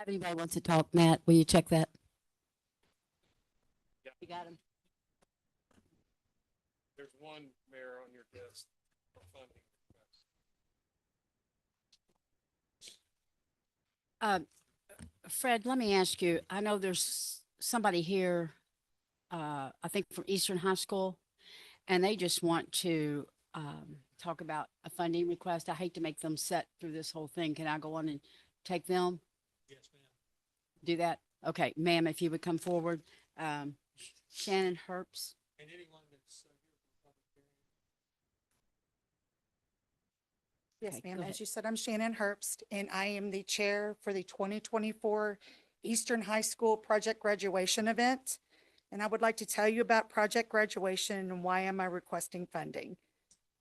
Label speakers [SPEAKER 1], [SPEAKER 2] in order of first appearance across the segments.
[SPEAKER 1] If anybody wants to talk, Matt, will you check that?
[SPEAKER 2] Yeah.
[SPEAKER 1] You got him?
[SPEAKER 2] There's one, Mayor, on your desk for funding request.
[SPEAKER 1] Fred, let me ask you, I know there's somebody here, I think from Eastern High School, and they just want to talk about a funding request. I hate to make them sit through this whole thing. Can I go on and take them?
[SPEAKER 2] Yes, ma'am.
[SPEAKER 1] Do that? Okay, ma'am, if you would come forward. Shannon Herbst.
[SPEAKER 2] And anyone that's here for public hearing.
[SPEAKER 3] Yes,
[SPEAKER 1] Okay,
[SPEAKER 3] ma'am.
[SPEAKER 1] go
[SPEAKER 3] As
[SPEAKER 1] ahead.
[SPEAKER 3] you said, I'm Shannon Herbst, and I am the chair for the 2024 Eastern High School Project Graduation Event. And I would like to tell you about Project Graduation and why am I requesting funding.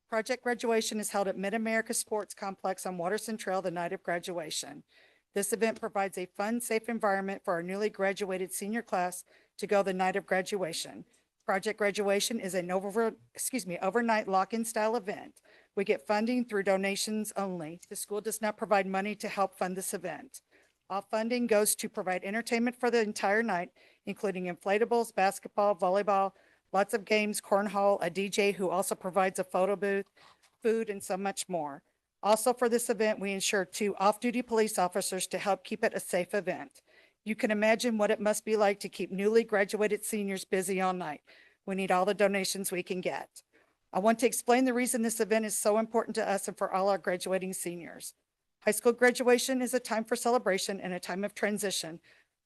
[SPEAKER 3] Project Graduation is held at Mid-America Sports Complex on Waterson Trail the night of graduation. This event provides a fun, safe environment for our newly graduated senior class to go the night of graduation. Project Graduation is an overnight lock-in style event. We get funding through donations only. The school does not provide money to help fund this event. All funding goes to provide entertainment for the entire night, including inflatables, basketball, volleyball, lots of games, cornhole, a DJ who also provides a photo booth, food, and so much more. Also for this event, we ensure 2 off-duty police officers to help keep it a safe event. You can imagine what it must be like to keep newly graduated seniors busy all night. We need all the donations we can get. I want to explain the reason this event is so important to us and for all our graduating seniors. High school graduation is a time for celebration and a time of transition,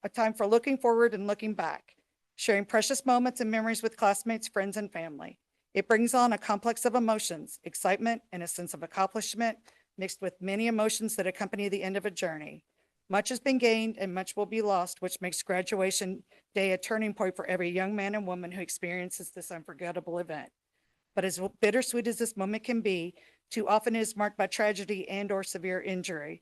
[SPEAKER 3] a time for looking forward and looking back, sharing precious moments and memories with classmates, friends, and family. It brings on a complex of emotions, excitement, and a sense of accomplishment mixed with many emotions that accompany the end of a journey. Much has been gained and much will be lost, which makes graduation day a turning point for every young man and woman who experiences this unforgettable event. But as bittersweet as this moment can be, too often it is marked by tragedy and or severe injury.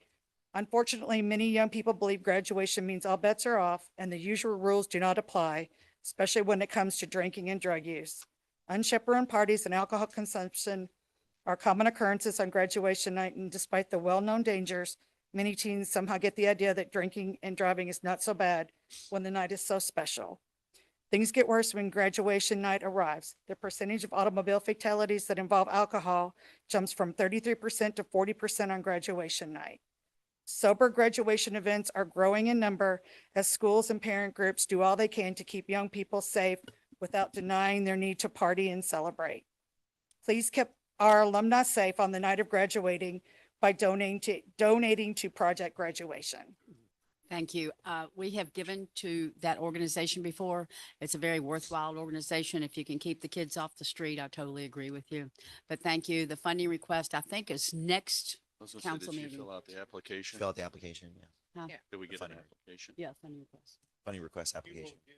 [SPEAKER 3] Unfortunately, many young people believe graduation means all bets are off and the usual rules do not apply, especially when it comes to drinking and drug use. Unchaperoned parties and alcohol consumption are common occurrences on graduation night, and despite the well-known dangers, many teens somehow get the idea that drinking and driving is not so bad when the night is so special. Things get worse when graduation night arrives. The percentage of automobile fatalities that involve alcohol jumps from 33% to 40% on graduation night. Sober graduation events are growing in number as schools and parent groups do all they can to keep young people safe without denying their need to party and celebrate. Please keep our alumni safe on the night of graduating by donating to Project Graduation.
[SPEAKER 1] Thank you. We have given to that organization before. It's a very worthwhile organization. If you can keep the kids off the street, I totally agree with you. But thank you. The funding request, I think, is next.
[SPEAKER 4] I was gonna say,
[SPEAKER 1] Council
[SPEAKER 4] did you
[SPEAKER 1] meeting.
[SPEAKER 4] fill out the application?
[SPEAKER 5] Fill out the application, yeah.
[SPEAKER 4] Did we
[SPEAKER 5] the
[SPEAKER 4] get an
[SPEAKER 5] funding.
[SPEAKER 4] application?
[SPEAKER 1] Yeah, funding request.
[SPEAKER 5] Funding request
[SPEAKER 2] You will
[SPEAKER 5] application.
[SPEAKER 2] get,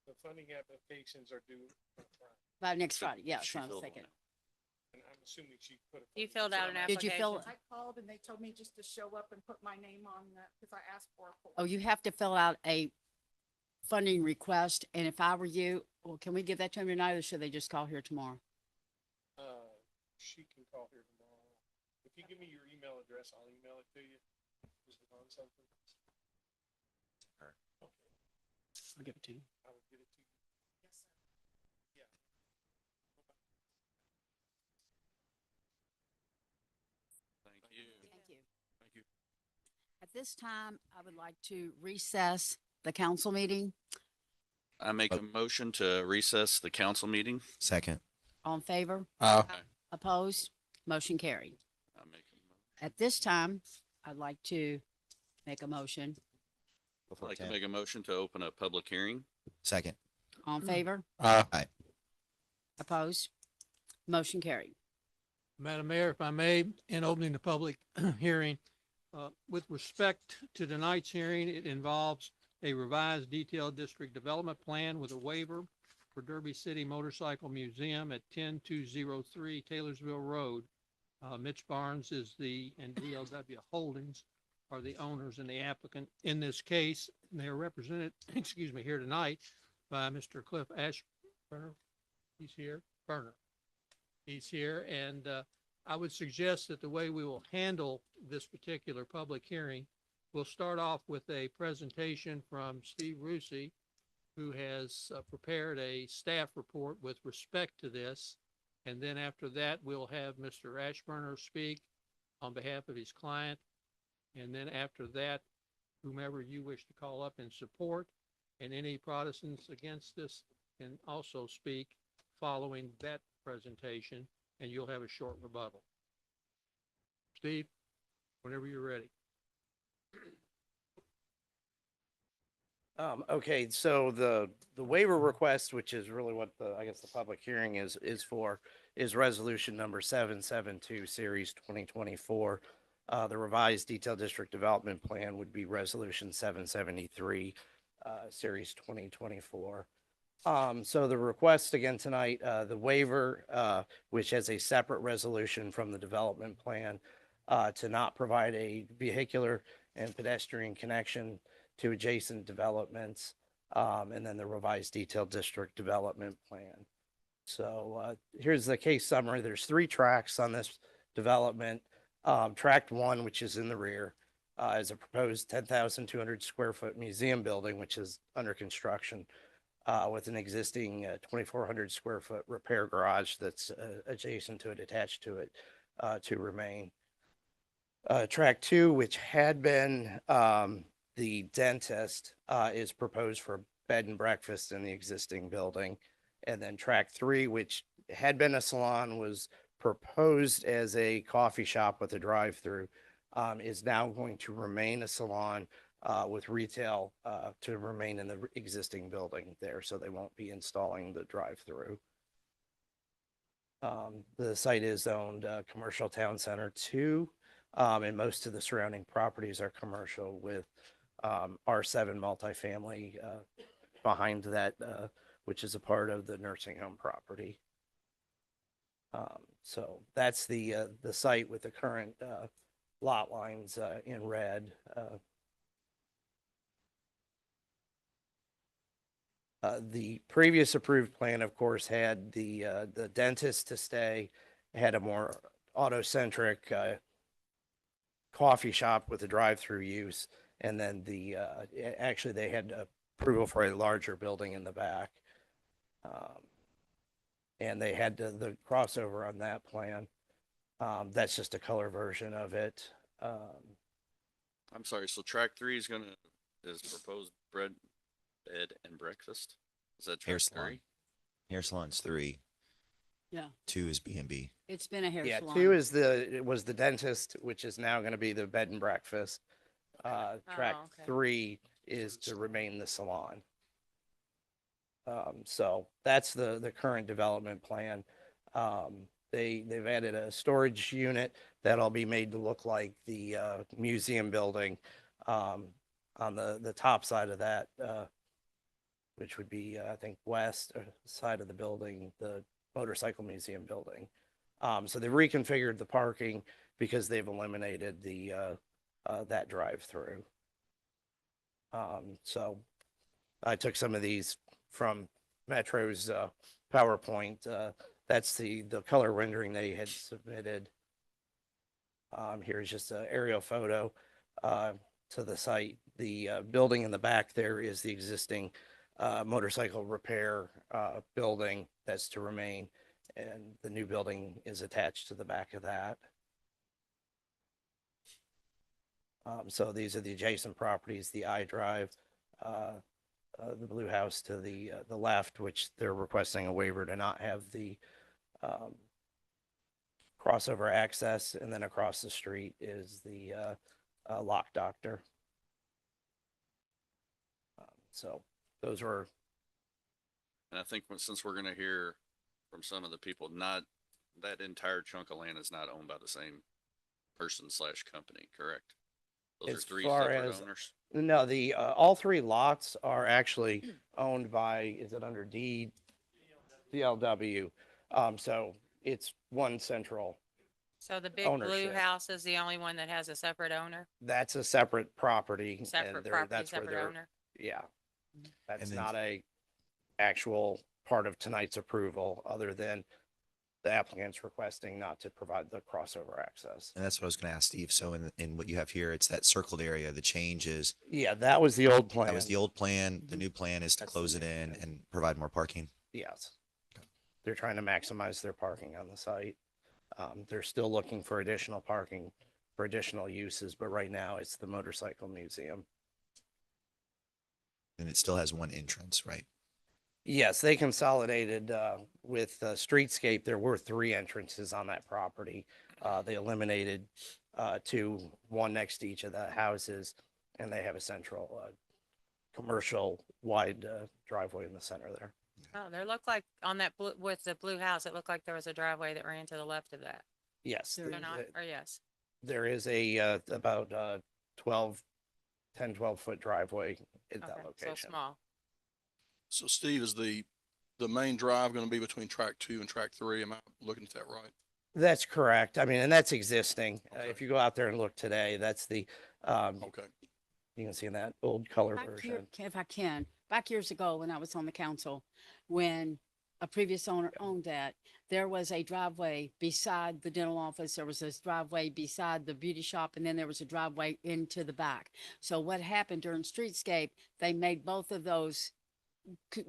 [SPEAKER 2] the funding applications are due on Friday.
[SPEAKER 1] By next
[SPEAKER 4] So
[SPEAKER 1] Friday. Yeah, that's
[SPEAKER 4] she
[SPEAKER 1] what I was
[SPEAKER 4] filled
[SPEAKER 1] thinking.
[SPEAKER 4] one
[SPEAKER 2] And I'm assuming she put.
[SPEAKER 6] You filled out an
[SPEAKER 1] Did you fill-
[SPEAKER 6] application.
[SPEAKER 3] I called and they told me just to show up and put my name on that because I asked for a form.
[SPEAKER 1] Oh, you have to fill out a funding request. And if I were you, well, can we give that to them tonight or should they just call here tomorrow?
[SPEAKER 2] She can call here tomorrow. If you give me your email address, I'll email it to you. Is it on something?
[SPEAKER 5] Her.
[SPEAKER 2] Okay,
[SPEAKER 1] I'll give it to you.
[SPEAKER 2] I will get it to you.
[SPEAKER 3] Yes, sir.
[SPEAKER 2] Yeah.
[SPEAKER 4] Thank you.
[SPEAKER 1] Thank you.
[SPEAKER 4] Thank you.
[SPEAKER 1] At this time, I would like to recess the council meeting.
[SPEAKER 4] I make a motion to recess the council meeting.
[SPEAKER 5] Second.
[SPEAKER 1] All in favor?
[SPEAKER 4] Aye.
[SPEAKER 1] Opposed? Motion carried.
[SPEAKER 4] I make a mo-
[SPEAKER 1] At this time, I'd like to make a motion.
[SPEAKER 4] I'd
[SPEAKER 5] Before
[SPEAKER 4] like to
[SPEAKER 5] 10.
[SPEAKER 4] make a motion to open a public hearing.
[SPEAKER 5] Second.
[SPEAKER 1] All in favor?
[SPEAKER 5] Aye.
[SPEAKER 1] Opposed? Motion carried.
[SPEAKER 7] Madam Mayor, if I may, in opening the public hearing, with respect to tonight's hearing, it involves a revised detailed district development plan with a waiver for Derby City Motorcycle Museum at 10203 Taylorsville Road. Mitch Barnes is and DLW Holdings are the owners and the applicant in this case. And they are represented, here tonight by Mr. Cliff Ashburner. He's here. Burner. He's here, and I would suggest that the way we will handle this particular public hearing We'll start off with a presentation from Steve Rusi, who has prepared a staff report with respect to this. And then after that, we'll have Mr. Ashburner speak on behalf of his client. And then after that, whomever you wish to call up in support, and any Protestants against this can also speak following that presentation, and you'll have a short rebuttal. Steve, whenever you're ready.
[SPEAKER 6] Okay, so the waiver request, which is really what I guess the public hearing is for, is resolution number 772, series 2024. The revised detailed district development plan would be resolution 773, series 2024. So the request again tonight, the waiver, which has a separate resolution from the development plan, to not provide a vehicular and pedestrian connection to adjacent developments, and then the revised detailed district development plan. So here's the case summary. There's 3 tracks on this development. Tract 1, which is in the rear, is a proposed 10,200 square foot museum building, which is under construction, with an existing 2,400 square foot repair garage that's adjacent to it, attached to it, to remain. Tract 2, which had been the dentist, is proposed for bed and breakfast in the existing building. And then tract 3, which had been a salon, was proposed as a coffee shop with a drive-through, is now going to remain a salon with retail to remain in the existing building there. So they won't be installing the drive-through. The site is zoned Commercial Town Center 2, and most of the surrounding properties are commercial with R7 multifamily behind that, which is a part of the nursing home property. So that's the site with the current lot lines in red. The previous approved plan, of course, had the dentist to stay, had a more auto-centric coffee shop with a drive-through use. And then actually they had approval for a larger building in the back. And they had the crossover on that plan. That's just a color version of it.
[SPEAKER 4] I'm sorry, so track 3 is proposed bed and breakfast? Is that
[SPEAKER 5] Hair
[SPEAKER 4] track
[SPEAKER 5] salon.
[SPEAKER 4] 3?
[SPEAKER 5] Hair salon's 3.
[SPEAKER 1] Yeah.
[SPEAKER 5] 2 is B&B.
[SPEAKER 1] It's been a hair
[SPEAKER 6] Yeah,
[SPEAKER 1] salon.
[SPEAKER 6] 2 is was the dentist, which is now going to be the bed and breakfast. Track
[SPEAKER 8] okay.
[SPEAKER 6] 3 is to remain the salon. So that's the current development plan. They've added a storage unit that'll be made to look like the museum building on the top side of that, which would be, I think, west side of the building, the motorcycle museum building. So they've reconfigured the parking because they've eliminated that drive-through. So I took some of these from Metro's PowerPoint. That's the color rendering they had submitted. Here's just an aerial photo to the site. The building in the back there is the existing motorcycle repair building that's to remain, and the new building is attached to the back of that. So these are the adjacent properties, the iDrive, the blue house to the left, which they're requesting a waiver to not have the crossover access, and then across the street is the Lock Doctor. So those were.
[SPEAKER 4] And I think since we're gonna hear from some of the people, not that entire chunk of land is not owned by the same person / company, correct? Those are
[SPEAKER 6] As
[SPEAKER 4] 3
[SPEAKER 6] far
[SPEAKER 4] separate
[SPEAKER 6] as-
[SPEAKER 4] owners.
[SPEAKER 6] No, all 3 lots are actually owned by, is it under deed? DLW. So it's one central,
[SPEAKER 8] So the big blue
[SPEAKER 6] Ownership.
[SPEAKER 8] house is the only one that has a separate owner,
[SPEAKER 6] that's a separate property. and
[SPEAKER 8] separate
[SPEAKER 6] they're-
[SPEAKER 8] property,
[SPEAKER 6] that's where
[SPEAKER 8] separate
[SPEAKER 6] they're-
[SPEAKER 8] owner.
[SPEAKER 6] Yeah. That's
[SPEAKER 5] And then-
[SPEAKER 6] not a actual part of tonight's approval, other than the applicant's requesting not to provide the crossover access.
[SPEAKER 5] And that's what I was going to ask Steve. So in what you have here, it's that circled area. The change is,
[SPEAKER 6] Yeah, that was the old plan.
[SPEAKER 5] that was the old plan. The new plan is to
[SPEAKER 6] That's the
[SPEAKER 5] close it
[SPEAKER 6] new
[SPEAKER 5] in
[SPEAKER 6] plan.
[SPEAKER 5] and provide more parking.
[SPEAKER 6] Yes. They're trying to maximize their parking on the site. They're still looking for additional parking for additional uses, but right now it's the motorcycle museum.
[SPEAKER 5] And it still has one entrance, right?
[SPEAKER 6] Yes, they consolidated with Streetscape. There were 3 entrances on that property. They eliminated 2, one next to each of the houses, and they have a central commercial wide driveway in the center there.
[SPEAKER 8] Oh, there looked like on that blue, with the blue house, it looked like there was a driveway that ran to the left of that.
[SPEAKER 6] Yes,
[SPEAKER 1] There
[SPEAKER 8] Or not, or yes.
[SPEAKER 6] there is a about 10-12 foot driveway at that
[SPEAKER 8] Okay, so
[SPEAKER 6] location.
[SPEAKER 8] small.
[SPEAKER 9] So Steve, is the main drive going to be between track 2 and track 3? Am I looking at that right?
[SPEAKER 6] That's correct. I mean, and that's existing.
[SPEAKER 9] Okay.
[SPEAKER 6] If you go out there and look today, that's the,
[SPEAKER 9] Okay.
[SPEAKER 6] you can see in that old color
[SPEAKER 1] Back here,
[SPEAKER 6] version.
[SPEAKER 1] if I can, back years ago when I was on the council, when a previous owner owned that, there was a driveway beside the dental office. There was this driveway beside the beauty shop, and then there was a driveway into the back. So what happened during Streetscape, they made both of those,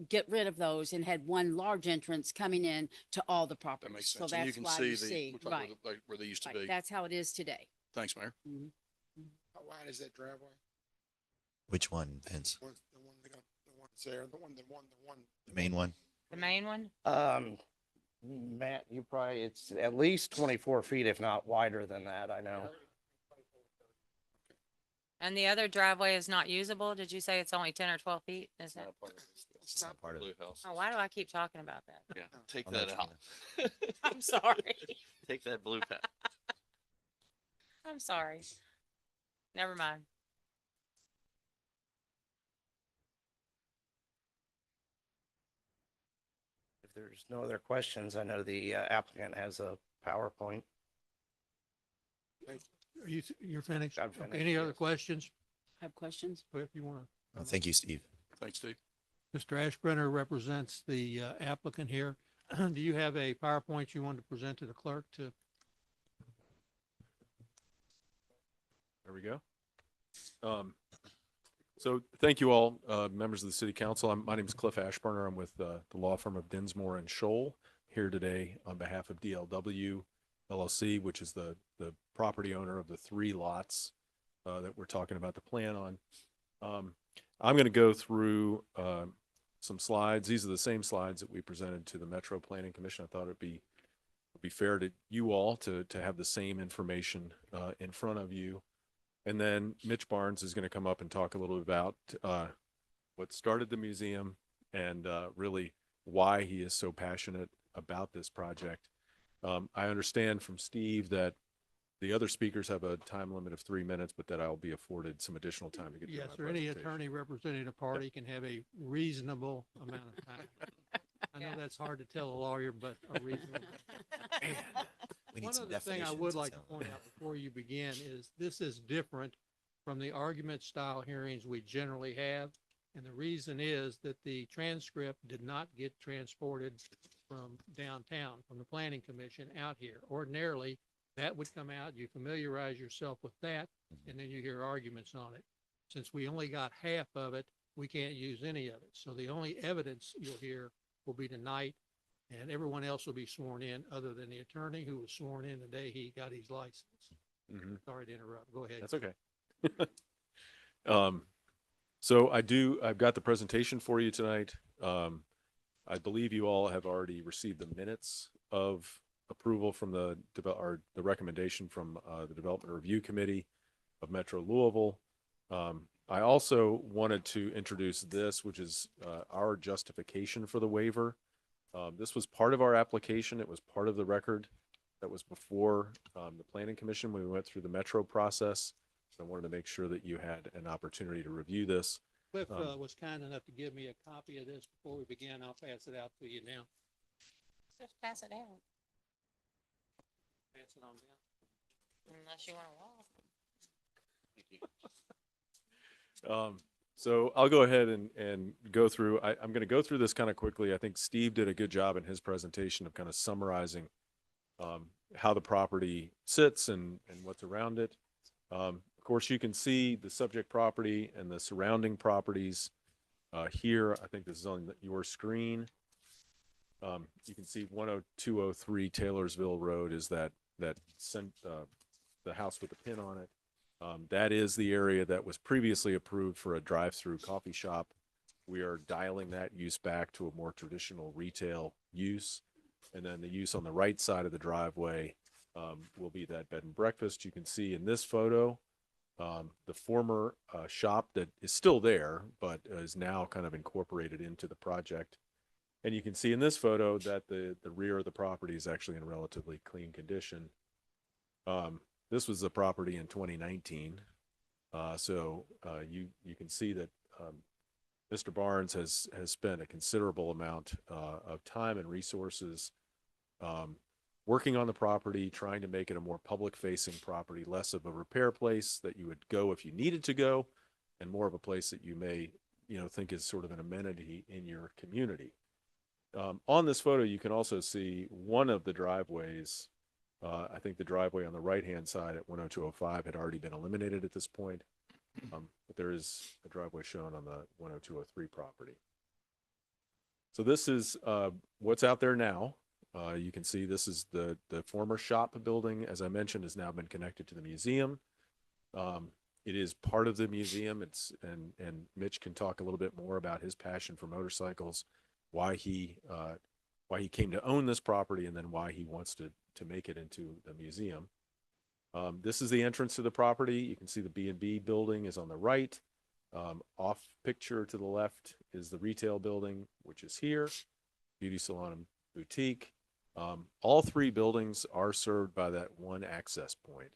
[SPEAKER 1] get rid of those and had one large entrance coming in to all the
[SPEAKER 9] That
[SPEAKER 1] properties.
[SPEAKER 9] makes
[SPEAKER 1] So
[SPEAKER 9] sense. And you
[SPEAKER 1] that's
[SPEAKER 9] can
[SPEAKER 1] why
[SPEAKER 9] see
[SPEAKER 1] you
[SPEAKER 9] the,
[SPEAKER 1] see,
[SPEAKER 9] looks like
[SPEAKER 1] right,
[SPEAKER 9] where they used to
[SPEAKER 1] right.
[SPEAKER 9] be.
[SPEAKER 1] That's how it is today.
[SPEAKER 9] Thanks, Mayor.
[SPEAKER 1] Mhm.
[SPEAKER 2] How wide is that driveway?
[SPEAKER 5] Which one, Vince?
[SPEAKER 2] The one that's there, the one.
[SPEAKER 5] The main one?
[SPEAKER 8] The main one?
[SPEAKER 6] Matt, you probably, it's at least 24 feet, if not wider than that, I know.
[SPEAKER 8] And the other driveway is not usable? Did you say it's only 10 or 12 feet? Is that?
[SPEAKER 5] It's not part of
[SPEAKER 4] Blue
[SPEAKER 5] it.
[SPEAKER 4] house.
[SPEAKER 8] Oh, why do I keep talking about that?
[SPEAKER 4] Yeah, take
[SPEAKER 5] I'll let
[SPEAKER 4] that
[SPEAKER 5] you
[SPEAKER 4] out.
[SPEAKER 5] know.
[SPEAKER 8] I'm sorry.
[SPEAKER 4] Take that blue path.
[SPEAKER 8] I'm sorry. Never mind.
[SPEAKER 6] If there's no other questions, I know the applicant has a PowerPoint.
[SPEAKER 7] You're finished?
[SPEAKER 6] I'm
[SPEAKER 7] Okay,
[SPEAKER 6] finished,
[SPEAKER 7] any other
[SPEAKER 6] yes.
[SPEAKER 7] questions?
[SPEAKER 1] Have questions?
[SPEAKER 7] Or if you want to.
[SPEAKER 5] Oh, thank you, Steve.
[SPEAKER 9] Thanks, Steve.
[SPEAKER 7] Mr. Ashbrenner represents the applicant here. Do you have a PowerPoint you want to present to the clerk to?
[SPEAKER 10] There we go. So thank you all, members of the city council. My name is Cliff Ashburner. I'm with the law firm of Dinsmore and Scholl here today on behalf of DLW LLC, which is the property owner of the 3 lots that we're talking about the plan on. I'm going to go through some slides. These are the same slides that we presented to the Metro Planning Commission. I thought it'd be fair to you all to have the same information in front of you. And then Mitch Barnes is going to come up and talk a little about what started the museum and really why he is so passionate about this project. I understand from Steve that the other speakers have a time limit of 3 minutes, but that I'll be afforded some additional time to get through
[SPEAKER 7] Yes,
[SPEAKER 10] my
[SPEAKER 7] or any
[SPEAKER 10] presentation.
[SPEAKER 7] attorney representing a party can have a reasonable amount of time. I know
[SPEAKER 8] Yeah.
[SPEAKER 7] that's hard to tell a lawyer, but a reasonable.
[SPEAKER 5] We need
[SPEAKER 7] One
[SPEAKER 5] some
[SPEAKER 7] other thing I
[SPEAKER 5] definitions.
[SPEAKER 7] would
[SPEAKER 5] it
[SPEAKER 7] like to
[SPEAKER 5] sounds
[SPEAKER 7] point out before you begin is this is different from the argument style hearings we generally have. And the reason is that the transcript did not get transported from downtown, from the planning commission out here. Ordinarily, that would come out, you familiarize yourself with that, and then you hear arguments on it. Since we only got half of it, we can't use any of it. So the only evidence you'll hear will be tonight, and everyone else will be sworn in, other than the attorney who was sworn in the day he got his license.
[SPEAKER 10] Mhm.
[SPEAKER 7] Sorry to interrupt. Go ahead.
[SPEAKER 10] That's okay. So I've got the presentation for you tonight. I believe you all have already received the minutes of approval from the recommendation from the Development Review Committee of Metro Louisville. I also wanted to introduce this, which is our justification for the waiver. This was part of our application. It was part of the record that was before the Planning Commission when we went through the Metro process. So I wanted to make sure that you had an opportunity to review this.
[SPEAKER 7] Cliff was kind enough to give me a copy of this before we begin. I'll pass it out to you now.
[SPEAKER 8] Just pass it down,
[SPEAKER 7] Pass it on down.
[SPEAKER 8] unless you want to walk.
[SPEAKER 10] So I'll go ahead and go through. I'm going to go through this kind of quickly. I think Steve did a good job in his presentation of kind of summarizing how the property sits and what's around it. Of course, you can see the subject property and the surrounding properties here. I think this is on your screen. You can see 10203 Taylorsville Road is the house with the pin on it. That is the area that was previously approved for a drive-through coffee shop. We are dialing that use back to a more traditional retail use. And then the use on the right side of the driveway will be that bed and breakfast. You can see in this photo, the former shop that is still there, but is now kind of incorporated into the project. And you can see in this photo that the rear of the property is actually in relatively clean condition. This was the property in 2019. You can see that Mr. Barnes has spent a considerable amount of time and resources working on the property, trying to make it a more public-facing property, less of a repair place that you would go if you needed to go, and more of a place that you may, think is sort of an amenity in your community. On this photo, you can also see one of the driveways. I think the driveway on the right-hand side at 10205 had already been eliminated at this point, but there is a driveway shown on the 10203 property. So this is what's out there now. You can see this is the former shop building, as I mentioned, has now been connected to the museum. It is part of the museum. And Mitch can talk a little bit more about his passion for motorcycles, why he came to own this property, and then why he wants to make it into the museum. This is the entrance to the property. You can see the B&B building is on the right. Off picture to the left is the retail building, which is here, beauty salon and boutique. All three buildings are served by that one access point.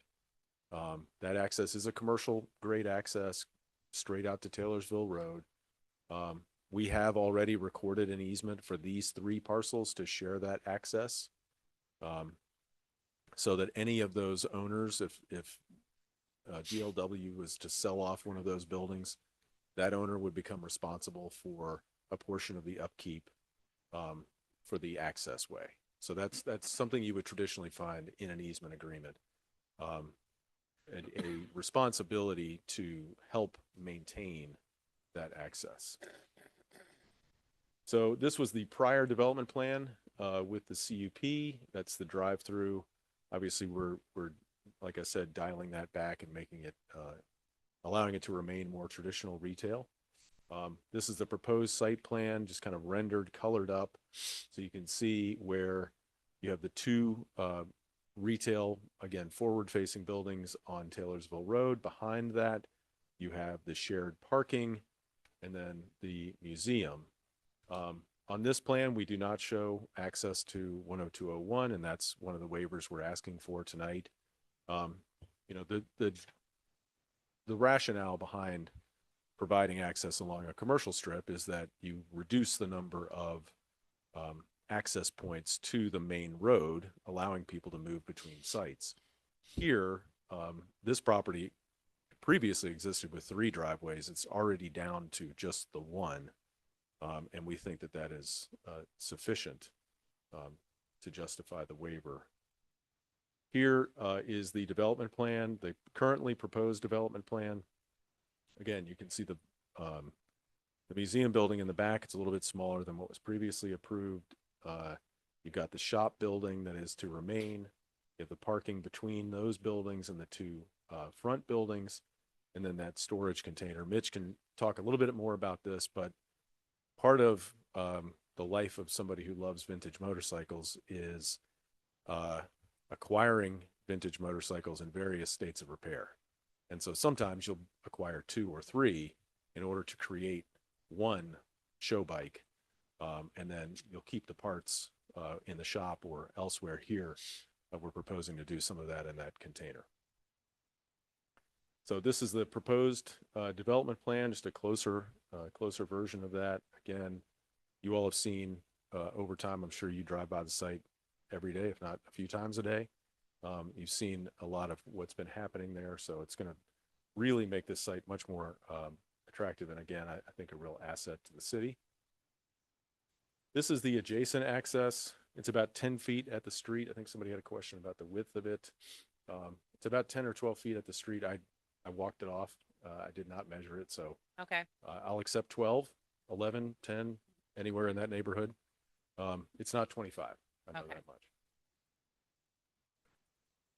[SPEAKER 10] That access is a commercial grade access straight out to Taylorsville Road. We have already recorded an easement for these three parcels to share that access. So that any of those owners, if DLW was to sell off one of those buildings, that owner would become responsible for a portion of the upkeep for the access way. So that's something you would traditionally find in an easement agreement, a responsibility to help maintain that access. So this was the prior development plan with the CUP. That's the drive-through. Obviously, we're like I said, dialing that back and making it, allowing it to remain more traditional retail. This is the proposed site plan, just kind of rendered, colored up. So you can see where you have the two retail, again, forward-facing buildings on Taylorsville Road. Behind that, you have the shared parking and then the museum. On this plan, we do not show access to 10201, and that's one of the waivers we're asking for tonight. The rationale behind providing access along a commercial strip is that you reduce the number of access points to the main road, allowing people to move between sites. Here, this property previously existed with 3 driveways. It's already down to just the one. And we think that that is sufficient to justify the waiver. Here is the development plan, the currently proposed development plan. Again, you can see the museum building in the back. It's a little bit smaller than what was previously approved. You've got the shop building that is to remain. You have the parking between those buildings and the 2 front buildings, and then that storage container. Mitch can talk a little bit more about this, but part of the life of somebody who loves vintage motorcycles is acquiring vintage motorcycles in various states of repair. And so sometimes you'll acquire 2 or 3 in order to create one show bike. And then you'll keep the parts in the shop or elsewhere here. We're proposing to do some of that in that container. So this is the proposed development plan, just a closer version of that. Again, you all have seen over time, I'm sure you drive by the site every day, if not a few times a day. You've seen a lot of what's been happening there. So it's going to really make this site much more attractive. And again, I think a real asset to the city. This is the adjacent access It's about 10 feet at the street. I think somebody had a question about the width of it. It's about 10 or 12 feet at the street. I walked it off. I did not measure it, so
[SPEAKER 8] Okay,
[SPEAKER 10] I'll accept 12, 11, 10, anywhere in that neighborhood. It's not 25. I know
[SPEAKER 8] Okay.
[SPEAKER 10] that much.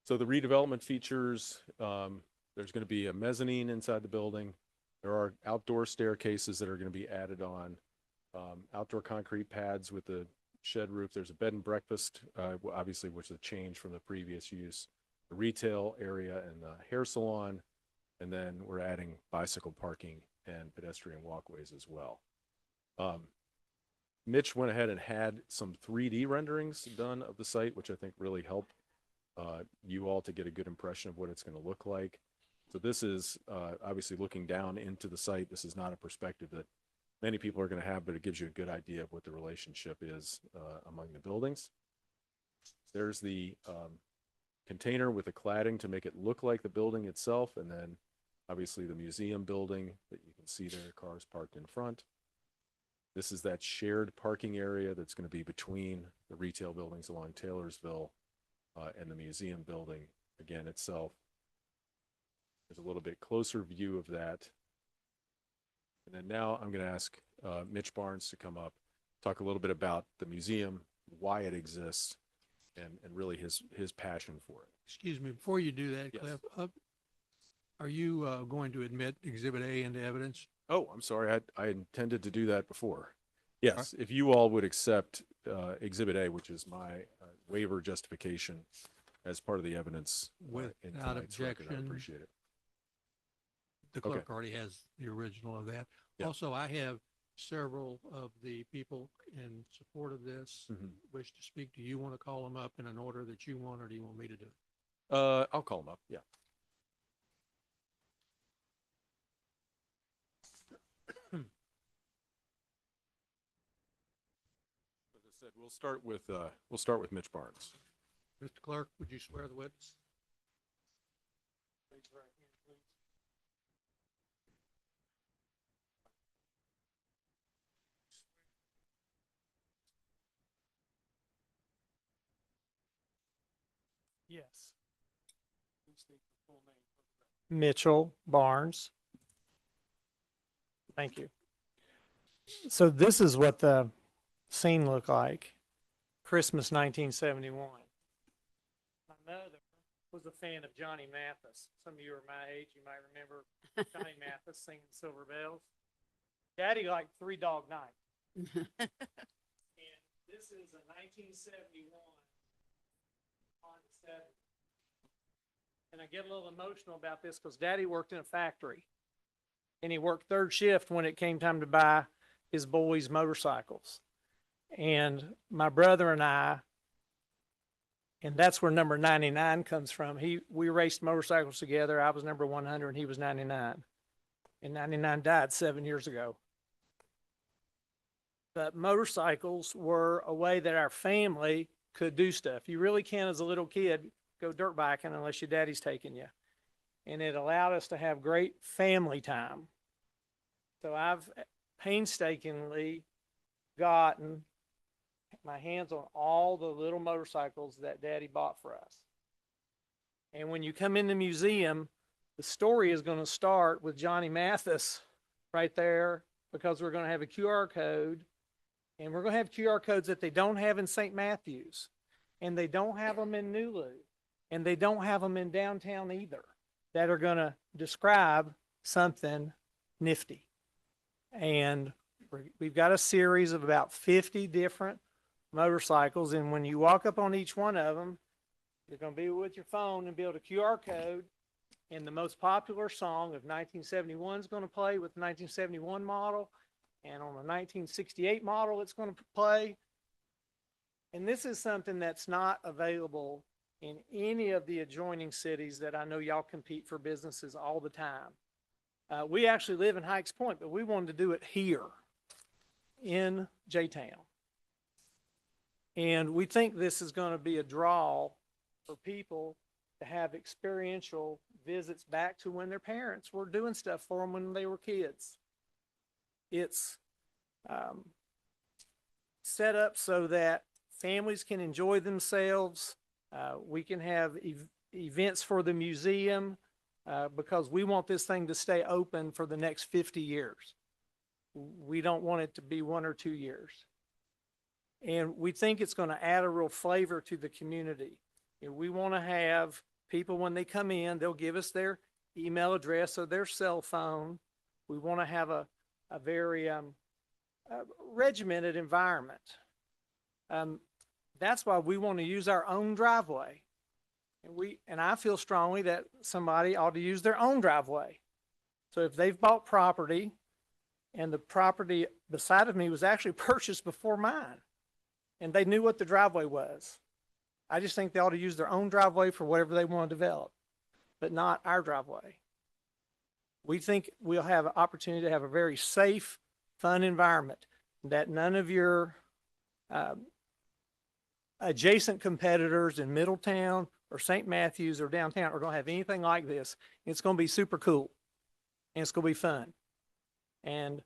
[SPEAKER 10] So the redevelopment features, there's going to be a mezzanine inside the building. There are outdoor staircases that are going to be added on, outdoor concrete pads with the shed roof. There's a bed and breakfast, obviously, which is a change from the previous use, the retail area and the hair salon. And then we're adding bicycle parking and pedestrian walkways as well. Mitch went ahead and had some 3D renderings done of the site, which I think really helped you all to get a good impression of what it's going to look like. So this is obviously looking down into the site. This is not a perspective that many people are going to have, but it gives you a good idea of what the relationship is among the buildings. There's the container with the cladding to make it look like the building itself, and then obviously the museum building that you can see there, cars parked in front. This is that shared parking area that's going to be between the retail buildings along Taylorsville and the museum building again itself. There's a little bit closer view of that. And then now I'm going to ask Mitch Barnes to come up, talk a little bit about the museum, why it exists, and really his passion for it.
[SPEAKER 7] Excuse me, before you do that,
[SPEAKER 10] Yes.
[SPEAKER 7] Cliff, are you going to admit Exhibit A into evidence?
[SPEAKER 10] Oh, I'm sorry. I intended to do that before. Yes, if you all would accept Exhibit A, which is my waiver justification as part of the evidence in
[SPEAKER 7] Without
[SPEAKER 10] tonight's record, I
[SPEAKER 7] objection.
[SPEAKER 10] appreciate it.
[SPEAKER 7] The
[SPEAKER 10] Okay.
[SPEAKER 7] clerk already has the original of that.
[SPEAKER 10] Yeah.
[SPEAKER 7] Also, I have several of the people in support of this
[SPEAKER 10] Mhm.
[SPEAKER 7] wish to speak. Do you want to call them up in an order that you want, or do you want me to do it?
[SPEAKER 10] I'll call him up. Yeah. As I said, we'll start with Mitch Barnes.
[SPEAKER 7] Mr. Clerk, would you swear the witness? Raise your right hand, please.
[SPEAKER 11] Yes. Mitchell Barnes. Thank you. So this is what the scene looked like. Christmas 1971. My mother was a fan of Johnny Mathis. Some of you are my age. You might remember Johnny Mathis singing Silver Bells. Daddy liked Three Dog Night. And this is a 1971 Honda 7. And I get a little emotional about this because Daddy worked in a factory. And he worked third shift when it came time to buy his boys' motorcycles. And my brother and I, and that's where number 99 comes from. We raced motorcycles together. I was number 100 and he was 99. And 99 died 7 years ago. But motorcycles were a way that our family could do stuff. You really can't, as a little kid, go dirt biking unless your daddy's taking you. And it allowed us to have great family time. So I've painstakingly gotten my hands on all the little motorcycles that Daddy bought for us. And when you come in the museum, the story is going to start with Johnny Mathis right there, because we're going to have a QR code, and we're going to have QR codes that they don't have in St. Matthews, and they don't have them in Nulu, and they don't have them in downtown either, that are going to describe something nifty. And we've got a series of about 50 different motorcycles. And when you walk up on each one of them, you're going to be with your phone and build a QR code. And the most popular song of 1971 is going to play with the 1971 model. And on the 1968 model, it's going to play. And this is something that's not available in any of the adjoining cities that I know y'all compete for businesses all the time. We actually live in Hikes Point, but we wanted to do it here in J-Town. And we think this is going to be a draw for people to have experiential visits back to when their parents were doing stuff for them when they were kids. It's set up so that families can enjoy themselves. We can have events for the museum, because we want this thing to stay open for the next 50 years. We don't want it to be 1 or 2 years. And we think it's going to add a real flavor to the community. And we want to have people, when they come in, they'll give us their email address or their cell phone. We want to have a very regimented environment. That's why we want to use our own driveway. And I feel strongly that somebody ought to use their own driveway. So if they've bought property and the property beside of me was actually purchased before mine, and they knew what the driveway was, I just think they ought to use their own driveway for whatever they want to develop, but not our driveway. We think we'll have an opportunity to have a very safe, fun environment, that none of your adjacent competitors in Middletown or St. Matthews or downtown are going to have anything like this. It's going to be super cool, and it's going to be fun. And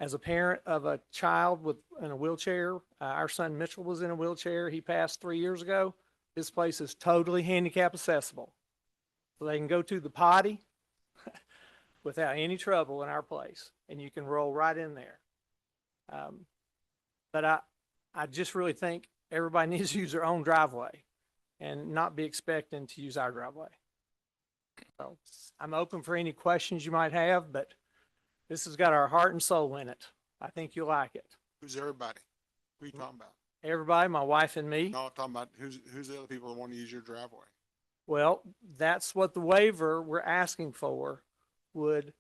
[SPEAKER 11] as a parent of a child in a wheelchair, our son Mitchell was in a wheelchair. He passed 3 years ago. This place is totally handicap accessible. So they can go to the potty without any trouble in our place, and you can roll right in there. But I just really think everybody needs to use their own driveway and not be expecting to use our driveway. So I'm open for any questions you might have, but this has got our heart and soul in it. I think you'll like it.
[SPEAKER 12] Who's everybody? Who are you talking about?
[SPEAKER 11] Everybody, my wife and me.
[SPEAKER 12] No, I'm talking about who's the other people that want to use your driveway?
[SPEAKER 11] Well, that's what the waiver we're asking for would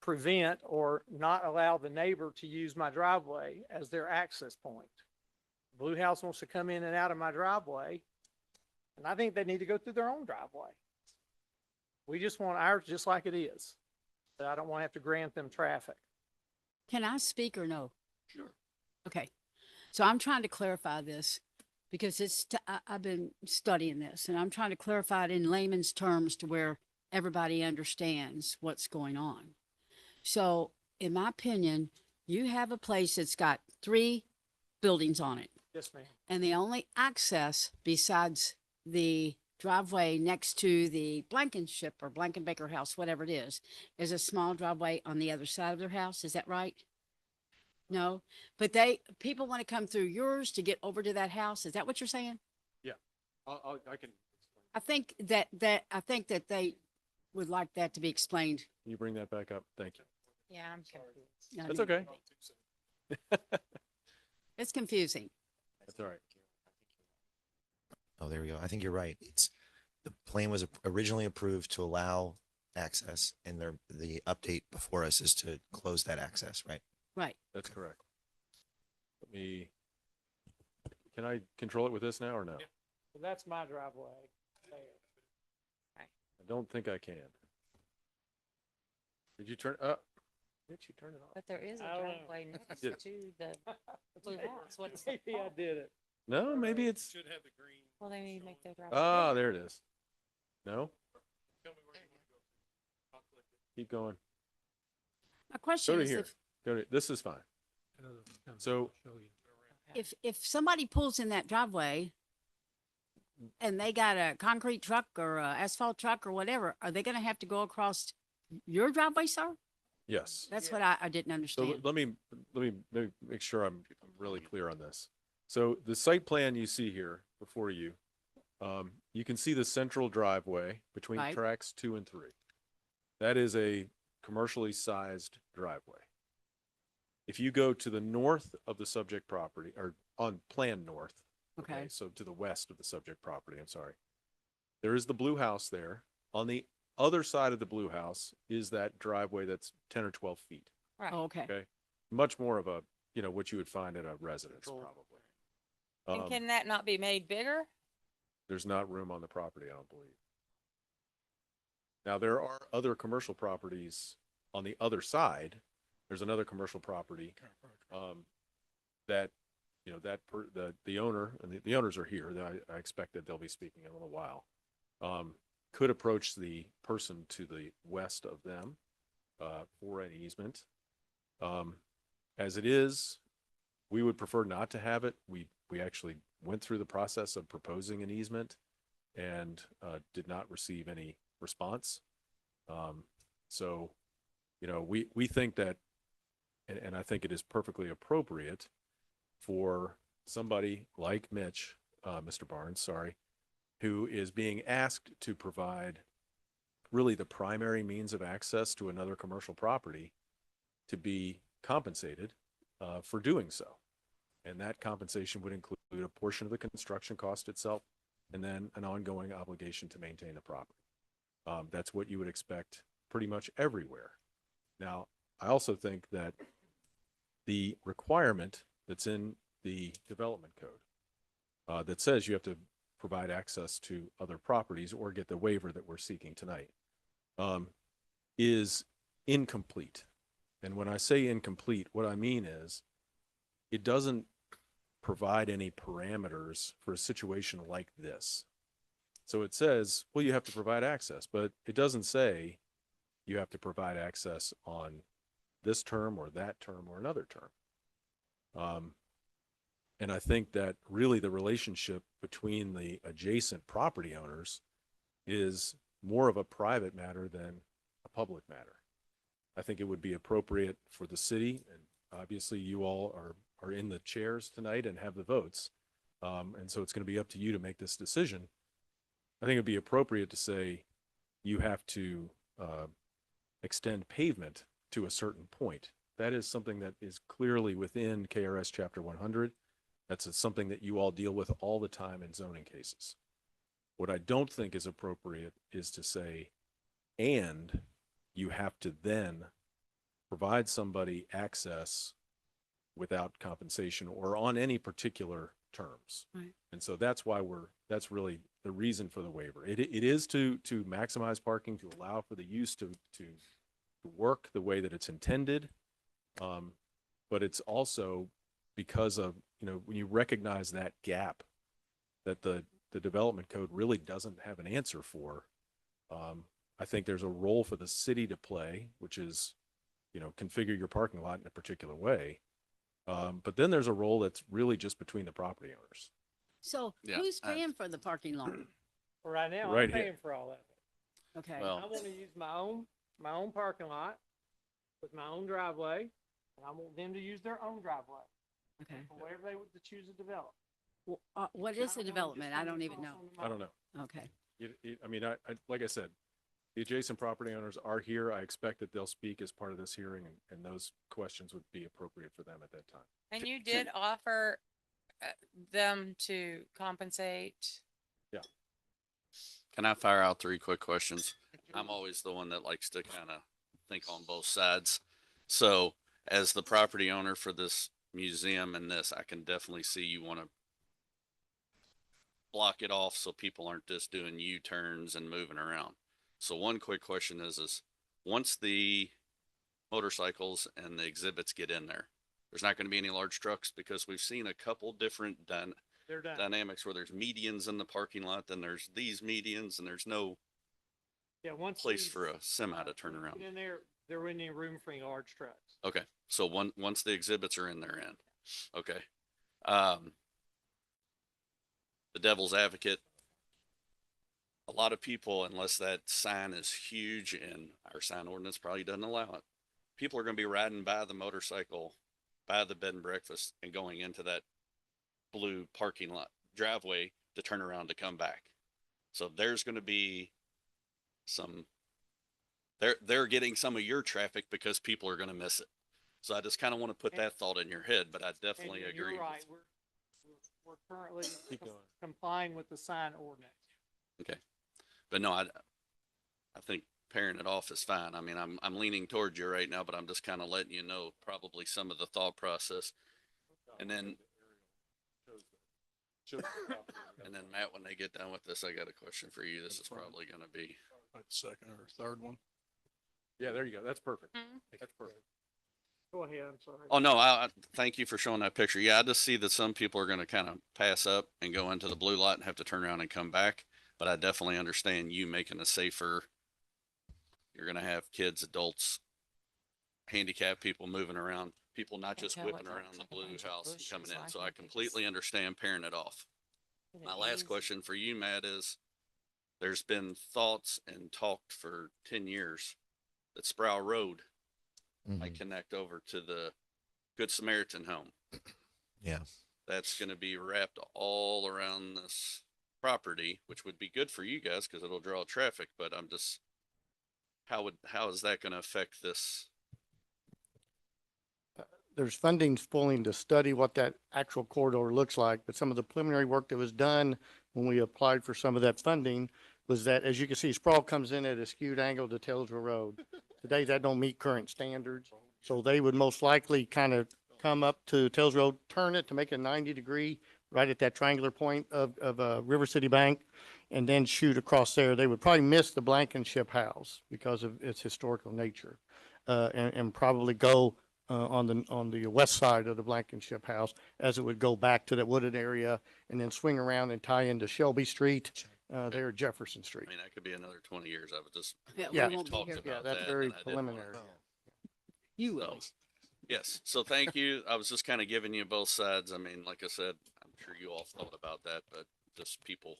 [SPEAKER 11] prevent or not allow the neighbor to use my driveway as their access point. Blue House wants to come in and out of my driveway, and I think they need to go through their own driveway. We just want ours just like it is. But I don't want to have to grant them traffic.
[SPEAKER 1] Can I speak or no?
[SPEAKER 12] Sure.
[SPEAKER 1] Okay. So I'm trying to clarify this because I've been studying this, and I'm trying to clarify it in layman's terms to where everybody understands what's going on. So in my opinion, you have a place that's got 3 buildings on it.
[SPEAKER 11] Yes, ma'am.
[SPEAKER 1] And the only access besides the driveway next to the Blankenship or Blankenbaker house, whatever it is a small driveway on the other side of their house. Is that right? No, but people want to come through yours to get over to that house. Is that what you're saying?
[SPEAKER 10] Yeah, I can.
[SPEAKER 1] I think that they would like that to be explained.
[SPEAKER 10] Can you bring that back up? Thank you.
[SPEAKER 8] Yeah, I'm confused.
[SPEAKER 1] No,
[SPEAKER 10] That's
[SPEAKER 1] no,
[SPEAKER 10] okay.
[SPEAKER 1] It's confusing.
[SPEAKER 10] That's all right.
[SPEAKER 5] Oh, there we go. I think you're right. The plan was originally approved to allow access, and the update before us is to close that access, right?
[SPEAKER 1] Right.
[SPEAKER 10] That's correct. Can I control it with this now or no?
[SPEAKER 11] So that's my driveway there.
[SPEAKER 10] I don't think I can. Did you turn up? Did you turn it off?
[SPEAKER 8] But there is a
[SPEAKER 11] I don't know.
[SPEAKER 8] driveway next
[SPEAKER 10] Yeah.
[SPEAKER 8] to the Blue House. What's the
[SPEAKER 11] Maybe I
[SPEAKER 8] fault?
[SPEAKER 11] did it.
[SPEAKER 10] No, maybe it's,
[SPEAKER 2] Should have the green.
[SPEAKER 8] Well, they need to make their driveway.
[SPEAKER 10] ah,
[SPEAKER 8] bigger.
[SPEAKER 10] there it is. No,
[SPEAKER 2] Tell me where you want to go. I'll click it.
[SPEAKER 10] keep going.
[SPEAKER 1] My question
[SPEAKER 10] Go to
[SPEAKER 1] is
[SPEAKER 10] here. This is fine. So
[SPEAKER 1] if somebody pulls in that driveway and they got a concrete truck or a asphalt truck or whatever, are they going to have to go across your driveway, sir?
[SPEAKER 10] yes.
[SPEAKER 1] That's what I didn't
[SPEAKER 10] So
[SPEAKER 1] understand.
[SPEAKER 10] let me make sure I'm really clear on this. So the site plan you see here before you, you can see the central driveway between
[SPEAKER 1] Right.
[SPEAKER 10] tracks 2 and 3. That is a commercially sized driveway. If you go to the north of the subject property, or on plan north,
[SPEAKER 1] Okay.
[SPEAKER 10] so to the west of the subject property, I'm sorry, there is the blue house there. On the other side of the blue house is that driveway that's 10 or 12 feet.
[SPEAKER 8] Right.
[SPEAKER 1] Oh, okay.
[SPEAKER 10] Okay. Much more of a, what you would find at a residence probably.
[SPEAKER 8] And can that not be made bigger?
[SPEAKER 10] There's not room on the property, I don't believe. Now, there are other commercial properties on the other side. There's another commercial property, that, the owner, and the owners are here. I expect that they'll be speaking in a little while. Could approach the person to the west of them, for an easement. As it is, we would prefer not to have it. We actually went through the process of proposing an easement and did not receive any response. So, you know, we think that, and I think it is perfectly appropriate for somebody like Mitch, Mr. Barnes, sorry, who is being asked to provide really the primary means of access to another commercial property to be compensated for doing so. And that compensation would include a portion of the construction cost itself and then an ongoing obligation to maintain the property. That's what you would expect pretty much everywhere. Now, I also think that the requirement that's in the development code that says you have to provide access to other properties or get the waiver that we're seeking tonight is incomplete. And when I say incomplete, what I mean is it doesn't provide any parameters for a situation like this. So it says, well, you have to provide access, but it doesn't say you have to provide access on this term or that term or another term. And I think that really the relationship between the adjacent property owners is more of a private matter than a public matter. I think it would be appropriate for the city, and obviously you all are in the chairs tonight and have the votes. And so it's going to be up to you to make this decision. I think it'd be appropriate to say you have to extend pavement to a certain point. That is something that is clearly within KRS Chapter 100. That's something that you all deal with all the time in zoning cases. What I don't think is appropriate is to say, and you have to then provide somebody access without compensation or on any particular terms.
[SPEAKER 1] Right.
[SPEAKER 10] And so that's why that's really the reason for the waiver. It is to maximize parking, to allow for the use to work the way that it's intended. But it's also because of, you know, when you recognize that gap that the development code really doesn't have an answer for, I think there's a role for the city to play, which is, you know, configure your parking lot in a particular way. But then there's a role that's really just between the property owners.
[SPEAKER 1] So
[SPEAKER 4] Yeah,
[SPEAKER 1] who's
[SPEAKER 4] I-
[SPEAKER 1] paying for the parking lot?
[SPEAKER 11] For right now,
[SPEAKER 10] Right
[SPEAKER 11] I'm
[SPEAKER 10] here.
[SPEAKER 11] paying for all of it.
[SPEAKER 1] Okay.
[SPEAKER 4] Well-
[SPEAKER 11] I want to use my own parking lot with my own driveway, and I want them to use their own driveway
[SPEAKER 1] Okay.
[SPEAKER 11] for whatever they would choose to develop.
[SPEAKER 1] What
[SPEAKER 11] I
[SPEAKER 1] is the
[SPEAKER 11] don't wanna
[SPEAKER 1] development?
[SPEAKER 11] just
[SPEAKER 1] I don't
[SPEAKER 11] come
[SPEAKER 1] even
[SPEAKER 11] across
[SPEAKER 1] know.
[SPEAKER 11] on the
[SPEAKER 10] I don't know.
[SPEAKER 1] Okay.
[SPEAKER 10] I mean, I like I said, the adjacent property owners are here. I expect that they'll speak as part of this hearing, and those questions would be appropriate for them at that time.
[SPEAKER 8] And you did offer them to compensate?
[SPEAKER 4] Can I fire out 3 quick questions? I'm always the one that likes to kind of think on both sides. So as the property owner for this museum and this, I can definitely see you want to block it off so people aren't just doing U-turns and moving around. So one quick question is once the motorcycles and the exhibits get in there, there's not going to be any large trucks, because we've seen a couple different
[SPEAKER 11] They're done.
[SPEAKER 4] dynamics where there's medians in the parking lot, then there's these medians, and there's no
[SPEAKER 11] Yeah, once
[SPEAKER 4] place
[SPEAKER 11] these,
[SPEAKER 4] for a semi to turn around.
[SPEAKER 11] get in there wouldn't any room for any large trucks.
[SPEAKER 4] Okay, so once the exhibits are in their end, okay. The devil's advocate, a lot of people, unless that sign is huge, and our sign ordinance probably doesn't allow it, people are gonna be riding by the motorcycle, by the bed and breakfast, and going into that blue parking lot driveway to turn around to come back. So there's gonna be some, they're getting some of your traffic because people are gonna miss it. So I just kind of want to put
[SPEAKER 11] And-
[SPEAKER 4] that thought in your head, but I
[SPEAKER 11] And
[SPEAKER 4] definitely
[SPEAKER 11] you're
[SPEAKER 4] agree.
[SPEAKER 11] right, we're currently
[SPEAKER 10] Keep going.
[SPEAKER 11] complying with the sign ordinance.
[SPEAKER 4] But no, I think pairing it off is fine. I mean, I'm leaning towards you right now, but I'm just kind of letting you know probably some of the thought process. And then, and then Matt, when they get done with this, I got a question for you. This is probably gonna be,
[SPEAKER 9] Second or third one.
[SPEAKER 10] Yeah, there you go. That's perfect.
[SPEAKER 8] Mhm.
[SPEAKER 10] That's perfect.
[SPEAKER 11] Go ahead, I'm sorry.
[SPEAKER 4] oh no, I thank you for showing that picture. Yeah, I just see that some people are gonna kind of pass up and go into the blue light and have to turn around and come back. But I definitely understand you making a safer, you're gonna have kids, adults, handicapped people moving around. people not
[SPEAKER 8] Can't
[SPEAKER 4] just
[SPEAKER 8] tell what
[SPEAKER 4] whipping
[SPEAKER 8] that
[SPEAKER 4] around
[SPEAKER 8] looks
[SPEAKER 4] the
[SPEAKER 8] like a
[SPEAKER 4] blue
[SPEAKER 8] bunch of
[SPEAKER 4] house and
[SPEAKER 8] bushes,
[SPEAKER 4] coming
[SPEAKER 8] so
[SPEAKER 4] in.
[SPEAKER 8] I
[SPEAKER 4] So I
[SPEAKER 8] think it's-
[SPEAKER 4] completely understand pairing it off.
[SPEAKER 8] Is it
[SPEAKER 4] My last
[SPEAKER 8] easy?
[SPEAKER 4] question for you, Matt, is there's been thoughts and talked for 10 years that Sproul Road might
[SPEAKER 5] Mhm.
[SPEAKER 4] connect over to the Good Samaritan home.
[SPEAKER 5] Yeah.
[SPEAKER 4] That's going to be wrapped all around this property, which would be good for you guys because it'll draw traffic. But I'm just, how is that going to affect this?
[SPEAKER 13] There's funding pulling to study what that actual corridor looks like, but some of the preliminary work that was done when we applied for some of that funding was that, as you can see, Sprawl comes in at a skewed angle to Taylorsville Road. Today, that don't meet current standards, so they would most likely kind of come up to Taylorsville Road, turn it to make a 90-degree right at that triangular point of River City Bank, and then shoot across there. They would probably miss the Blankenship House because of its historical nature, and probably go on the west side of the Blankenship House, as it would go back to that wooded area and then swing around and tie into Shelby Street, there at Jefferson Street.
[SPEAKER 4] I mean, that could be another 20 years. I was just,
[SPEAKER 1] Yeah,
[SPEAKER 13] Yeah.
[SPEAKER 1] we won't be
[SPEAKER 4] talked
[SPEAKER 1] here.
[SPEAKER 4] about
[SPEAKER 13] Yeah, that's
[SPEAKER 4] that,
[SPEAKER 13] very
[SPEAKER 4] and I didn't wanna-
[SPEAKER 13] preliminary.
[SPEAKER 1] You
[SPEAKER 4] So,
[SPEAKER 1] will.
[SPEAKER 4] yes. So thank you. I was just kind of giving you both sides. I mean, like I said, I'm sure you all thought about that, but just people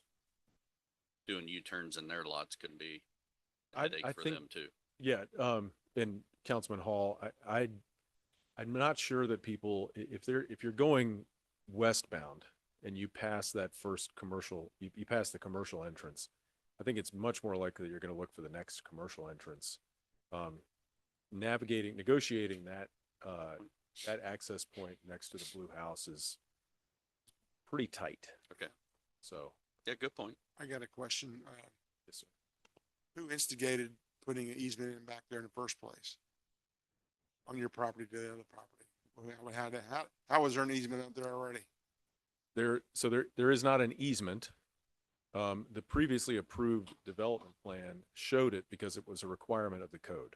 [SPEAKER 4] doing U-turns in their lots could be a
[SPEAKER 10] I
[SPEAKER 4] headache for
[SPEAKER 10] think-
[SPEAKER 4] them too.
[SPEAKER 10] Yeah, and Councilman Hall, I'm not sure that people, if you're going westbound and you pass that first commercial, you pass the commercial entrance, I think it's much more likely that you're going to look for the next commercial entrance. Negotiating that access point next to the blue house is pretty tight.
[SPEAKER 4] Okay.
[SPEAKER 10] So,
[SPEAKER 4] Yeah, good point.
[SPEAKER 12] I got a question.
[SPEAKER 10] yes, sir.
[SPEAKER 12] Who instigated putting an easement in back there in the first place? On your property to the other property? How was there an easement up there already?
[SPEAKER 10] There is not an easement. The previously approved development plan showed it because it was a requirement of the code.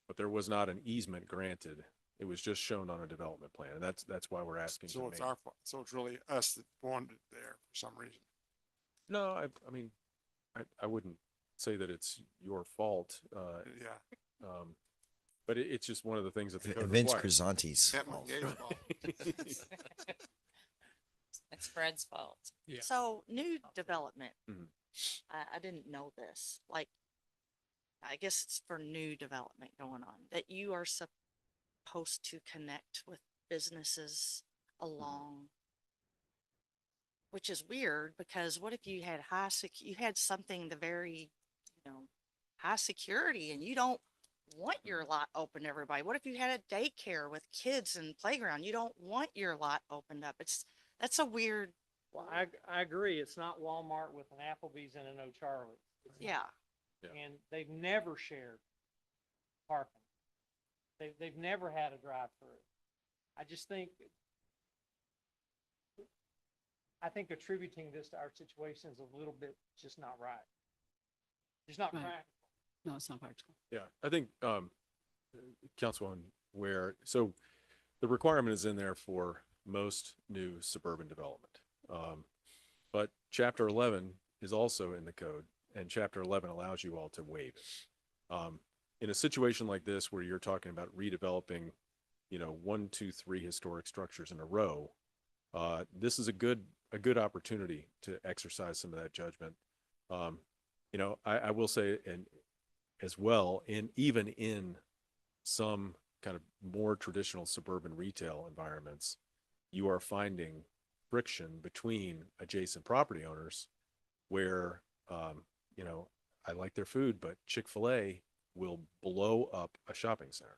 [SPEAKER 10] But there was not an easement granted. It was just shown on a development plan. And that's why we're asking.
[SPEAKER 12] So
[SPEAKER 10] to
[SPEAKER 12] it's
[SPEAKER 10] make-
[SPEAKER 12] our fault. So it's really us that wanted it there for some reason.
[SPEAKER 10] No, I mean, I wouldn't say that it's your fault.
[SPEAKER 12] Yeah.
[SPEAKER 10] But it's just one of the things that the code
[SPEAKER 5] Vince
[SPEAKER 10] requires.
[SPEAKER 5] Crisanti's
[SPEAKER 12] That my
[SPEAKER 5] fault.
[SPEAKER 12] game's fault.
[SPEAKER 8] It's Fred's fault.
[SPEAKER 10] Yeah.
[SPEAKER 14] So new development.
[SPEAKER 10] Mhm.
[SPEAKER 14] I didn't know this, like, I guess it's for new development going on, that you are supposed to connect with businesses along. Which is weird, because what if you had you had something the very, high security, and you don't want your lot open to everybody? What if you had a daycare with kids and playground? You don't want your lot opened up. That's a weird,
[SPEAKER 11] Well, I agree. It's not Walmart with an Applebee's and an O'Charlie's.
[SPEAKER 14] yeah.
[SPEAKER 10] Yeah.
[SPEAKER 11] And they've never shared parking. They've never had a drive-through. I just think, attributing this to our situation is a little bit just not right. It's not
[SPEAKER 1] Right.
[SPEAKER 11] practical.
[SPEAKER 1] No, it's not practical.
[SPEAKER 10] Yeah, I think, Councilwoman Ware, so the requirement is in there for most new suburban development. But chapter 11 is also in the code, and chapter 11 allows you all to waive it. In a situation like this, where you're talking about redeveloping, 1, 2, 3 historic structures in a row, this is a good opportunity to exercise some of that judgment. I will say, and as well, even in some kind of more traditional suburban retail environments, you are finding friction between adjacent property owners where, I like their food, but Chick-fil-A will blow up a shopping center.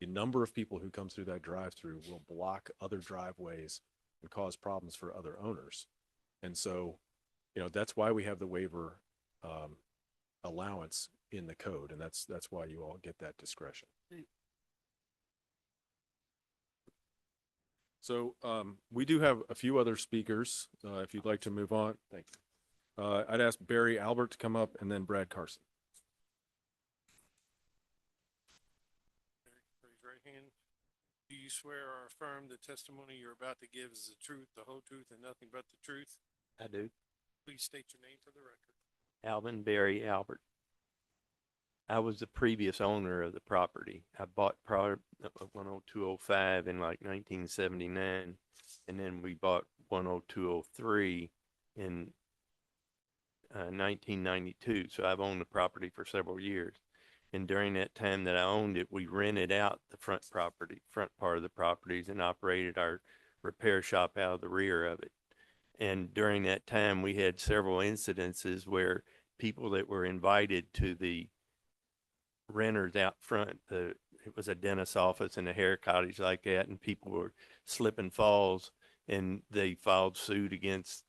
[SPEAKER 10] The number of people who come through that drive-through will block other driveways and cause problems for other owners. And so, that's why we have the waiver allowance in the code, and that's why you all get that discretion.
[SPEAKER 1] Right.
[SPEAKER 10] So we do have a few other speakers. If you'd like to move on, thank you. I'd ask Barry Albert to come up, and then Brad Carson.
[SPEAKER 2] Raise your right hand. Do you swear or affirm the testimony you're about to give is the truth, the whole truth, and nothing but the truth?
[SPEAKER 15] I do.
[SPEAKER 2] Please state your name for the record.
[SPEAKER 15] Alvin Barry Albert. I was the previous owner of the property. I bought prior 10205 in like 1979, and then we bought 10203 in 1992. So I've owned the property for several years. And during that time that I owned it, we rented out the front part of the properties, and operated our repair shop out of the rear of it. And during that time, we had several incidences where people that were invited to the renters out front, it was a dentist's office and a hair cottage like that, and people were slip and falls, and they filed suit against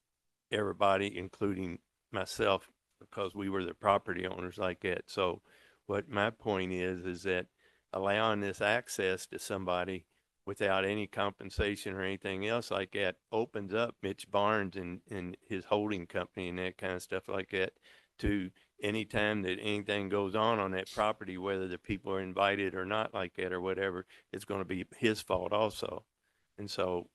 [SPEAKER 15] everybody, including myself, because we were the property owners like that. So what my point is that allowing this access to somebody without any compensation or anything else like that opens up Mitch Barnes and his holding company and that kind of stuff like that to any time that anything goes on that property, whether the people are invited or not like that or whatever, it's going to be his fault also. And so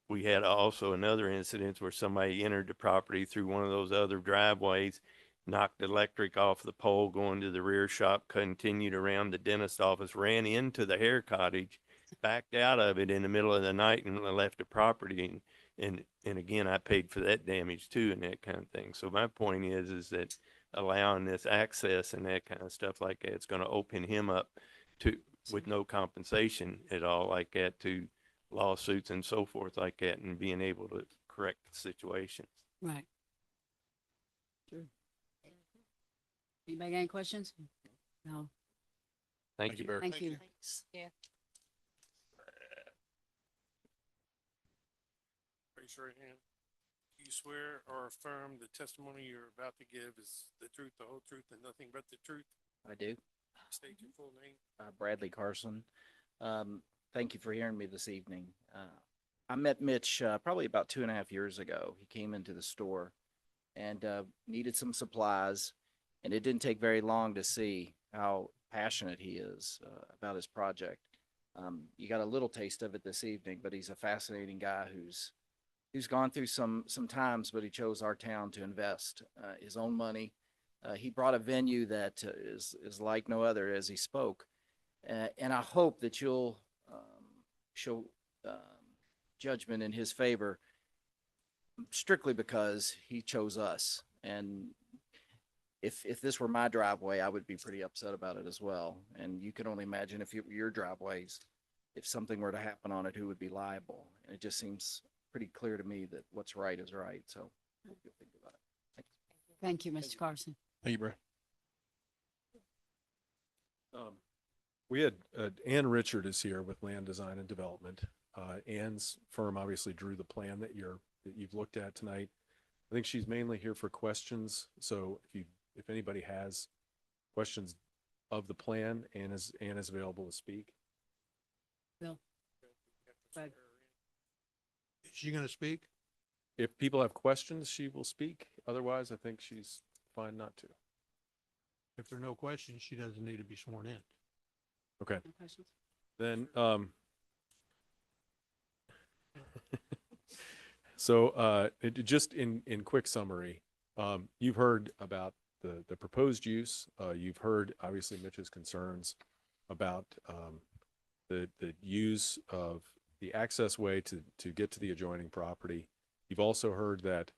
[SPEAKER 15] we had also another incident where somebody entered the property through one of those other driveways, knocked the electric off the pole going to the rear shop, continued around the dentist office, ran into the hair cottage, backed out of it in the middle of the night, and left the property. And again, I paid for that damage too, and that kind of thing. So my point is that allowing this access and that kind of stuff like that, it's going to open him up to, with no compensation at all like that, to lawsuits and so forth like that, and being able to correct the situation.
[SPEAKER 1] Right. Sure. Anybody got any questions? No.
[SPEAKER 15] Thank you.
[SPEAKER 9] Barry.
[SPEAKER 1] Thank you.
[SPEAKER 14] Thanks. Yeah.
[SPEAKER 2] Raise your right hand. Do you swear or affirm the testimony you're about to give is the truth, the whole truth, and nothing but the truth?
[SPEAKER 16] I do.
[SPEAKER 2] State your full name.
[SPEAKER 16] Bradley Carson. Thank you for hearing me this evening. I met Mitch probably about 2.5 years ago. He came into the store and needed some supplies, and it didn't take very long to see how passionate he is about his project. You got a little taste of it this evening, but he's a fascinating guy who's gone through some times, but he chose our town to invest his own money. He brought a venue that is like no other, as he spoke. And I hope that you'll show judgment in his favor, strictly because he chose us. And if this were my driveway, I would be pretty upset about it as well. And you can only imagine if your driveways, if something were to happen on it, who would be liable? And it just seems pretty clear to me that what's right is right. So I hope you'll think about it.
[SPEAKER 1] Thank you, Mr. Carson.
[SPEAKER 9] Thank you, Brad.
[SPEAKER 10] We had Ann Richard is here with Land Design and Development. Ann's firm obviously drew the plan that you've looked at tonight. I think she's mainly here for questions. So if anybody has questions of the plan, Ann is available to speak.
[SPEAKER 1] Bill. Fred.
[SPEAKER 7] Is she going to speak?
[SPEAKER 10] If people have questions, she will speak. Otherwise, I think she's fine not to.
[SPEAKER 7] If there are no questions, she doesn't need to be sworn in.
[SPEAKER 10] Okay.
[SPEAKER 1] No questions?
[SPEAKER 10] Then, so just in quick summary, you've heard about the proposed use. You've heard obviously Mitch's concerns about the use of the access way to get to the adjoining property. You've also heard that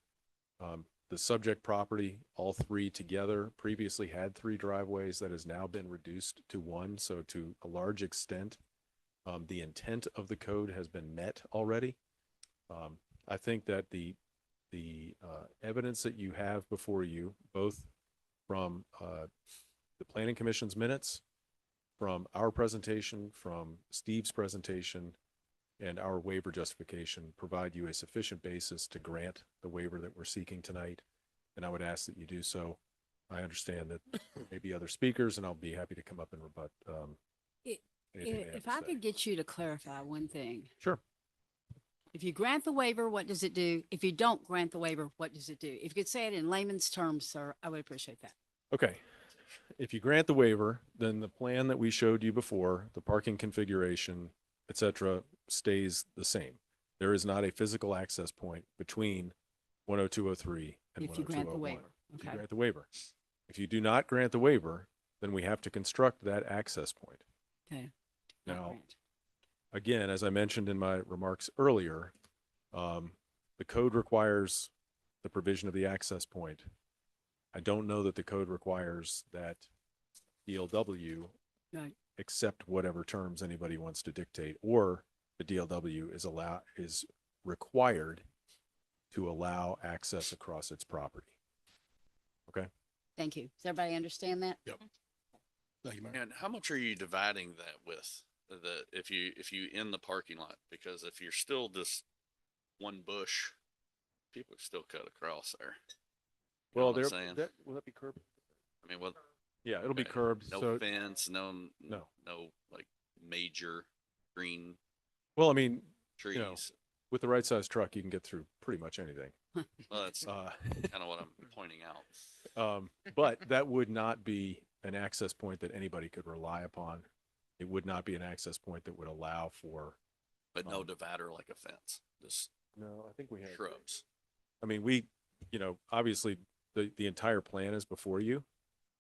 [SPEAKER 10] the subject property, all three together, previously had 3 driveways that has now been reduced to 1. So to a large extent, the intent of the code has been met already. I think that the evidence that you have before you, both from the Planning Commission's minutes, from our presentation, from Steve's presentation, and our waiver justification, provide you a sufficient basis to grant the waiver that we're seeking tonight. And I would ask that you do so. I understand that there may be other speakers, and I'll be happy to come up and rebut. Anything they have
[SPEAKER 1] If
[SPEAKER 10] to
[SPEAKER 1] I
[SPEAKER 10] say.
[SPEAKER 1] could get you to clarify one thing.
[SPEAKER 10] Sure.
[SPEAKER 1] If you grant the waiver, what does it do? If you don't grant the waiver, what does it do? If you could say it in layman's terms, sir, I would appreciate that.
[SPEAKER 10] Okay. If you grant the waiver, then the plan that we showed you before, the parking configuration, et cetera, stays the same. There is not a physical access point between 10203 and
[SPEAKER 1] If you grant the
[SPEAKER 10] 10201.
[SPEAKER 1] waiver,
[SPEAKER 10] If you
[SPEAKER 1] okay.
[SPEAKER 10] grant the waiver. If you do not grant the waiver, then we have to construct that access point.
[SPEAKER 1] Okay.
[SPEAKER 10] Now, again, as I mentioned in my remarks earlier, the code requires the provision of the access point. I don't know that the code requires that DLW
[SPEAKER 1] Right.
[SPEAKER 10] accept whatever terms anybody wants to dictate, or the DLW is required to allow access across its property. Okay?
[SPEAKER 1] Thank you. Does everybody understand that?
[SPEAKER 9] Yep. Thank you, Mayor.
[SPEAKER 4] And how much are you dividing that with if you in the parking lot? Because if you're still just one bush, people still cut across there. You know
[SPEAKER 10] Well,
[SPEAKER 4] what I'm saying?
[SPEAKER 10] will that be curbed?
[SPEAKER 4] I mean, what?
[SPEAKER 10] Yeah, it'll be
[SPEAKER 4] Okay.
[SPEAKER 10] curbed.
[SPEAKER 4] No
[SPEAKER 10] So,
[SPEAKER 4] fence, no
[SPEAKER 10] No.
[SPEAKER 4] like major green
[SPEAKER 10] well, I mean,
[SPEAKER 4] trees.
[SPEAKER 10] you know, with the right size truck, you can get through pretty much anything.
[SPEAKER 4] Well, that's
[SPEAKER 10] Uh,
[SPEAKER 4] kind of what I'm pointing out.
[SPEAKER 10] But that would not be an access point that anybody could rely upon. It would not be an access point that would allow for,
[SPEAKER 4] But no divider like a fence, just
[SPEAKER 10] no, I think we have.
[SPEAKER 4] shrubs.
[SPEAKER 10] I mean, obviously the entire plan is before you.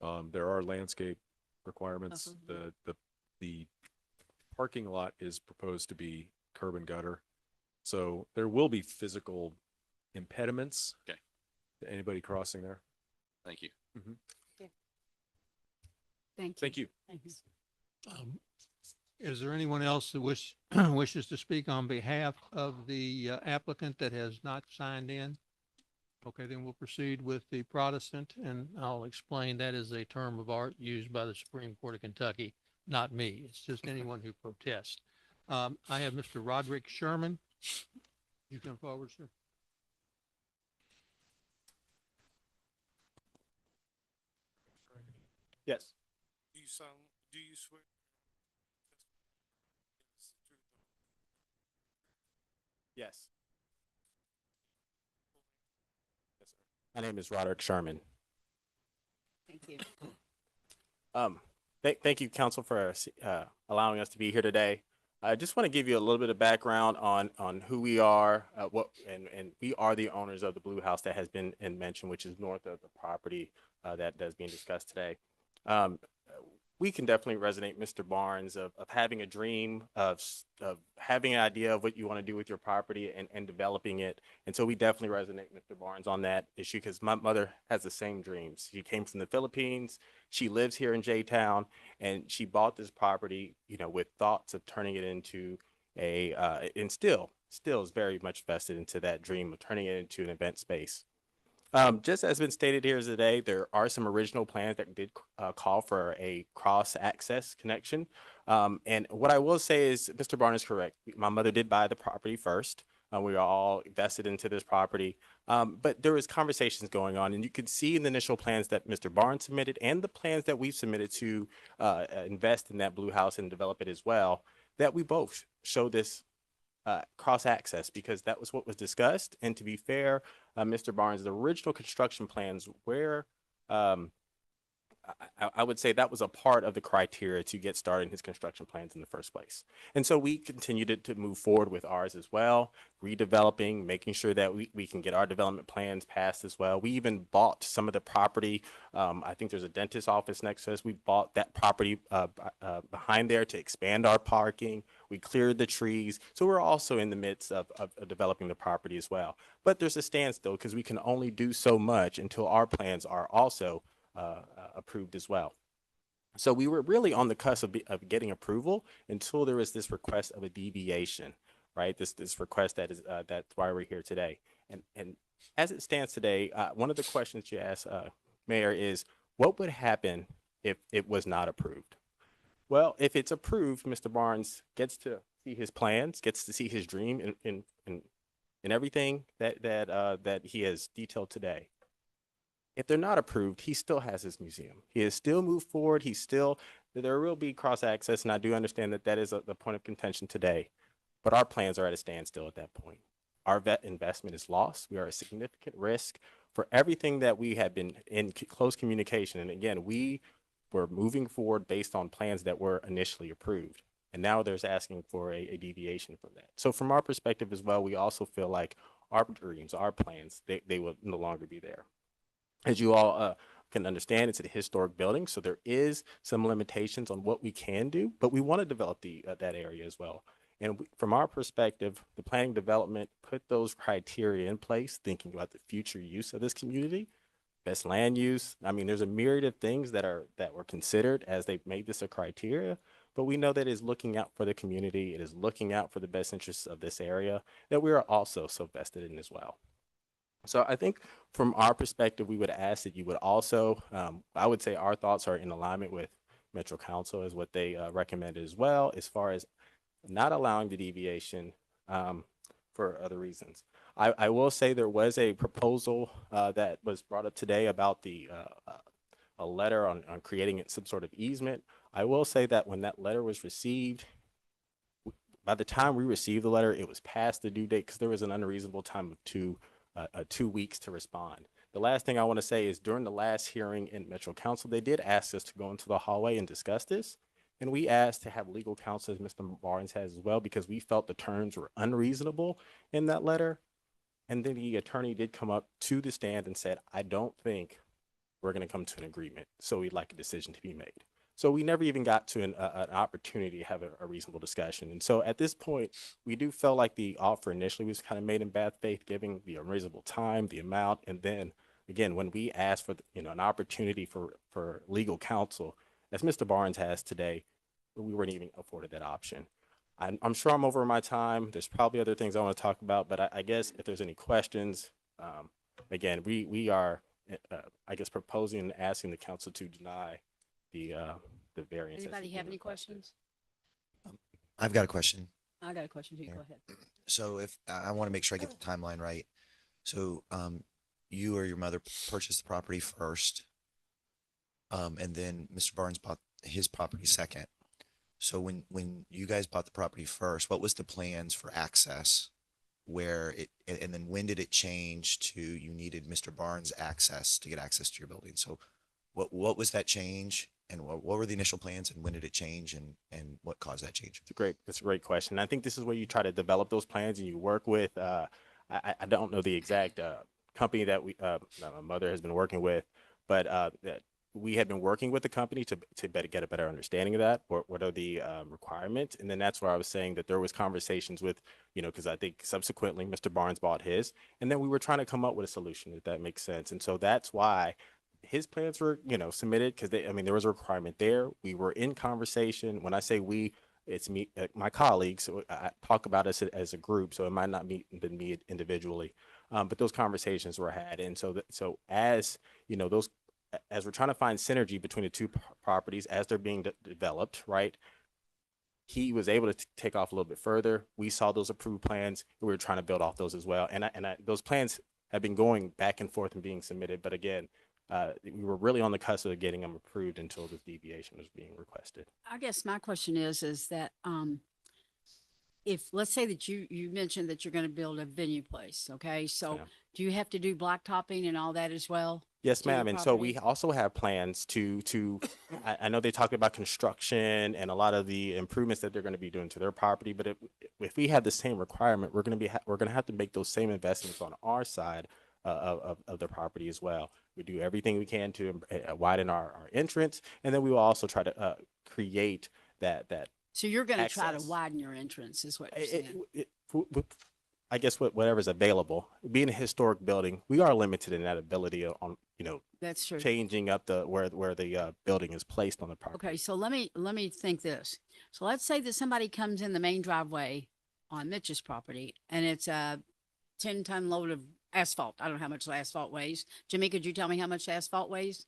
[SPEAKER 10] There are landscape requirements.
[SPEAKER 1] Uh-huh.
[SPEAKER 10] The parking lot is proposed to be curb and gutter. So there will be physical impediments.
[SPEAKER 4] Okay.
[SPEAKER 10] To anybody crossing there.
[SPEAKER 4] Thank you.
[SPEAKER 1] Thank you.
[SPEAKER 10] Thank you.
[SPEAKER 1] Thank you.
[SPEAKER 7] Is there anyone else that wishes to speak on behalf of the applicant that has not signed in? Okay, then we'll proceed with the Protestant, and I'll explain that is a term of art used by the Supreme Court of Kentucky, not me. It's just anyone who protests. I have Mr. Roderick Sherman. You come forward, sir.
[SPEAKER 6] Yes.
[SPEAKER 2] Do you swear?
[SPEAKER 17] Yes. My name is Roderick Sherman.
[SPEAKER 1] Thank you.
[SPEAKER 17] Thank you, council, for allowing us to be here today. I just want to give you a little bit of background on who we are, and we are the owners of the Blue House that has been mentioned, which is north of the property that's being discussed today. We can definitely resonate, Mr. Barnes, of having a dream, of having an idea of what you want to do with your property and developing it. And so we definitely resonate, Mr. Barnes, on that issue, because my mother has the same dreams. She came from the Philippines. She lives here in J-Town, and she bought this property, with thoughts of turning it into and still is very much vested into that dream of turning it into an event space. Just as been stated here today, there are some original plans that did call for a cross-access connection. And what I will say is, Mr. Barnes is correct. My mother did buy the property first. We are all invested into this property. But there was conversations going on, and you could see in the initial plans that Mr. Barnes submitted and the plans that we've submitted to invest in that Blue House and develop it as well, that we both show this cross access, because that was what was discussed. And to be fair, Mr. Barnes, the original construction plans where I would say that was a part of the criteria to get started in his construction plans in the first place. And so we continued to move forward with ours as well, redeveloping, making sure that we can get our development plans passed as well. We even bought some of the property. I think there's a dentist office next to us. We bought that property behind there to expand our parking. We cleared the trees. So we're also in the midst of developing the property as well. But there's a standstill because we can only do so much until our plans are also approved as well. So we were really on the cusp of getting approval until there was this request of a deviation, right? This request that's why we're here today. And as it stands today, one of the questions you asked, Mayor, is what would happen if it was not approved? Well, if it's approved, Mr. Barnes gets to see his plans, gets to see his dream in everything that he has detailed today. If they're not approved, he still has his museum. He has still moved forward. There will be cross access, and I do understand that is the point of contention today. But our plans are at a standstill at that point. Our investment is lost. We are a significant risk for everything that we have been in close communication. And again, we were moving forward based on plans that were initially approved. And now there's asking for a deviation from that. So from our perspective as well, we also feel like our dreams, our plans, they will no longer be there. As you all can understand it's a historic building, so there is some limitations on what we can do, but we want to develop that area as well. And from our perspective, the planning development put those criteria in place, thinking about the future use of this community, best land use. I mean, there's a myriad of things that were considered as they made this a criteria, but we know that it is looking out for the community. It is looking out for the best interests of this area that we are also so vested in as well. So I think from our perspective, we would ask that you would also, I would say our thoughts are in alignment with Metro Council as what they recommended as well, as far as not allowing the deviation for other reasons. I will say there was a proposal that was brought up today about a letter on creating some sort of easement. I will say that when that letter was received, by the time we received the letter, it was past the due date because there was an unreasonable time of 2 weeks to respond. The last thing I want to say is during the last hearing in Metro Council, they did ask us to go into the hallway and discuss this. And we asked to have legal counsel, as Mr. Barnes has as well, because we felt the terms were unreasonable in that letter. And then the attorney did come up to the stand and said, I don't think we're going to come to an agreement. So we'd like a decision to be made. So we never even got to an opportunity to have a reasonable discussion. And so at this point, we do feel like the offer initially was kind of made in bad faith, giving the unreasonable time, the amount. And then again, when we asked for an opportunity for legal counsel, as Mr. Barnes has today, we weren't even afforded that option. I'm sure I'm over my time. There's probably other things I want to talk about, but I guess if there's any questions, again, we are, I guess, proposing and asking the council to deny the variance.
[SPEAKER 1] Anybody have any questions?
[SPEAKER 5] I've got a question.
[SPEAKER 1] I got a question too.
[SPEAKER 5] Yeah.
[SPEAKER 1] Go ahead.
[SPEAKER 5] So if I want to make sure I get the timeline right. So you or your mother purchased the property first. And then Mr. Barnes bought his property second. So when you guys bought the property first, what was the plans for access? And then when did it change to you needed Mr. Barnes access to get access to your building? So what was that change? And what were the initial plans and when did it change and what caused that change?
[SPEAKER 17] That's a great question. I think this is where you try to develop those plans and you work with, I don't know the exact company that my mother has been working with, but that we had been working with the company to get a better understanding of that. What are the requirements? And then that's where I was saying that there was conversations with, because I think subsequently Mr. Barnes bought his, and then we were trying to come up with a solution, if that makes sense. And so that's why his plans were, submitted because there was a requirement there. We were in conversation. When I say we, it's me, my colleagues. So I talk about us as a group, so it might not be me individually, but those conversations were had. And so as as we're trying to find synergy between the two properties as they're being developed, right? He was able to take off a little bit further. We saw those approved plans. We were trying to build off those as well. And those plans have been going back and forth and being submitted. But again, we were really on the cusp of getting them approved until this deviation was being requested.
[SPEAKER 1] I guess my question is that if, let's say that you mentioned that you're going to build a venue place, okay? So
[SPEAKER 17] Yeah.
[SPEAKER 1] do you have to do blacktopping and all that as well?
[SPEAKER 17] Yes,
[SPEAKER 1] to your
[SPEAKER 17] ma'am. And so we
[SPEAKER 1] property?
[SPEAKER 17] also have plans I know they talked about construction and a lot of the improvements that they're going to be doing to their property, but if we have the same requirement, we're going to have to make those same investments on our side of the property as well. We do everything we can to widen our entrance, and then we will also try to create that.
[SPEAKER 1] So you're going to try to
[SPEAKER 17] access.
[SPEAKER 1] widen your entrance is what you're saying?
[SPEAKER 17] I guess whatever's available. Being a historic building, we are limited in that ability on
[SPEAKER 1] That's true.
[SPEAKER 17] changing up where the building is placed on the property.
[SPEAKER 1] Okay, so let me think this. So let's say that somebody comes in the main driveway on Mitch's property and it's a 10-ton load of asphalt. I don't know how much the asphalt weighs. Jimmy, could you tell me how much the asphalt weighs?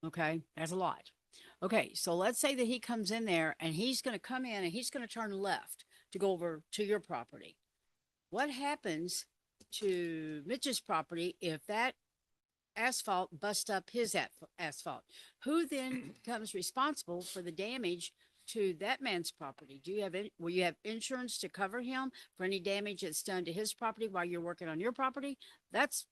[SPEAKER 1] Okay, that's a lot. Okay, so let's say that he comes in there and he's going to come in and he's going to turn left to go over to your property. What happens to Mitch's property if that asphalt busts up his asphalt? Who then becomes responsible for the damage to that man's property? Will you have insurance to cover him for any damage that's done to his property while you're working on your property? That's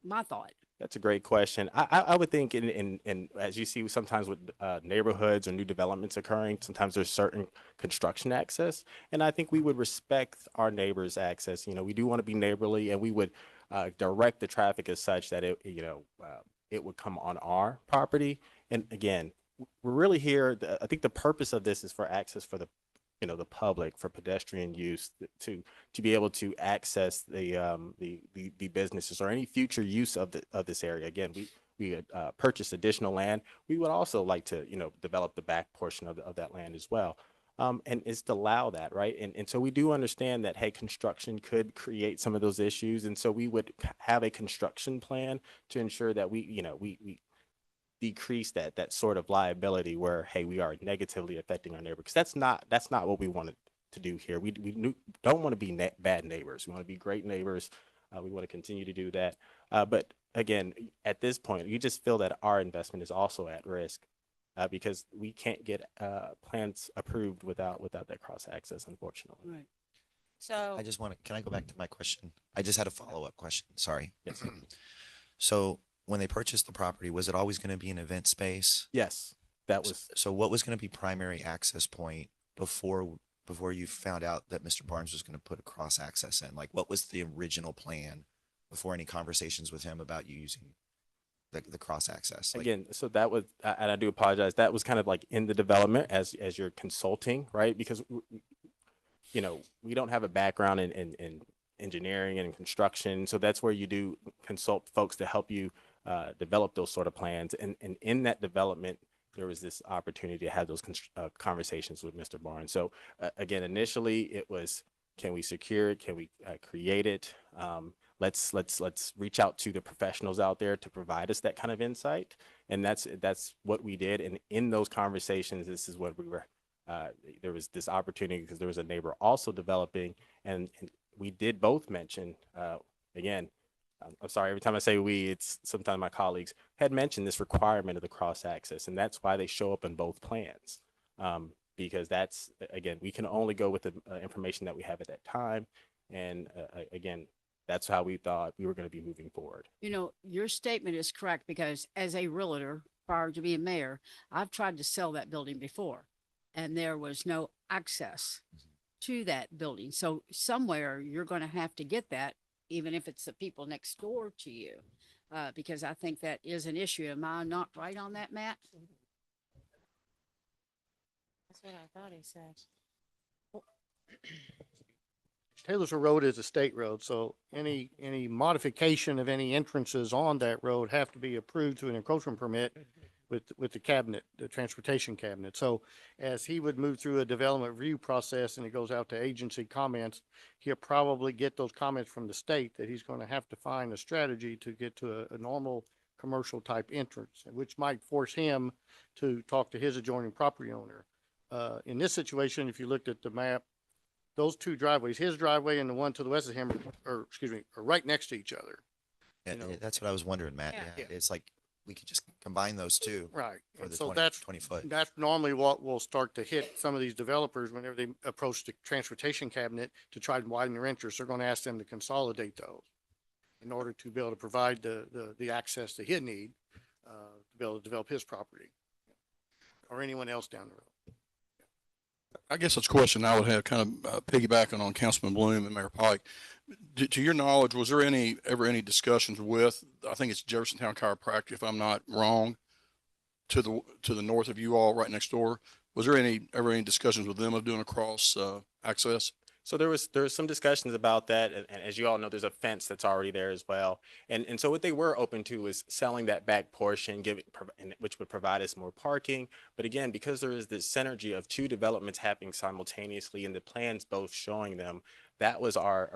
[SPEAKER 1] my thought.
[SPEAKER 17] That's a great question. I would think in as you see sometimes with neighborhoods or new developments occurring, sometimes there's certain construction access. And I think we would respect our neighbors' access. We do want to be neighborly and we would direct the traffic as such that it would come on our property. And again, we're really here, I think the purpose of this is for access for the public, for pedestrian use, to be able to access the businesses or any future use of this area. Again, we purchase additional land. We would also like to, develop the back portion of that land as well. And is to allow that, right? And so we do understand that, hey, construction could create some of those issues. And so we would have a construction plan to ensure that we decrease that sort of liability where, hey, we are negatively affecting our neighbor. Because that's not what we wanted to do here. We don't want to be bad neighbors. We want to be great neighbors. We want to continue to do that. But again, at this point, we just feel that our investment is also at risk. Because we can't get plans approved without that cross access, unfortunately.
[SPEAKER 1] Right.
[SPEAKER 8] So
[SPEAKER 5] can I go back to my question? I just had a follow-up question. Sorry.
[SPEAKER 17] Yes.
[SPEAKER 5] So when they purchased the property, was it always going to be an event space?
[SPEAKER 17] Yes, that was.
[SPEAKER 5] So what was going to be primary access point before you found out that Mr. Barnes was going to put a cross access in? Like, what was the original plan before any conversations with him about you using the cross access?
[SPEAKER 17] Again, so that was, and I do apologize, that was kind of like in the development as you're consulting, right? Because, we don't have a background in engineering and construction. So that's where you do consult folks to help you develop those sort of plans. And in that development, there was this opportunity to have those conversations with Mr. Barnes. So again, initially it was, can we secure it? Can we create it? Let's reach out to the professionals out there to provide us that kind of insight. And that's what we did. And in those conversations, this is what we were, there was this opportunity because there was a neighbor also developing, and we did both mention, again, I'm sorry, every time I say we, it's sometimes my colleagues had mentioned this requirement of the cross access, and that's why they show up in both plans. Because that's, again, we can only go with the information that we have at that time. And again, that's how we thought we were going to be moving forward.
[SPEAKER 1] Your statement is correct because as a realtor, prior to being mayor, I've tried to sell that building before and there was no access to that building. So somewhere you're going to have to get that, even if it's the people next door to you, because I think that is an issue. Am I not right on that, Matt?
[SPEAKER 8] that's what I thought he said.
[SPEAKER 13] Taylorsville Road is a state road, so any modification of any entrances on that road have to be approved through an encroachment permit with the cabinet, the transportation cabinet. So as he would move through a development review process and it goes out to agency comments, he'll probably get those comments from the state that he's going to have to find a strategy to get to a normal commercial type entrance, which might force him to talk to his adjoining property owner. In this situation, if you looked at the map, those two driveways, his driveway and the one to the west of him, are right next to each other.
[SPEAKER 5] Yeah, that's what I was wondering, Matt. Yeah. It's like we could just combine those two.
[SPEAKER 13] Right.
[SPEAKER 5] For the
[SPEAKER 13] So
[SPEAKER 5] 20 foot.
[SPEAKER 13] that's normally what will start to hit some of these developers whenever they approach the transportation cabinet to try to widen their interest. They're going to ask them to consolidate those in order to be able to provide the access that he'd need to be able to develop his property or anyone else down the road.
[SPEAKER 9] I guess that's a question I would have kind of piggybacking on Councilman Bloom and Mayor Pike. To your knowledge, was there ever any discussions with, I think it's Jeffersontown Chiropractic, if I'm not wrong, to the north of you all, right next door? Was there ever any discussions with them of doing a cross access?
[SPEAKER 17] So there was some discussions about that, and as you all know, there's a fence that's already there as well. And so what they were open to is selling that back portion, which would provide us more parking. But again, because there is this synergy of two developments happening simultaneously, and the plans both showing them, that was our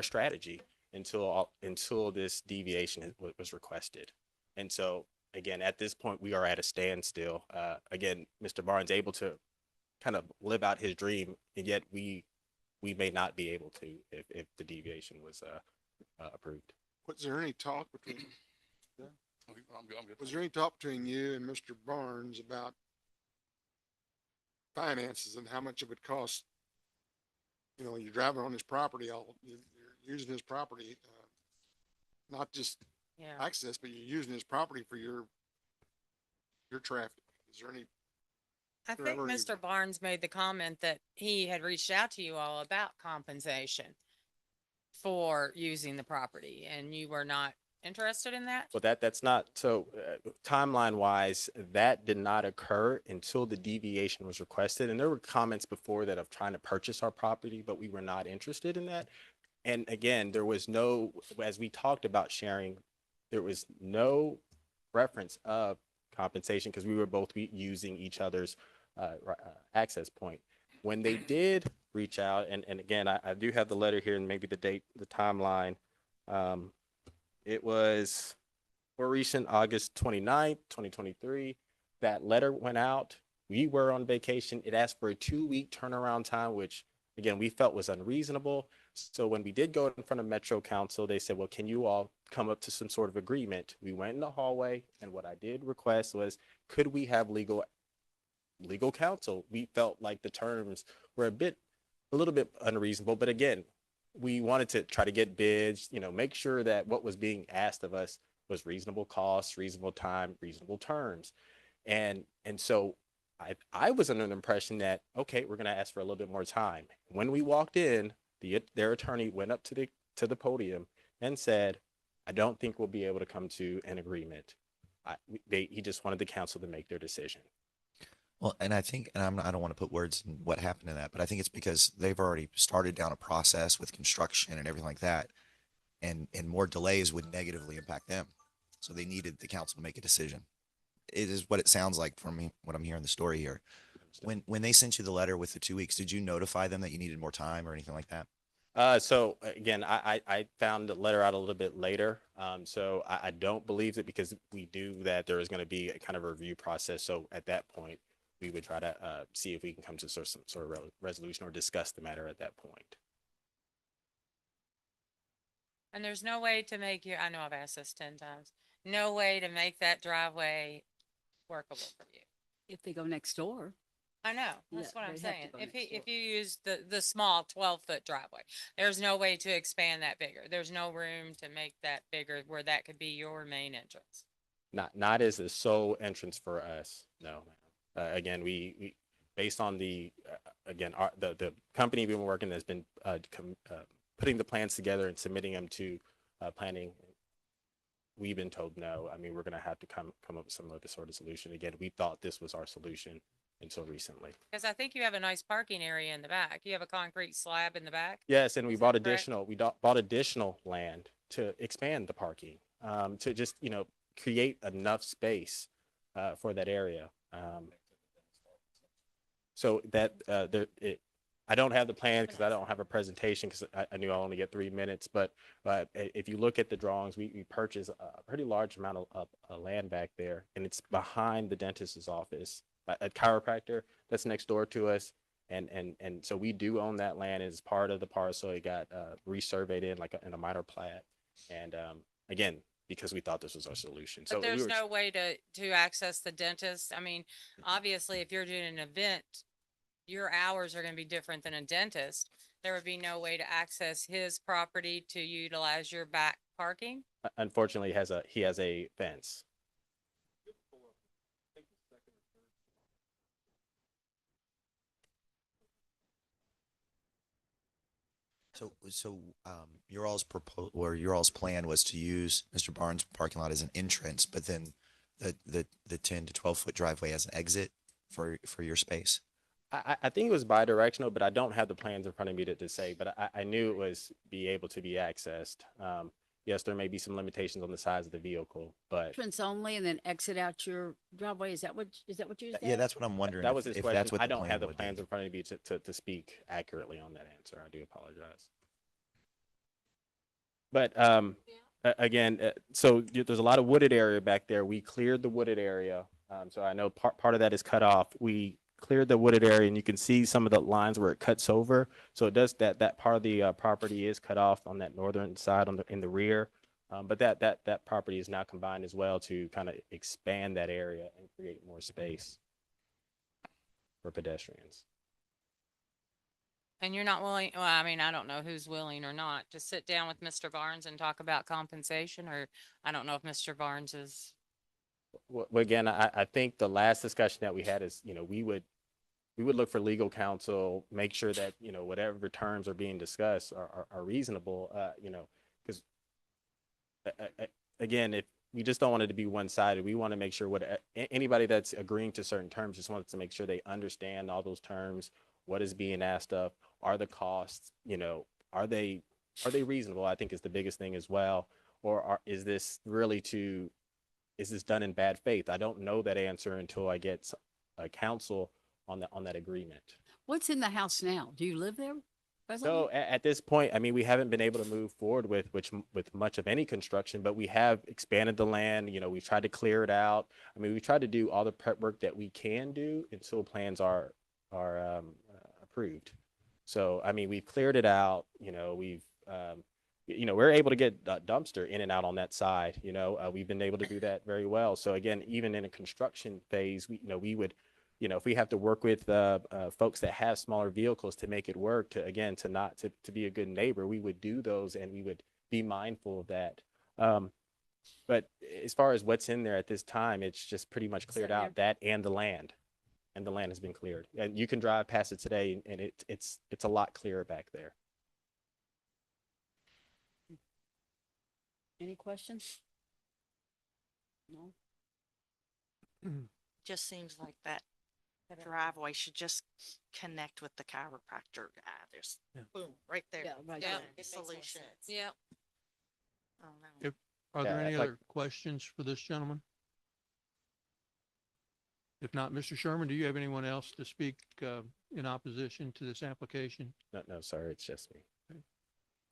[SPEAKER 17] strategy until this deviation was requested. And so again, at this point, we are at a standstill. Again, Mr. Barnes able to kind of live out his dream, and yet we may not be able to if the deviation was approved.
[SPEAKER 12] Was there any talk between, was there any talk between you and Mr. Barnes about finances and how much it would cost? When you're driving on his property, you're using his property, not just access, but you're using his property for your traffic. Is there any?
[SPEAKER 8] I think Mr. Barnes made the comment that he had reached out to you all about compensation for using the property and you were not interested in that?
[SPEAKER 17] Well, that's not, so timeline wise, that did not occur until the deviation was requested. And there were comments before that of trying to purchase our property, but we were not interested in that. And again, there was no, as we talked about sharing, there was no reference of compensation because we were both using each other's access point. When they did reach out, and again, I do have the letter here and maybe the date, the timeline. It was more recent, August 29th, 2023. That letter went out. We were on vacation. It asked for a 2-week turnaround time, which again, we felt was unreasonable. So when we did go in front of Metro Council, they said, well, can you all come up to some sort of agreement? We went in the hallway, and what I did request was, could we have legal counsel? We felt like the terms were a little bit unreasonable, but again, we wanted to try to get bids, make sure that what was being asked of us was reasonable costs, reasonable time, reasonable terms. And so I was under the impression that, okay, we're going to ask for a little bit more time. When we walked in, their attorney went up to the podium and said, I don't think we'll be able to come to an agreement. He just wanted the council to make their decision.
[SPEAKER 5] Well, and I think, and I don't want to put words in what happened in that, but I think it's because they've already started down a process with construction and everything like that. And more delays would negatively impact them. So they needed the council to make a decision. It is what it sounds like from me, what I'm hearing the story here. When they sent you the letter with the 2 weeks, did you notify them that you needed more time or anything like that?
[SPEAKER 17] So again, I found the letter out a little bit later. So I don't believe that because we knew that there was going to be a kind of a review process. So at that point, we would try to see if we can come to some sort of resolution or discuss the matter at that point.
[SPEAKER 8] And there's no way to make I know I've asked this 10 times, no way to make that driveway workable for you.
[SPEAKER 1] If they go next door.
[SPEAKER 8] I know, that's
[SPEAKER 1] Yeah,
[SPEAKER 8] what I'm
[SPEAKER 1] they have to
[SPEAKER 8] saying.
[SPEAKER 1] go
[SPEAKER 8] If
[SPEAKER 1] next
[SPEAKER 8] if you use the small 12-foot driveway, there's no way to expand that bigger. There's no room to make that bigger where that could be your main entrance.
[SPEAKER 17] Not as the sole entrance for us. No. Again, we based on the company we've been working has been putting the plans together and submitting them to planning. We've been told no. I mean, we're going to have to come up with some other sort of solution. Again, we thought this was our solution until recently.
[SPEAKER 8] Because I think you have a nice parking area in the back. You have a concrete slab in the back.
[SPEAKER 17] Yes, and we bought
[SPEAKER 8] that correct?
[SPEAKER 17] bought additional land to expand the parking, to just create enough space for that area. So that I don't have the plan because I don't have a presentation because I knew I'll only get 3 minutes. But if you look at the drawings, we purchased a pretty large amount of land back there, and it's behind the dentist's office, a chiropractor that's next door to us. And so we do own that land as part of the parcel. It got resurveyed in a minor plat. And again, because we thought this was our solution.
[SPEAKER 8] But there's no way to access the dentist. I mean, obviously, if you're doing an event, your hours are going to be different than a dentist. There would be no way to access his property to utilize your back parking.
[SPEAKER 17] Unfortunately, he has a fence.
[SPEAKER 5] So your all's plan was to use Mr. Barnes' parking lot as an entrance, but then the 10 to 12-foot driveway as an exit for your space.
[SPEAKER 17] I think it was bi-directional, but I don't have the plans in front of me to say, but I knew it was be able to be accessed. Yes, there may be some limitations on the size of the vehicle, but
[SPEAKER 1] Entrance only and then exit out your driveway. Is that what you said?
[SPEAKER 5] Yeah, that's what I'm wondering.
[SPEAKER 17] that was his
[SPEAKER 5] if
[SPEAKER 17] question.
[SPEAKER 5] that's what
[SPEAKER 17] I
[SPEAKER 5] the
[SPEAKER 17] don't
[SPEAKER 5] plan
[SPEAKER 17] have the
[SPEAKER 5] would be.
[SPEAKER 17] plans in front of me to speak accurately on that answer. I do apologize. But again, so there's a lot of wooded area back there. We cleared the wooded area. So I know part of that is cut off. We cleared the wooded area, and you can see some of the lines where it cuts over. So it does that part of the property is cut off on that northern side in the rear. But that property is now combined as well to kind of expand that area and create more space for pedestrians.
[SPEAKER 8] And you're not willing, well, I mean, I don't know who's willing or not, to sit down with Mr. Barnes and talk about compensation, or I don't know if Mr. Barnes is.
[SPEAKER 17] Well, again, I think the last discussion that we had is, we would we would look for legal counsel, make sure that, you know, whatever terms are being discussed are reasonable, you know, because again, if we just don't want it to be one-sided, we want to make sure anybody that's agreeing to certain terms just wants to make sure they understand all those terms, what is being asked of, are the costs, you know, are they reasonable? I think is the biggest thing as well. Or is this done in bad faith? I don't know that answer until I get counsel on that agreement.
[SPEAKER 1] What's in the house now? Do you live there?
[SPEAKER 17] So at this point, I mean, we haven't been able to move forward with much of any construction, but we have expanded the land. You know, we've tried to clear it out. I mean, we've tried to do all the prep work that we can do until plans are approved. So, I mean, we've cleared it out. You know, we're able to get a dumpster in and out on that side. You know, we've been able to do that very well. So again, even in a construction phase, we would, you know, if we have to work with folks that have smaller vehicles to make it work, to be a good neighbor, we would do those and we would be mindful of that. But as far as what's in there at this time, it's just pretty much cleared out, that and the land. And the land has been cleared. And you can drive past it today and it's a lot clearer back there.
[SPEAKER 1] Any questions? No?
[SPEAKER 14] Just seems like that driveway should just connect with the chiropractor. There's boom, right there.
[SPEAKER 1] Yeah, right
[SPEAKER 8] Yeah.
[SPEAKER 1] there.
[SPEAKER 14] The solution.
[SPEAKER 8] Yeah.
[SPEAKER 14] Oh, no.
[SPEAKER 7] Are there
[SPEAKER 17] Yeah,
[SPEAKER 7] any
[SPEAKER 17] like-
[SPEAKER 7] other questions for this gentleman? If not, Mr. Sherman, do you have anyone else to speak in opposition to this application?
[SPEAKER 17] No, sir, it's just me.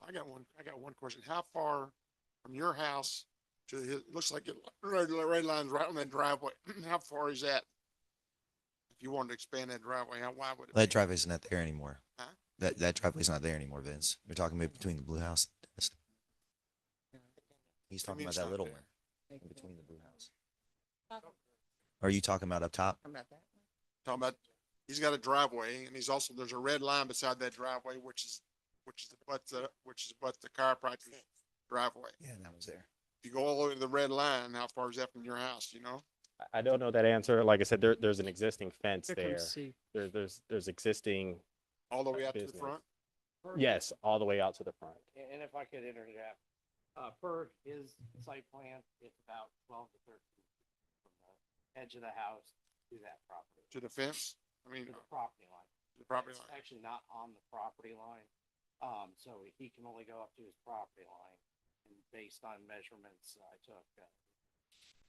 [SPEAKER 12] I got one question. How far from your house to his, looks like it, red line's right on that driveway. How far is that? If you wanted to expand that driveway, how wide would it be?
[SPEAKER 5] That driveway's not there anymore.
[SPEAKER 12] Huh?
[SPEAKER 5] That driveway's not there anymore, Vince. You're talking about between the blue house. He's talking
[SPEAKER 12] mean
[SPEAKER 5] about
[SPEAKER 12] it's
[SPEAKER 5] that
[SPEAKER 12] not
[SPEAKER 5] little
[SPEAKER 12] there?
[SPEAKER 5] one in between the blue house. Or are you talking about up top?
[SPEAKER 12] Talking about, he's got a driveway and there's a red line beside that driveway, which is the chiropractor's driveway.
[SPEAKER 5] Yeah, that was there.
[SPEAKER 12] If you go all the way to the red line, how far is that from your house, you know?
[SPEAKER 17] I don't know that answer. Like I said, there's an existing fence
[SPEAKER 1] Here
[SPEAKER 17] there.
[SPEAKER 1] comes Steve.
[SPEAKER 17] There's existing,
[SPEAKER 12] All the way out to the
[SPEAKER 17] Business.
[SPEAKER 12] front?
[SPEAKER 17] yes, all the way out to the front.
[SPEAKER 6] And if I could interject, per his site plan, it's about 12 to 13 from the edge of the house to that property,
[SPEAKER 12] To the fence? I mean,
[SPEAKER 6] to the property line.
[SPEAKER 12] the property
[SPEAKER 6] It's
[SPEAKER 12] line.
[SPEAKER 6] actually not on the property line. So he can only go up to his property line. And based on measurements, I took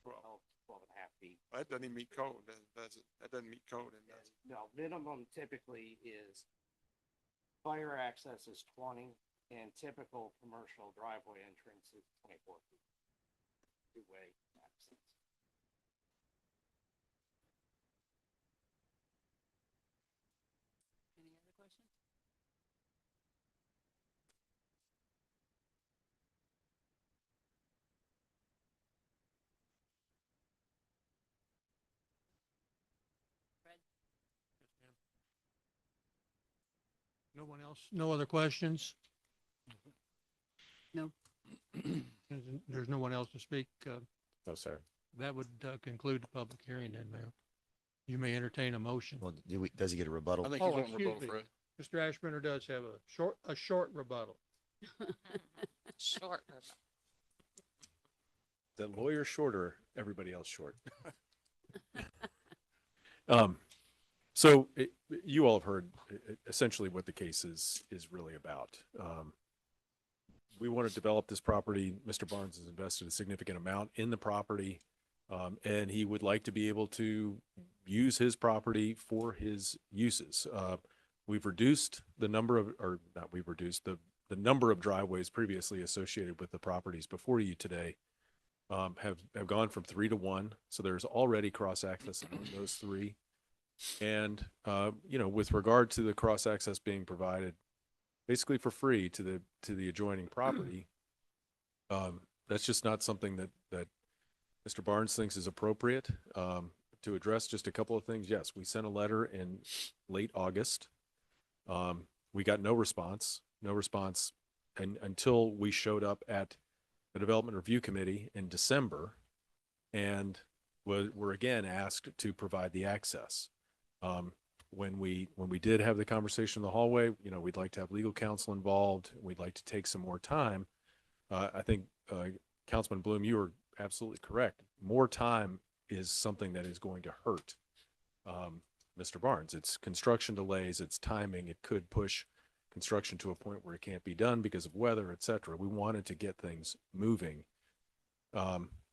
[SPEAKER 6] 12 and a half feet.
[SPEAKER 12] That doesn't even meet code, does it? That doesn't meet code, and does it?
[SPEAKER 6] No, minimum typically is fire access is 20 and typical commercial driveway entrance is 24 feet. Two-way access.
[SPEAKER 1] Any other questions?
[SPEAKER 7] No one else? No other questions?
[SPEAKER 1] No.
[SPEAKER 7] There's no one else to speak.
[SPEAKER 17] No, sir.
[SPEAKER 7] That would conclude the public hearing then, Mayor. You may entertain a motion.
[SPEAKER 5] Well, does he get a rebuttal?
[SPEAKER 9] I think
[SPEAKER 7] Oh,
[SPEAKER 9] he's on
[SPEAKER 7] excuse
[SPEAKER 9] rebuttal,
[SPEAKER 7] me.
[SPEAKER 9] Fred.
[SPEAKER 7] Mr. Ashburner does have a short rebuttal.
[SPEAKER 8] Short.
[SPEAKER 10] The lawyer shorter, everybody else short. You all have heard essentially what the case is really about. We want to develop this property. Mr. Barnes has invested a significant amount in the property. And he would like to be able to use his property for his uses. We've reduced the number of, or not we've reduced, the number of driveways previously associated with the properties before you today have gone from 3 to 1. So there's already cross access on those 3. And, with regard to the cross access being provided basically for free to the adjoining property, that's just not something that Mr. Barnes thinks is appropriate. To address just a couple of things, yes, we sent a letter in late August. We got no response until we showed up at the Development Review Committee in December and were again asked to provide the access. when we did have the conversation in the hallway, you know, we'd like to have legal counsel involved. We'd like to take some more time. I think, Councilman Bloom, you were absolutely correct. More time is something that is going to hurt, Mr. Barnes. It's construction delays, it's timing. It could push construction to a point where it can't be done because of weather, et cetera. We wanted to get things moving.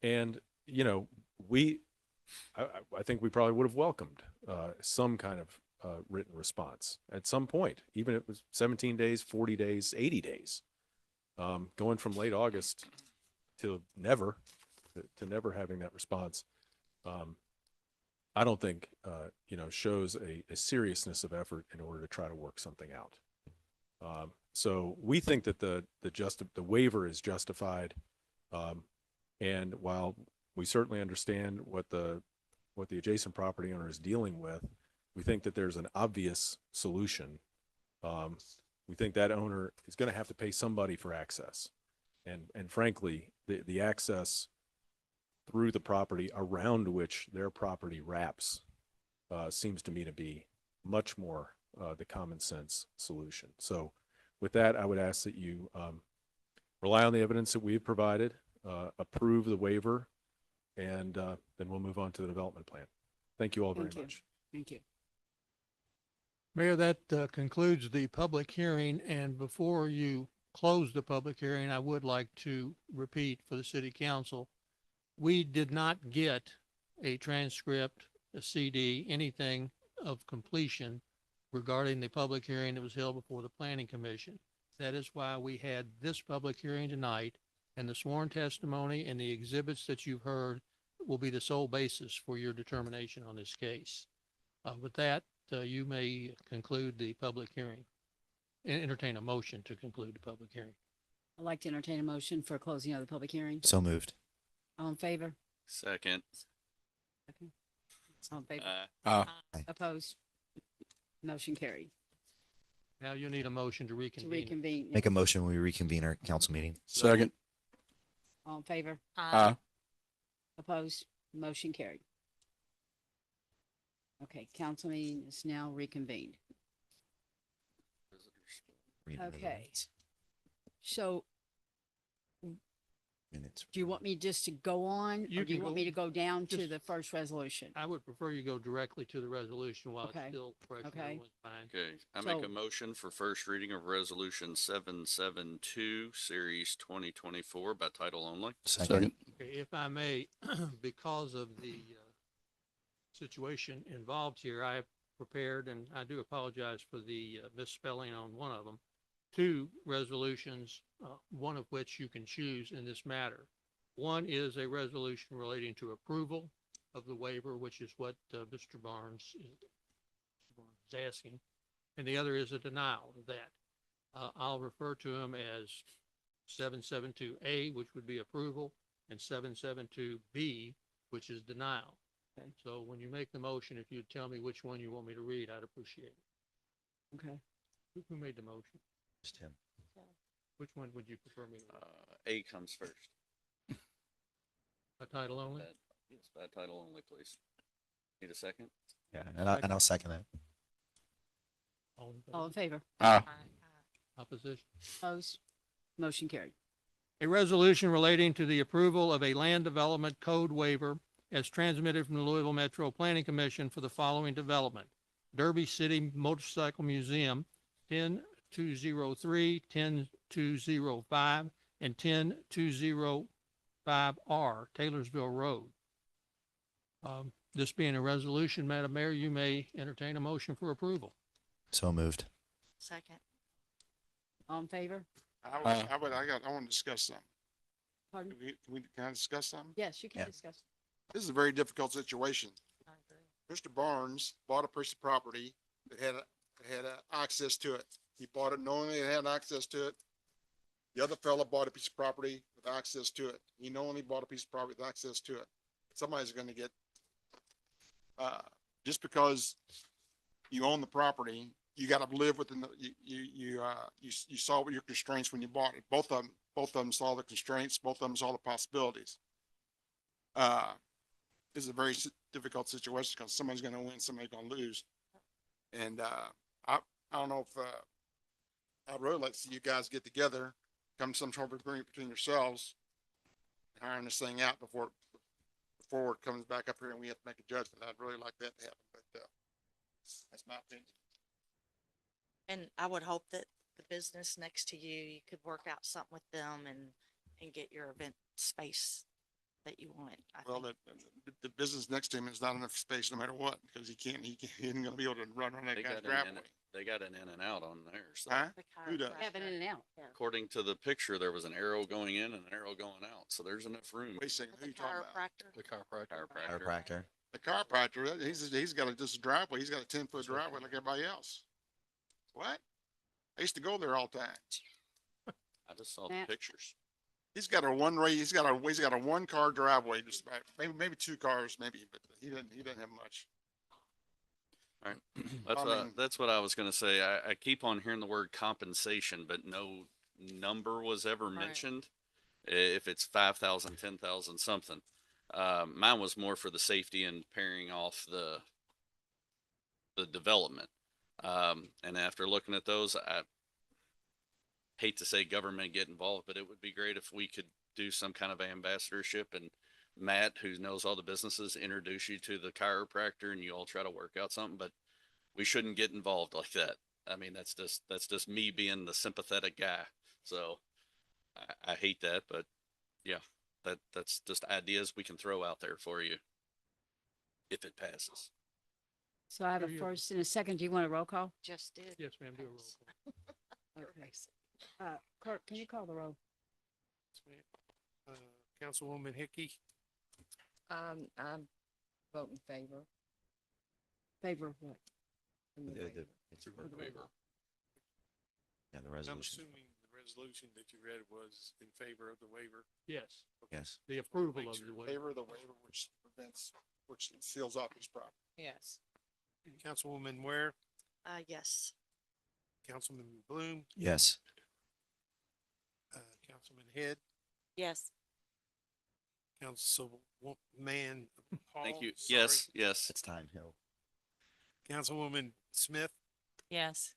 [SPEAKER 10] And, you know, I think we probably would have welcomed some kind of written response at some point, even if it was 17 days, 40 days, 80 days. Going from late August to never having that response, I don't think, you know, shows a seriousness of effort in order to try to work something out. So we think that the waiver is justified. And while we certainly understand what the adjacent property owner is dealing with, we think that there's an obvious solution. We think that owner is going to have to pay somebody for access. And frankly, the access through the property around which their property wraps seems to me to be much more the common sense solution. So with that, I would ask that you rely on the evidence that we've provided, approve the waiver, and then we'll move on to the development plan. Thank you all very much.
[SPEAKER 1] Thank you.
[SPEAKER 7] Mayor, that concludes the public hearing. And before you close the public hearing, I would like to repeat for the city council, we did not get a transcript, a CD, anything of completion regarding the public hearing that was held before the Planning Commission. That is why we had this public hearing tonight, and the sworn testimony and the exhibits that you've heard will be the sole basis for your determination on this case. With that, you may conclude the public hearing and entertain a motion to conclude the public hearing.
[SPEAKER 1] I'd like to entertain a motion for closing of the public hearing.
[SPEAKER 5] So moved.
[SPEAKER 1] All in favor?
[SPEAKER 4] Second.
[SPEAKER 1] All in favor?
[SPEAKER 9] Aye.
[SPEAKER 1] Opposed? Motion carried.
[SPEAKER 7] Now you need a motion to
[SPEAKER 1] To
[SPEAKER 7] reconvene.
[SPEAKER 1] reconvene.
[SPEAKER 5] Make a motion when we reconvene our council meeting.
[SPEAKER 9] Second.
[SPEAKER 1] All in favor?
[SPEAKER 9] Aye.
[SPEAKER 1] Opposed? Motion carried. Okay, council meeting is now reconvened.
[SPEAKER 5] Read another
[SPEAKER 1] Okay. So
[SPEAKER 5] minutes.
[SPEAKER 1] do you want me just to go on,
[SPEAKER 7] You
[SPEAKER 1] or do you
[SPEAKER 7] can
[SPEAKER 1] want
[SPEAKER 7] go-
[SPEAKER 1] me to go down to
[SPEAKER 7] just-
[SPEAKER 1] the first resolution?
[SPEAKER 7] I would prefer you go directly to the resolution while
[SPEAKER 1] Okay.
[SPEAKER 7] it's still fresh in
[SPEAKER 1] Okay.
[SPEAKER 7] everyone's mind.
[SPEAKER 4] Okay, I make
[SPEAKER 1] So-
[SPEAKER 4] a motion for first reading of resolution 772, series 2024 by title only.
[SPEAKER 5] Second.
[SPEAKER 7] Okay, if I may, because of the situation involved here, I have prepared, and I do apologize for the misspelling on one of them, two resolutions, one of which you can choose in this matter. One is a resolution relating to approval of the waiver, which is what Mr. Barnes is asking, and the other is a denial of that. I'll refer to them as 772A, which would be approval, and 772B, which is denial.
[SPEAKER 1] Okay.
[SPEAKER 7] So when you make the motion, if you'd tell me which one you want me to read, I'd appreciate it.
[SPEAKER 1] Okay.
[SPEAKER 7] Who made the motion?
[SPEAKER 5] Just him.
[SPEAKER 7] Which one would you prefer me to read?
[SPEAKER 4] A comes first.
[SPEAKER 7] By title only?
[SPEAKER 4] Yes, by title only, please. Need a second?
[SPEAKER 5] Yeah, and I'll second that.
[SPEAKER 1] All in favor?
[SPEAKER 9] Aye.
[SPEAKER 7] Opposition?
[SPEAKER 1] Opposed? Motion carried.
[SPEAKER 7] A resolution relating to the approval of a land development code waiver as transmitted from the Louisville Metro Planning Commission for the following development: Derby City Motorcycle Museum, 10203, 10205, and 10205R, Taylorsville Road. This being a resolution, Madam Mayor, you may entertain a motion for approval.
[SPEAKER 5] So moved.
[SPEAKER 14] Second.
[SPEAKER 1] All in favor?
[SPEAKER 12] I want to discuss something.
[SPEAKER 1] Pardon?
[SPEAKER 12] Can I discuss something?
[SPEAKER 1] Yes, you can
[SPEAKER 5] Yeah.
[SPEAKER 1] discuss.
[SPEAKER 12] This is a very difficult situation. Mr. Barnes bought a piece of property that had access to it. He bought it knowing it had access to it. The other fella bought a piece of property with access to it. He knowingly bought a piece of property with access to it. Somebody's gonna get, just because you own the property, you gotta live within the, you saw what your constraints when you bought it. Both of them saw the constraints, both of them saw the possibilities. This is a very difficult situation because somebody's gonna win, somebody's gonna lose. And, I don't know if, I'd really like to see you guys get together, come to some sort of agreement between yourselves, and iron this thing out before it comes back up here and we have to make a judgment. I'd really like that to happen, but, that's my opinion.
[SPEAKER 14] And I would hope that the business next to you could work out something with them and get your event space that you want.
[SPEAKER 12] Well, the business next to him is not enough space no matter what, because he isn't gonna be able to run on that
[SPEAKER 4] They
[SPEAKER 12] guy's
[SPEAKER 4] got an in,
[SPEAKER 12] driveway.
[SPEAKER 4] they got an in and out on there. So
[SPEAKER 12] Huh? Who does?
[SPEAKER 1] Have it in and out.
[SPEAKER 4] according to the picture, there was an arrow going in and an arrow going out. So there's enough room.
[SPEAKER 12] Wait a second, who
[SPEAKER 14] The
[SPEAKER 12] you talking about?
[SPEAKER 14] chiropractor.
[SPEAKER 9] The chiropractor.
[SPEAKER 5] Chiropractor.
[SPEAKER 12] The chiropractor, he's got just a driveway. He's got a 10-foot driveway like everybody else. What? I used to go there all the time.
[SPEAKER 4] I just saw
[SPEAKER 1] Matt?
[SPEAKER 4] the pictures.
[SPEAKER 12] He's got a he's got a 1-car driveway, just about, maybe 2 cars, maybe, but he doesn't have much.
[SPEAKER 4] All right. That's
[SPEAKER 12] I
[SPEAKER 4] what,
[SPEAKER 12] mean-
[SPEAKER 4] that's what I was gonna say. I keep on hearing the word compensation, but no number was ever
[SPEAKER 8] Right.
[SPEAKER 4] mentioned. If it's 5,000, 10,000, something. Mine was more for the safety and pairing off the development. And after looking at those, I hate to say government get involved, but it would be great if we could do some kind of ambassadorship and Matt, who knows all the businesses, introduce you to the chiropractor and you all try to work out something, but we shouldn't get involved like that. I mean, that's just me being the sympathetic guy. So I hate that, but yeah, that's just ideas we can throw out there for you if it passes.
[SPEAKER 1] So I have a
[SPEAKER 7] Sure, you-
[SPEAKER 1] first and a second. Do you want a roll call?
[SPEAKER 14] Just did.
[SPEAKER 7] Yes, ma'am, do a roll call.
[SPEAKER 1] Okay. Clerk, can you call the roll?
[SPEAKER 2] Councilwoman Hickey,
[SPEAKER 18] I'm voting favor.
[SPEAKER 1] Favor of what?
[SPEAKER 5] It's a waiver. Yeah, the
[SPEAKER 2] I'm
[SPEAKER 5] resolution.
[SPEAKER 2] assuming the resolution that you read was in favor of the waiver.
[SPEAKER 7] Yes,
[SPEAKER 5] Yes.
[SPEAKER 7] the approval
[SPEAKER 2] Make
[SPEAKER 7] of
[SPEAKER 2] sure
[SPEAKER 7] the
[SPEAKER 2] in
[SPEAKER 7] waiver.
[SPEAKER 12] Favor of the waiver, which seals off his property.
[SPEAKER 8] Yes.
[SPEAKER 2] Councilwoman Ware,
[SPEAKER 14] Yes.
[SPEAKER 2] Councilman Bloom,
[SPEAKER 5] Yes.
[SPEAKER 2] Councilman Head,
[SPEAKER 8] Yes.
[SPEAKER 2] Councilman Hall.
[SPEAKER 4] Thank you.
[SPEAKER 2] sorry,
[SPEAKER 4] Yes, yes.
[SPEAKER 5] It's time, Hill.
[SPEAKER 2] Councilwoman Smith,
[SPEAKER 8] Yes.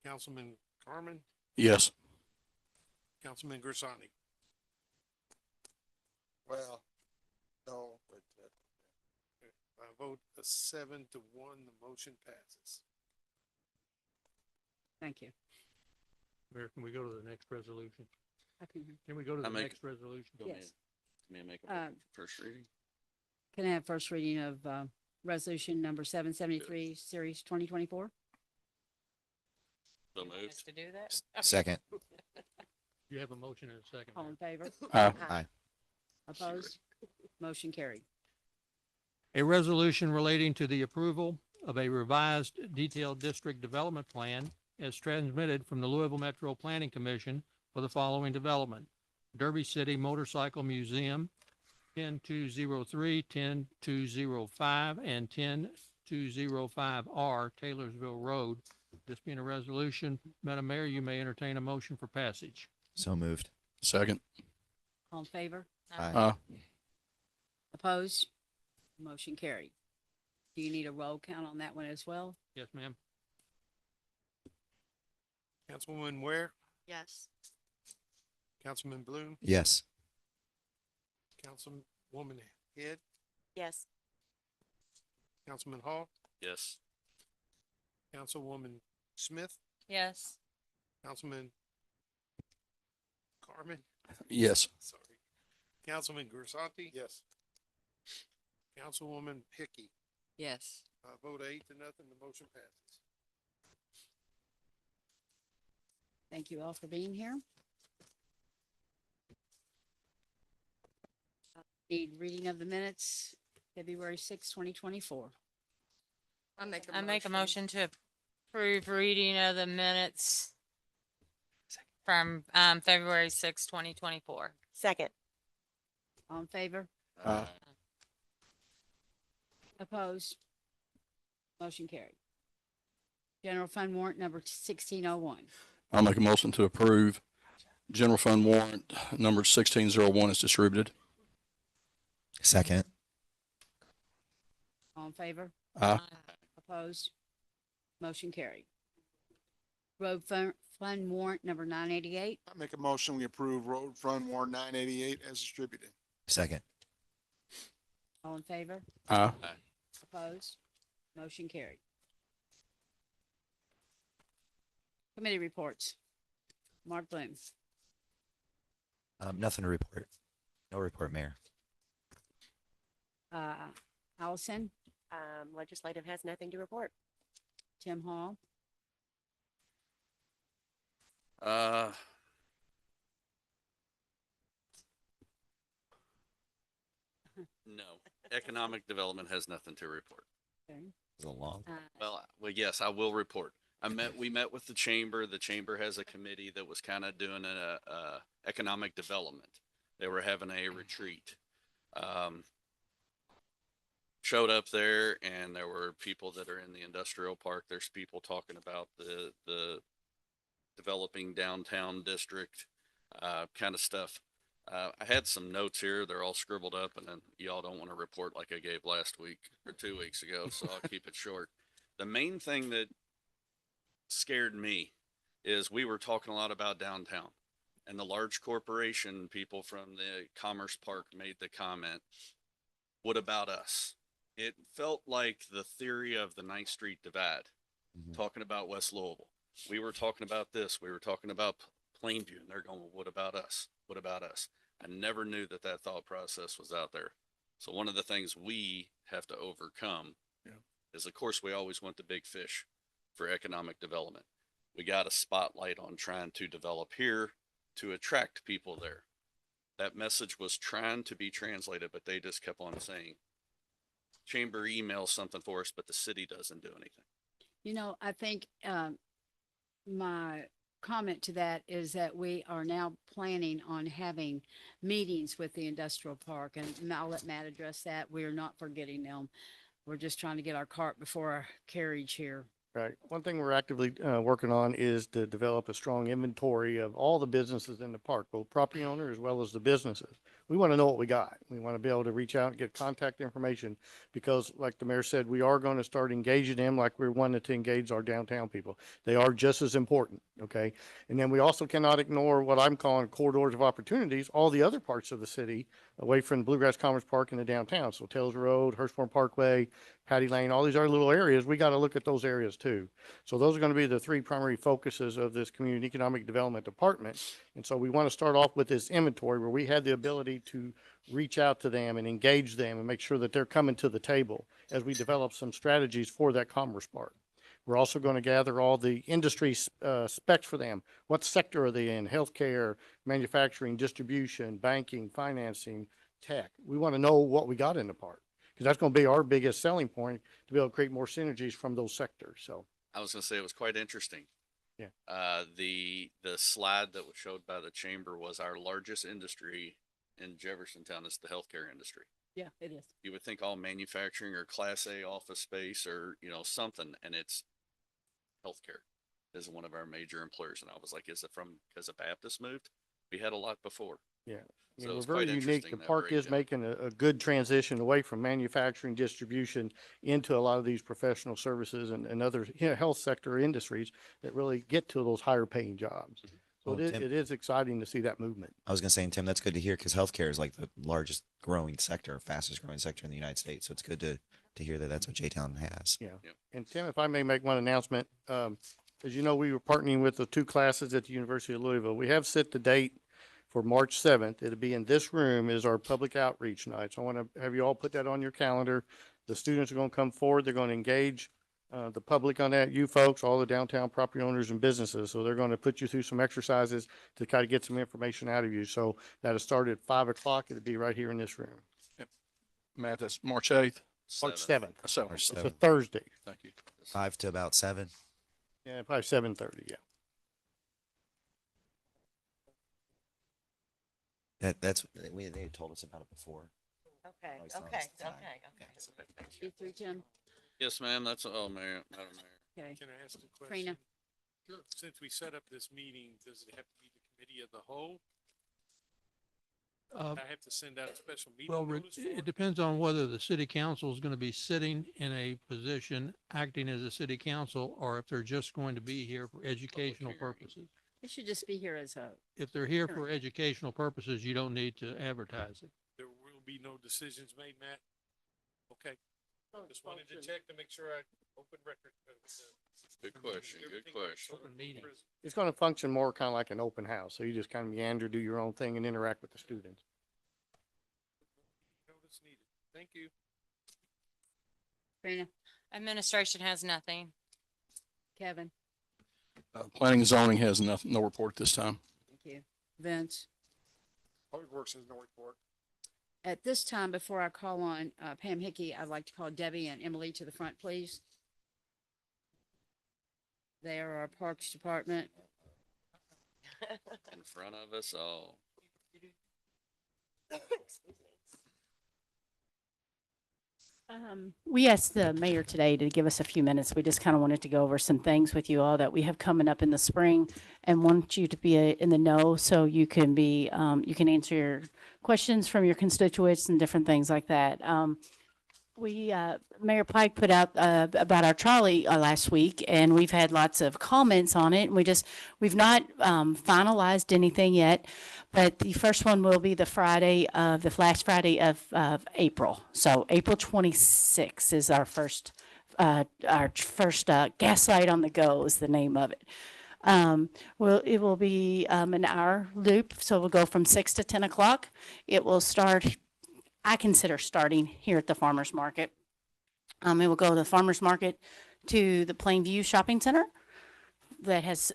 [SPEAKER 2] Councilman Carmen,
[SPEAKER 9] Yes.
[SPEAKER 2] Councilman Grisani.
[SPEAKER 12] Well, no, but,
[SPEAKER 2] By a vote of 7-1, the motion passes.
[SPEAKER 1] Thank you.
[SPEAKER 7] Mayor, can we go to the next resolution?
[SPEAKER 1] I can hear.
[SPEAKER 7] Can we go to
[SPEAKER 4] I
[SPEAKER 7] the
[SPEAKER 4] make-
[SPEAKER 7] next resolution?
[SPEAKER 4] Go ahead.
[SPEAKER 1] Yes.
[SPEAKER 4] May I make a
[SPEAKER 1] Um,
[SPEAKER 4] motion for first reading?
[SPEAKER 1] Can I have first reading of resolution number 773, series 2024?
[SPEAKER 4] So
[SPEAKER 8] You want us
[SPEAKER 4] moved.
[SPEAKER 8] to do that?
[SPEAKER 5] Second.
[SPEAKER 7] You have a motion and a second.
[SPEAKER 1] All
[SPEAKER 7] Mayor.
[SPEAKER 1] in favor?
[SPEAKER 5] Aye.
[SPEAKER 1] Opposed? Motion carried.
[SPEAKER 7] A resolution relating to the approval of a revised detailed district development plan as transmitted from the Louisville Metro Planning Commission for the following development. Derby City Motorcycle Museum, 10203, 10205, and 10205R Taylorsville Road. This being a resolution, Madam Mayor, you may entertain a motion for passage.
[SPEAKER 5] So moved.
[SPEAKER 9] Second.
[SPEAKER 1] All in favor?
[SPEAKER 5] Aye.
[SPEAKER 1] Opposed? Motion carried. Do you need a roll count on that one as well?
[SPEAKER 7] Yes, ma'am.
[SPEAKER 2] Councilwoman Ware,
[SPEAKER 14] Yes.
[SPEAKER 2] Councilman Bloom,
[SPEAKER 5] Yes.
[SPEAKER 2] Councilwoman Head,
[SPEAKER 8] Yes.
[SPEAKER 2] Councilman Hall,
[SPEAKER 4] Yes.
[SPEAKER 2] Councilwoman Smith,
[SPEAKER 8] Yes.
[SPEAKER 2] Councilman Carmen,
[SPEAKER 9] Yes.
[SPEAKER 2] sorry, Councilman Grisanti,
[SPEAKER 12] yes.
[SPEAKER 2] Councilwoman Hickey.
[SPEAKER 18] Yes.
[SPEAKER 2] Vote 8-0, the motion passes.
[SPEAKER 1] Thank you all for being here. Need reading of the minutes, February 6, 2024.
[SPEAKER 18] I make
[SPEAKER 8] I make a motion to approve reading of the minutes from, February 6, 2024.
[SPEAKER 14] Second.
[SPEAKER 1] All in favor?
[SPEAKER 9] Aye.
[SPEAKER 1] Opposed? Motion carried. General fund warrant number 1601.
[SPEAKER 9] I'll make a motion to approve general fund warrant number 1601 is distributed.
[SPEAKER 5] Second.
[SPEAKER 1] All in favor?
[SPEAKER 9] Aye.
[SPEAKER 1] Opposed? Motion carried. Road fund warrant number 988.
[SPEAKER 12] I make a motion, we approve road fund warrant 988 as distributed.
[SPEAKER 5] Second.
[SPEAKER 1] All in favor?
[SPEAKER 9] Aye.
[SPEAKER 1] Opposed? Motion carried. Committee reports. Mark Bloom.
[SPEAKER 5] Nothing to report. No report, Mayor.
[SPEAKER 1] Allison,
[SPEAKER 18] Legislative has nothing to report.
[SPEAKER 1] Tim Hall,
[SPEAKER 4] No, economic development has nothing to report.
[SPEAKER 1] okay.
[SPEAKER 5] It's a long.
[SPEAKER 4] Well, yes, I will report. We met with the chamber. The chamber has a committee that was kind of doing a economic development. They were having a retreat. Showed up there and there were people that are in the industrial park. There's people talking about the developing downtown district, kind of stuff. I had some notes here. They're all scribbled up and then y'all don't want to report like I gave last week or 2 weeks ago. So I'll keep it short. The main thing that scared me is we were talking a lot about downtown and the large corporation people from the Commerce Park made the comment, what about us? It felt like the theory of the 9th Street divide, talking about West Louisville. We were talking about this. We were talking about Plainview and they're going, well, what about us? What about us? I never knew that that thought process was out there. So one of the things we have to overcome is, of course, we always want the big fish for economic development. We got a spotlight on trying to develop here to attract people there. That message was trying to be translated, but they just kept on saying, chamber emails something for us, but the city doesn't do anything.
[SPEAKER 1] You know, I think my comment to that is that we are now planning on having meetings with the industrial park, and I'll let Matt address that. We are not forgetting them. We're just trying to get our cart before our carriage here.
[SPEAKER 13] Right. One thing we're actively working on is to develop a strong inventory of all the businesses in the park, both property owners as well as the businesses. We want to know what we got. We want to be able to reach out and get contact information because, like the mayor said, we are going to start engaging them like we're wanting to engage our downtown people. They are just as important. Okay. And then we also cannot ignore what I'm calling corridors of opportunities, all the other parts of the city away from Bluegrass Commerce Park and the downtown. So Tails Road, Hurstbourne Parkway, Patty Lane, all these other little areas, we got to look at those areas too. So those are going to be the 3 primary focuses of this Community Economic Development Department. And so we want to start off with this inventory where we had the ability to reach out to them and engage them and make sure that they're coming to the table as we develop some strategies for that Commerce Park. We're also going to gather all the industry specs for them. What sector are they in? Healthcare, manufacturing, distribution, banking, financing, tech. We want to know what we got in the park because that's going to be our biggest selling point to be able to create more synergies from those sectors. So
[SPEAKER 4] I was going to say it was quite interesting.
[SPEAKER 13] Yeah.
[SPEAKER 4] The slide that was showed by the chamber was our largest industry in Jeffersontown is the healthcare industry.
[SPEAKER 1] Yeah, it is.
[SPEAKER 4] You would think all manufacturing or Class A office space or, something, and it's healthcare is one of our major employers. And I was like, is it because the Baptist moved? We had a lot before.
[SPEAKER 13] yeah.
[SPEAKER 4] So
[SPEAKER 13] We're
[SPEAKER 4] it's
[SPEAKER 13] very
[SPEAKER 4] quite
[SPEAKER 13] unique.
[SPEAKER 4] interesting,
[SPEAKER 13] The
[SPEAKER 4] that
[SPEAKER 13] park is
[SPEAKER 4] breakdown.
[SPEAKER 13] making a good transition away from manufacturing distribution into a lot of these professional services and other health sector industries that really get to those higher paying jobs. So
[SPEAKER 5] Well, Tim-
[SPEAKER 13] it is exciting to see that movement.
[SPEAKER 5] I was gonna say, and Tim, that's good to hear because healthcare is like the largest growing sector, fastest growing sector in the United States. So it's good to hear that that's what J-Town has.
[SPEAKER 13] Yeah.
[SPEAKER 4] Yep.
[SPEAKER 13] And Tim, if I may make one announcement, as you know, we were partnering with the 2 classes at the University of Louisville. We have set the date for March 7th. It'll be in this room is our public outreach night. So I want to have you all put that on your calendar. The students are going to come forward. They're going to engage the public on that, you folks, all the downtown property owners and businesses. So they're going to put you through some exercises to kind of get some information out of you. So that'll start at 5 o'clock. It'll be right here in this room.
[SPEAKER 9] Matt, that's March 8th.
[SPEAKER 13] March
[SPEAKER 4] 7th.
[SPEAKER 13] 7th.
[SPEAKER 9] So,
[SPEAKER 5] March
[SPEAKER 13] It's a
[SPEAKER 5] 7th.
[SPEAKER 13] Thursday.
[SPEAKER 9] thank you.
[SPEAKER 5] 5 to about 7.
[SPEAKER 13] Yeah, probably 7:30. Yeah.
[SPEAKER 5] That's they told us about it before.
[SPEAKER 18] Okay,
[SPEAKER 5] Always tell us
[SPEAKER 18] okay,
[SPEAKER 5] the time.
[SPEAKER 18] okay.
[SPEAKER 1] You through, Tim?
[SPEAKER 4] Yes, ma'am. That's all, Mayor. Madam Mayor.
[SPEAKER 1] Okay.
[SPEAKER 2] Can I ask a question?
[SPEAKER 1] Trina?
[SPEAKER 2] Sure. Since we set up this meeting, does it have to be the committee of the whole?
[SPEAKER 7] Uh,
[SPEAKER 2] I have to send out a special meeting
[SPEAKER 7] Well,
[SPEAKER 2] notice for
[SPEAKER 7] it depends on whether the city council is going to be sitting in a position acting as a city council, or if they're just going to be here for educational purposes.
[SPEAKER 1] It should just be here as a,
[SPEAKER 7] If they're here for educational purposes, you don't need to advertise it.
[SPEAKER 2] There will be no decisions made, Matt? Okay. Just wanted to check to make sure I open record.
[SPEAKER 4] Good question, good question.
[SPEAKER 7] Open meeting.
[SPEAKER 13] It's going to function more kind of like an open house. So you just kind of meander, do your own thing and interact with the students.
[SPEAKER 2] Notice needed. Thank you.
[SPEAKER 1] Trina,
[SPEAKER 8] Administration has nothing.
[SPEAKER 1] Kevin,
[SPEAKER 9] Planning and zoning has no report this time.
[SPEAKER 1] thank you. Vince,
[SPEAKER 12] Public Works has no report.
[SPEAKER 1] at this time, before I call on Pam Hickey, I'd like to call Debbie and Emily to the front, please. They are our Parks Department.
[SPEAKER 4] In front of us all.
[SPEAKER 19] We asked the mayor today to give us a few minutes. We just kind of wanted to go over some things with you all that we have coming up in the spring and want you to be in the know so you can be, you can answer your questions from your constituents and different things like that. Mayor Pike put out about our trolley last week, and we've had lots of comments on it. And we've not finalized anything yet, but the first one will be the last Friday of April. So April 26th is our first Gaslight on the Go is the name of it. It will be an hour loop, so we'll go from 6 to 10 o'clock. It will start. I consider starting here at the farmer's market. It will go to the farmer's market to the Plainview Shopping Center that has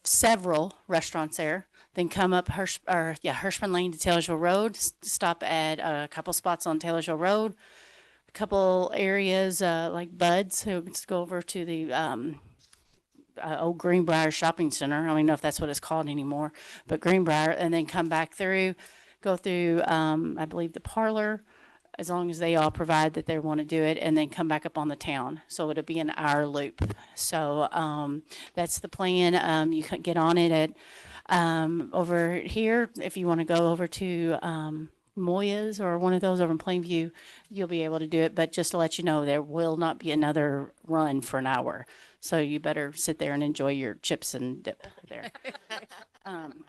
[SPEAKER 19] several restaurants there. Then come up Hirschman Lane to Taylorsville Road, stop at a couple spots on Taylorsville Road, a couple areas like Bud's, so let's go over to the old Greenbrier Shopping Center. I don't even know if that's what it's called anymore, but Greenbrier, and then come back through. Go through, I believe, the parlor, as long as they all provide that they want to do it, and then come back up on the town. So it'll be an hour loop. So that's the plan. You can get on it at over here. If you want to go over to Moya's or one of those over in Plainview, you'll be able to do it. But just to let you know, there will not be another run for an hour. So you better sit there and enjoy your chips and dip there.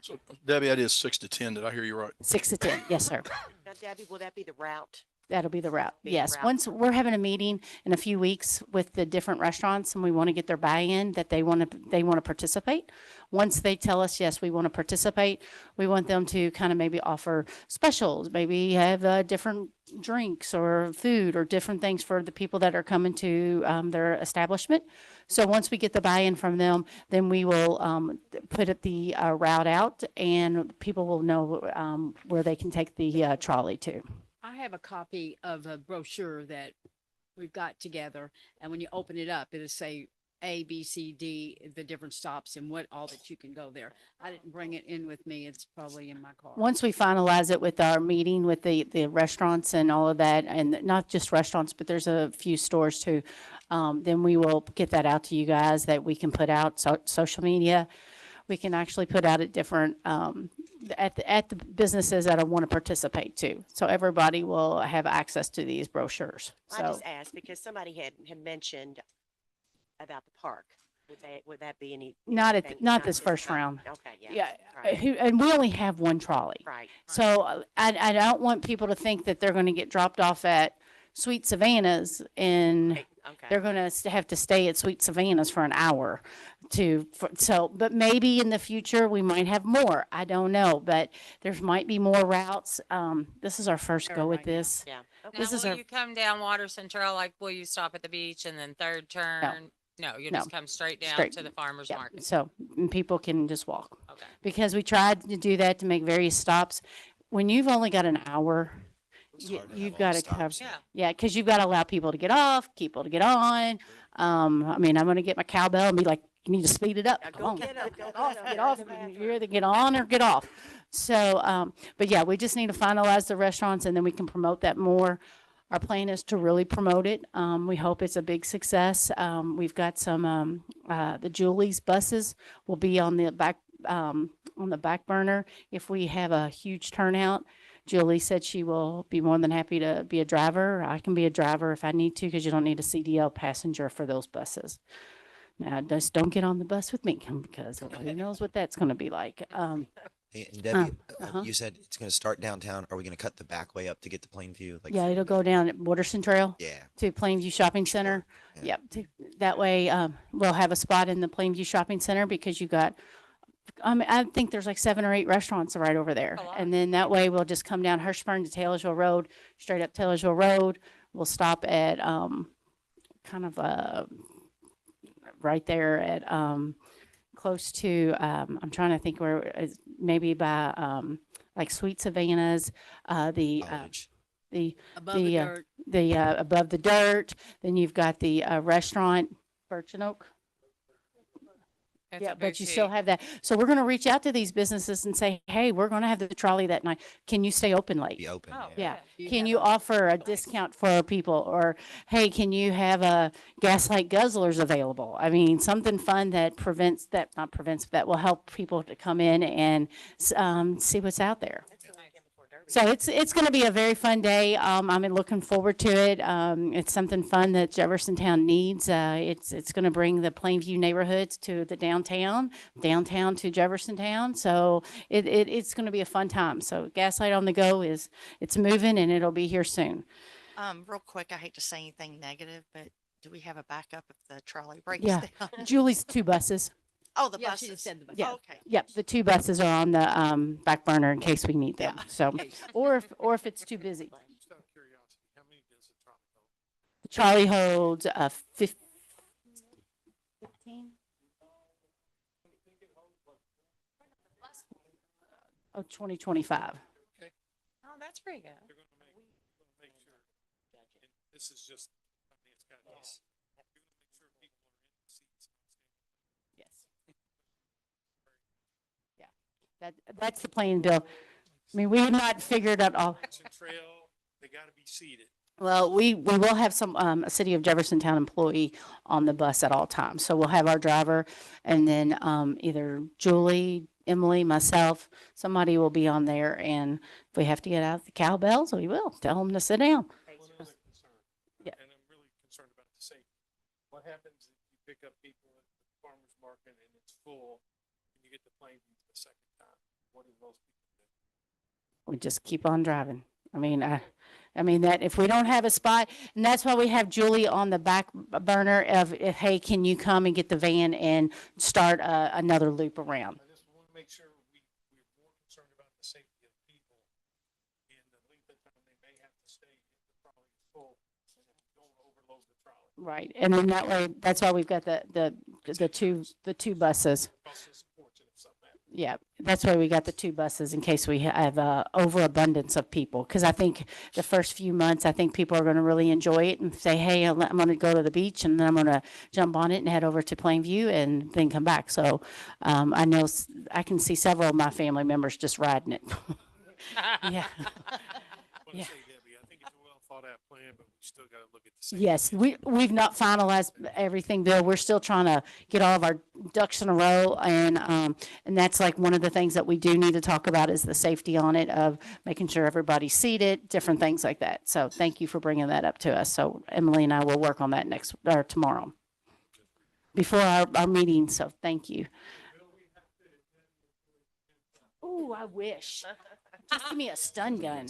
[SPEAKER 9] So Debbie, that is 6 to 10. Did I hear you right?
[SPEAKER 19] 6 to 10, yes, sir.
[SPEAKER 18] Now, Debbie, will that be the route?
[SPEAKER 19] That'll be the route.
[SPEAKER 18] Be the
[SPEAKER 19] Yes.
[SPEAKER 18] route.
[SPEAKER 19] Once we're having a meeting in a few weeks with the different restaurants and we want to get their buy-in that they want to participate. Once they tell us, yes, we want to participate, we want them to kind of maybe offer specials, maybe have different drinks or food or different things for the people that are coming to their establishment. So once we get the buy-in from them, then we will put the route out and people will know where they can take the trolley to.
[SPEAKER 1] I have a copy of a brochure that we've got together, and when you open it up, it'll say A, B, C, D, the different stops and what all that you can go there. I didn't bring it in with me. It's probably in my car.
[SPEAKER 19] Once we finalize it with our meeting with the restaurants and all of that, and not just restaurants, but there's a few stores too, then we will get that out to you guys that we can put out social media. We can actually put out at different, at the businesses that want to participate too. So everybody will have access to these brochures.
[SPEAKER 18] I
[SPEAKER 19] So
[SPEAKER 18] just asked because somebody had mentioned about the park. Would that be any?
[SPEAKER 19] not
[SPEAKER 18] anything?
[SPEAKER 19] not this
[SPEAKER 18] at
[SPEAKER 19] first
[SPEAKER 18] time?
[SPEAKER 19] round.
[SPEAKER 18] Okay, yeah.
[SPEAKER 19] Yeah,
[SPEAKER 18] right.
[SPEAKER 19] and we only have one trolley.
[SPEAKER 18] Right.
[SPEAKER 19] So I don't want people to think that they're going to get dropped off at Sweet Savannah's and
[SPEAKER 18] Okay.
[SPEAKER 19] they're going to have to stay at Sweet Savannah's for an hour but maybe in the future we might have more. I don't know, but there might be more routes. This is our first go with this.
[SPEAKER 18] Yeah. Okay.
[SPEAKER 19] This
[SPEAKER 8] Now,
[SPEAKER 19] is
[SPEAKER 8] will
[SPEAKER 19] our,
[SPEAKER 8] you come down Waterson Trail? Like, will you stop at the beach and then third turn? No, you
[SPEAKER 19] No.
[SPEAKER 8] just come straight down
[SPEAKER 19] Straight.
[SPEAKER 8] to the farmer's
[SPEAKER 19] yeah,
[SPEAKER 8] market.
[SPEAKER 19] so people can just walk.
[SPEAKER 8] Okay.
[SPEAKER 19] Because we tried to do that to make various stops. When you've only got an hour,
[SPEAKER 5] It's hard to have
[SPEAKER 19] you've
[SPEAKER 5] all
[SPEAKER 19] got
[SPEAKER 5] the
[SPEAKER 19] to cover.
[SPEAKER 5] stops.
[SPEAKER 8] Yeah.
[SPEAKER 19] Yeah, because you've got to allow people to get off, people to get on. I mean, I'm going to get my cowbell and be like, you need to speed it up.
[SPEAKER 18] Now
[SPEAKER 19] Come
[SPEAKER 18] go
[SPEAKER 19] on,
[SPEAKER 18] get up, go
[SPEAKER 19] get off,
[SPEAKER 18] get
[SPEAKER 19] get
[SPEAKER 18] up.
[SPEAKER 19] off. You either get on or get off. So, but yeah, we just need to finalize the restaurants and then we can promote that more. Our plan is to really promote it. We hope it's a big success. We've got some, the Julie's buses will be on the back on the back burner. If we have a huge turnout, Julie said she will be more than happy to be a driver. I can be a driver if I need to, because you don't need a CDL passenger for those buses. Now, just don't get on the bus with me because who knows what that's going to be like.
[SPEAKER 5] Hey, and Debbie,
[SPEAKER 19] uh-huh.
[SPEAKER 5] you said it's going to start downtown. Are we going to cut the back way up to get to Plainview? Like,
[SPEAKER 19] Yeah, it'll go down at Waterston Trail.
[SPEAKER 5] Yeah.
[SPEAKER 19] To Plainview Shopping Center.
[SPEAKER 5] Yeah.
[SPEAKER 19] Yep. That way, we'll have a spot in the Plainview Shopping Center because you got, I think there's like 7 or 8 restaurants right over there. And then that way we'll just come down Hirschburn to Taylorsville Road, straight up Taylorsville Road. We'll stop at, kind of, right there at, close to, I'm trying to think where, maybe by, like Sweet Savannah's, the
[SPEAKER 1] Above the dirt.
[SPEAKER 19] above the dirt. Then you've got the restaurant, Birch and Oak.
[SPEAKER 8] It's
[SPEAKER 19] Yeah,
[SPEAKER 8] a
[SPEAKER 19] but you still
[SPEAKER 8] boutique.
[SPEAKER 19] have that. So we're going to reach out to these businesses and say, hey, we're going to have the trolley that night. Can you stay open late?
[SPEAKER 5] Be open.
[SPEAKER 8] Oh,
[SPEAKER 19] Yeah.
[SPEAKER 1] You
[SPEAKER 19] Can
[SPEAKER 1] have
[SPEAKER 19] you
[SPEAKER 1] a-
[SPEAKER 19] offer a discount for people? Or, hey, can you have a Gaslight Guzzlers available? I mean, something fun that not prevents, that will help people to come in and see what's out there. So it's going to be a very fun day. I'm looking forward to it. It's something fun that Jeffersontown needs. It's going to bring the Plainview neighborhoods to the downtown to Jeffersontown. So it's going to be a fun time. So Gaslight on the Go it's moving and it'll be here soon.
[SPEAKER 14] Real quick, I hate to say anything negative, but do we have a backup if the trolley breaks
[SPEAKER 19] Yeah.
[SPEAKER 14] down?
[SPEAKER 19] Julie's 2 buses.
[SPEAKER 14] Oh, the
[SPEAKER 1] Yeah, she
[SPEAKER 14] buses.
[SPEAKER 1] just said the buses.
[SPEAKER 19] Yeah.
[SPEAKER 14] Okay.
[SPEAKER 19] Yep, the 2 buses are on the back burner in case we need them. So, or if it's too busy.
[SPEAKER 2] Just out of curiosity, how many does the trolley hold?
[SPEAKER 19] The trolley holds 15. Oh, 2025.
[SPEAKER 8] Oh, that's pretty good.
[SPEAKER 2] They're gonna make sure, and this is just, I mean, it's got, you're gonna make sure people are in the seats.
[SPEAKER 19] Yes. Yeah, that's the plan, Bill. I mean, we have not figured out all.
[SPEAKER 2] Action trail, they gotta be seated.
[SPEAKER 19] Well, we will have some, a City of Jeffersontown employee on the bus at all times. So we'll have our driver and then, either Julie, Emily, myself, somebody will be on there. And if we have to get out the cowbells, we will tell them to sit down.
[SPEAKER 2] One other concern.
[SPEAKER 19] Yeah.
[SPEAKER 2] And I'm really concerned about the safety. What happens if you pick up people at the farmer's market and it's full and you get to Plainview the second time? What do those people do?
[SPEAKER 19] We just keep on driving. I mean that if we don't have a spot, and that's why we have Julie on the back burner of, if, hey, can you come and get the van and start another loop around?
[SPEAKER 2] I just want to make sure we're more concerned about the safety of people and the length of time they may have to stay if the trolley is full and if you don't overload the trolley.
[SPEAKER 19] Right, and then that way, that's why we've got the two buses.
[SPEAKER 2] Buses supports it if something happens.
[SPEAKER 19] Yeah, that's why we got the 2 buses in case we have overabundance of people. Because I think the first few months, I think people are going to really enjoy it and say, hey, I'm going to go to the beach and then I'm going to jump on it and head over to Plainview and then come back. So I know I can see several of my family members just riding it. Yeah.
[SPEAKER 2] I want
[SPEAKER 19] Yeah.
[SPEAKER 2] to say, Debbie, I think it's a well thought out plan, but we still got to look at the safety.
[SPEAKER 19] Yes, we've not finalized everything, Bill. We're still trying to get all of our ducks in a row, and that's like one of the things that we do need to talk about is the safety on it, of making sure everybody's seated, different things like that. So thank you for bringing that up to us. So Emily and I will work on that tomorrow before our meeting. So thank you. Oh, I wish. Just give me a stun gun.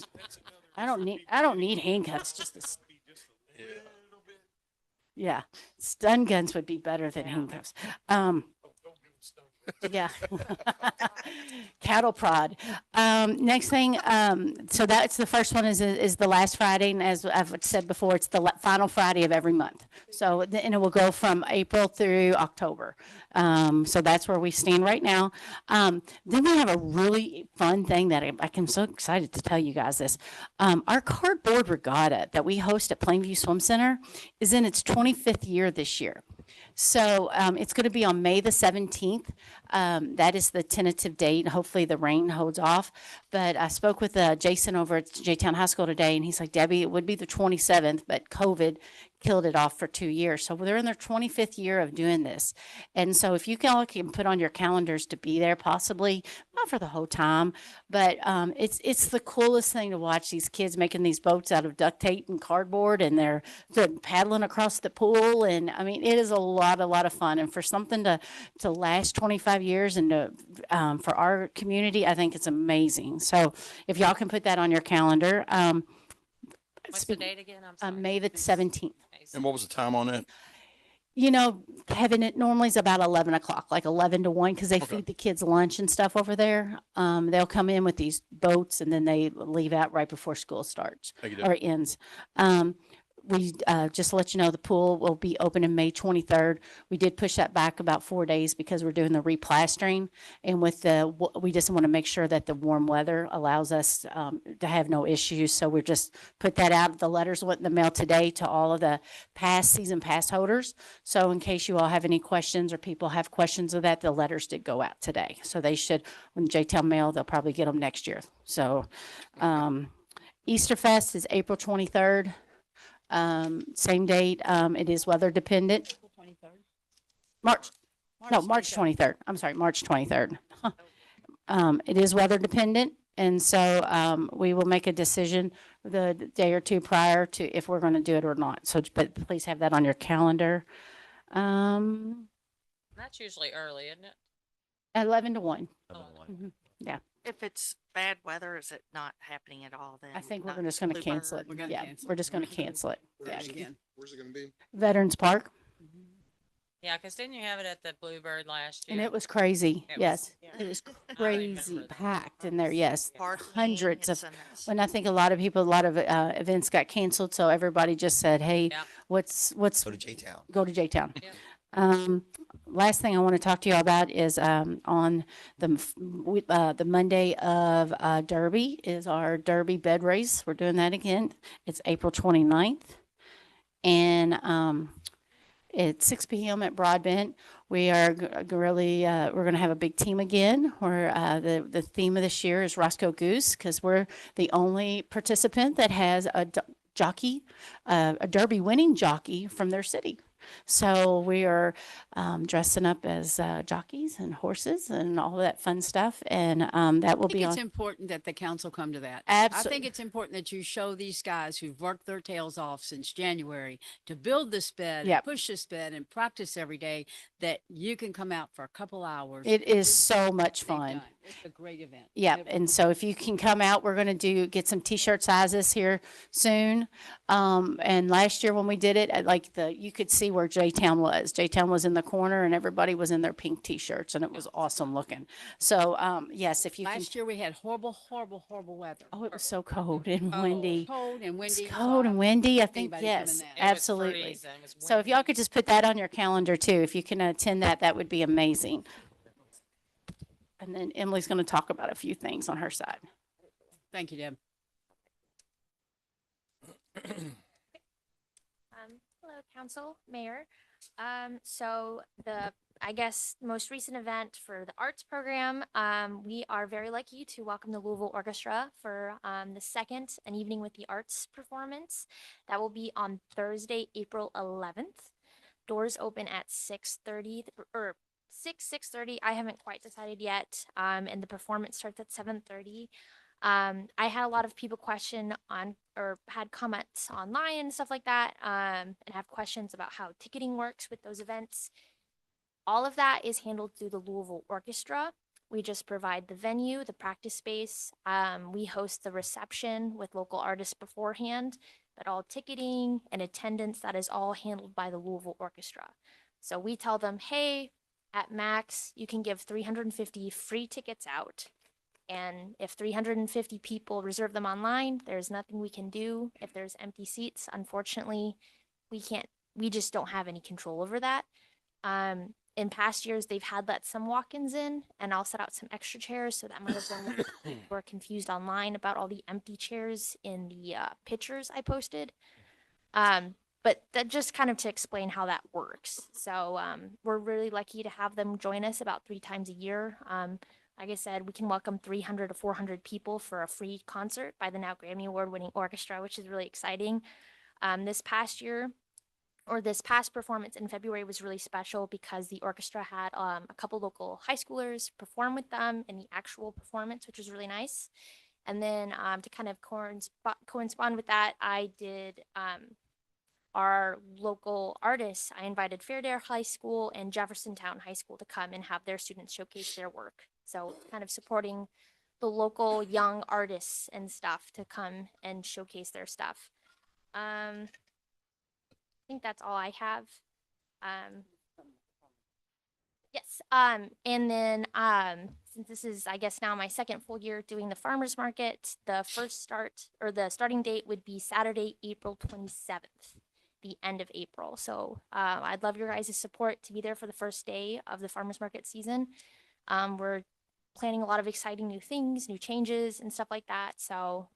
[SPEAKER 19] I don't need handcuffs. Just a yeah, stun guns would be better than handcuffs. Yeah. Cattle prod. Next thing, so that's the first one is the last Friday. And as I've said before, it's the final Friday of every month. So, and it will go from April through October. So that's where we stand right now. Then we have a really fun thing that I'm so excited to tell you guys this. Our cardboard regatta that we host at Plainview Swim Center is in its 25th year this year. So it's going to be on May the 17th. That is the tentative date. Hopefully the rain holds off. But I spoke with Jason over at J-Town High School today, and he's like, Debbie, it would be the 27th, but COVID killed it off for 2 years. So they're in their 25th year of doing this. And so if you can put on your calendars to be there, possibly not for the whole time, but it's the coolest thing to watch these kids making these boats out of duct tape and cardboard, and they're paddling across the pool. And I mean, it is a lot of fun. And for something to last 25 years and to, for our community, I think it's amazing. So if y'all can put that on your calendar,
[SPEAKER 8] What's the date again? I'm sorry.
[SPEAKER 19] May the 17th.
[SPEAKER 9] And what was the time on that?
[SPEAKER 19] You know, Kevin, it normally is about 11 o'clock, like 11 to 1, because they feed the kids lunch and stuff over there. They'll come in with these boats and then they leave out right before school starts
[SPEAKER 9] Thank you,
[SPEAKER 19] or
[SPEAKER 9] Deb.
[SPEAKER 19] ends. We just to let you know, the pool will be open in May 23rd. We did push that back about 4 days because we're doing the replastering. And with we just want to make sure that the warm weather allows us to have no issues. So we just put that out. The letters went in the mail today to all of the season pass holders. So in case you all have any questions or people have questions of that, the letters did go out today. So they should, when J-Town mail, they'll probably get them next year. So Easter Fest is April 23rd. Same date. It is weather dependent. March 23rd. I'm sorry, March 23rd. It is weather dependent. And so, we will make a decision the day or two prior to if we're going to do it or not. So, but please have that on your calendar.
[SPEAKER 8] That's usually early, isn't it?
[SPEAKER 19] 11 to 1. Yeah.
[SPEAKER 14] If it's bad weather, is it not happening at all then?
[SPEAKER 19] I think we're
[SPEAKER 14] Not
[SPEAKER 19] just going to cancel it.
[SPEAKER 14] Bluebird?
[SPEAKER 1] We're gonna
[SPEAKER 19] Yeah,
[SPEAKER 1] cancel
[SPEAKER 19] we're
[SPEAKER 1] it.
[SPEAKER 19] just going to cancel it.
[SPEAKER 12] Where's
[SPEAKER 19] Yeah.
[SPEAKER 12] it- Where's it gonna be?
[SPEAKER 19] Veterans Park.
[SPEAKER 8] Yeah, because didn't you have it at the Bluebird last year?
[SPEAKER 19] And it was crazy.
[SPEAKER 8] It
[SPEAKER 19] Yes.
[SPEAKER 8] was-
[SPEAKER 19] It was
[SPEAKER 8] I
[SPEAKER 19] crazy
[SPEAKER 8] remember that.
[SPEAKER 19] packed in there. Yes.
[SPEAKER 14] Parking,
[SPEAKER 19] Hundreds
[SPEAKER 14] it's
[SPEAKER 19] of,
[SPEAKER 14] a mess.
[SPEAKER 19] when I think a lot of events got canceled. So everybody just said, hey,
[SPEAKER 8] Yep.
[SPEAKER 19] what's,
[SPEAKER 5] Go to J-Town.
[SPEAKER 19] go to J-Town.
[SPEAKER 8] Yep.
[SPEAKER 19] Last thing I want to talk to you about is on the Monday of Derby is our Derby bed race. We're doing that again. It's April 29th. And it's 6 p.m. at Broadbent. We are really, we're going to have a big team again. Where the theme of this year is Roscoe Goose, because we're the only participant that has a jockey, a Derby winning jockey from their city. So we are dressing up as jockeys and horses and all of that fun stuff. And that will
[SPEAKER 1] I think
[SPEAKER 19] be
[SPEAKER 1] it's
[SPEAKER 19] on.
[SPEAKER 1] important that the council come to that.
[SPEAKER 19] Absol-
[SPEAKER 1] I think it's important that you show these guys who've worked their tails off since January to build this bed,
[SPEAKER 19] Yep.
[SPEAKER 1] push this bed and practice every day, that you can come out for a couple hours.
[SPEAKER 19] It is so much
[SPEAKER 1] they've
[SPEAKER 19] fun.
[SPEAKER 1] done. It's a great event.
[SPEAKER 19] Yeah,
[SPEAKER 1] It
[SPEAKER 19] and so if you can come out, we're going to get some t-shirt sizes here soon. And last year when we did it, you could see where J-Town was. J-Town was in the corner and everybody was in their pink t-shirts and it was awesome looking. So, yes, if you can.
[SPEAKER 1] Last year we had horrible weather.
[SPEAKER 19] Oh, it was so cold and windy.
[SPEAKER 1] Cold and windy.
[SPEAKER 19] It's
[SPEAKER 1] so
[SPEAKER 19] cold and windy. I think,
[SPEAKER 1] anybody coming
[SPEAKER 19] yes,
[SPEAKER 1] out.
[SPEAKER 8] It was
[SPEAKER 19] absolutely.
[SPEAKER 8] freezing. It was
[SPEAKER 19] So if y'all could just put that on your calendar too, if you can attend that, that would be amazing. And then Emily's going to talk about a few things on her side.
[SPEAKER 1] Thank you, Deb.
[SPEAKER 20] Hello, council, mayor. So I guess, most recent event for the arts program, we are very lucky to welcome the Louisville Orchestra for the second An Evening with the Arts performance. That will be on Thursday, April 11th. Doors open at 6:30 or 6:30. I haven't quite decided yet. And the performance starts at 7:30. I had a lot of people question on or had comments online and stuff like that, and have questions about how ticketing works with those events. All of that is handled through the Louisville Orchestra. We just provide the venue, the practice space. We host the reception with local artists beforehand, but all ticketing and attendance, that is all handled by the Louisville Orchestra. So we tell them, hey, at max, you can give 350 free tickets out. And if 350 people reserve them online, there's nothing we can do. If there's empty seats, unfortunately, we just don't have any control over that. In past years, they've had let some walk-ins in, and I'll set out some extra chairs, so that might have been why people were confused online about all the empty chairs in the pictures I posted. But that just kind of to explain how that works. So we're really lucky to have them join us about 3 times a year. Like I said, we can welcome 300 to 400 people for a free concert by the now Grammy Award winning orchestra, which is really exciting. This past year, or this past performance in February was really special because the orchestra had a couple local high schoolers perform with them in the actual performance, which was really nice. And then to kind of correspond with that, I did our local artists. I invited Fairdale High School and Jeffersontown High School to come and have their students showcase their work. So kind of supporting the local young artists and stuff to come and showcase their stuff. I think that's all I have. Yes. And then since this is, I guess, now my second full year doing the farmers market, the starting date would be Saturday, April 27th, the end of April. So I'd love your guys' support to be there for the first day of the farmers market season. We're planning a lot of exciting new things, new changes and stuff like that. So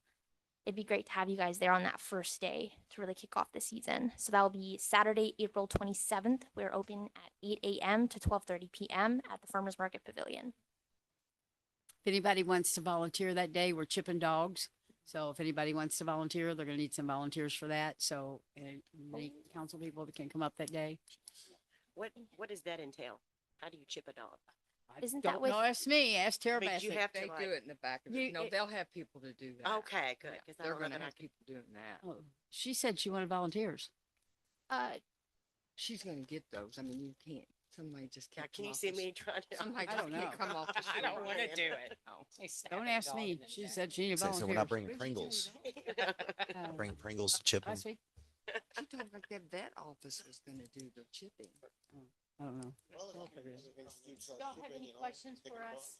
[SPEAKER 20] it'd be great to have you guys there on that first day to really kick off the season. So that'll be Saturday, April 27th. We're open at 8 a.m. to 12:30 p.m. at the Farmers Market Pavilion.
[SPEAKER 1] If anybody wants to volunteer that day, we're chipping dogs. So if anybody wants to volunteer, they're going to need some volunteers for that. So any council people that can come up that day.
[SPEAKER 18] What does that entail? How do you chip a dog?
[SPEAKER 20] Isn't that
[SPEAKER 1] Don't
[SPEAKER 20] with?
[SPEAKER 1] know, ask me, ask Tara
[SPEAKER 18] But you
[SPEAKER 1] Bassett.
[SPEAKER 18] have to
[SPEAKER 21] They
[SPEAKER 18] like.
[SPEAKER 21] do it in the back of
[SPEAKER 1] You-
[SPEAKER 21] it. No,
[SPEAKER 1] it-
[SPEAKER 21] they'll have people to do that.
[SPEAKER 18] Okay, good.
[SPEAKER 21] Yeah,
[SPEAKER 18] 'Cause I
[SPEAKER 21] they're
[SPEAKER 18] don't know
[SPEAKER 21] gonna
[SPEAKER 18] that I
[SPEAKER 21] have
[SPEAKER 18] can-
[SPEAKER 21] people doing that.
[SPEAKER 1] Oh, she said she wanted volunteers.
[SPEAKER 21] She's gonna get those. I mean, you can't, somebody just
[SPEAKER 18] Yeah,
[SPEAKER 21] can't.
[SPEAKER 18] can
[SPEAKER 21] come
[SPEAKER 18] you
[SPEAKER 21] off
[SPEAKER 18] see
[SPEAKER 21] the
[SPEAKER 18] me
[SPEAKER 21] s-
[SPEAKER 18] trying to?
[SPEAKER 21] Somebody
[SPEAKER 1] I
[SPEAKER 21] just
[SPEAKER 1] don't
[SPEAKER 21] can't
[SPEAKER 1] know.
[SPEAKER 21] come off the street.
[SPEAKER 18] I don't want to do it.
[SPEAKER 1] Don't ask me. She said she needed
[SPEAKER 5] So
[SPEAKER 1] volunteers.
[SPEAKER 5] we're not bringing Pringles. Bring Pringles to chip them.
[SPEAKER 1] Last week?
[SPEAKER 21] She told me like that vet office was gonna do the chipping.
[SPEAKER 1] I don't know.
[SPEAKER 19] Don't have any questions for us?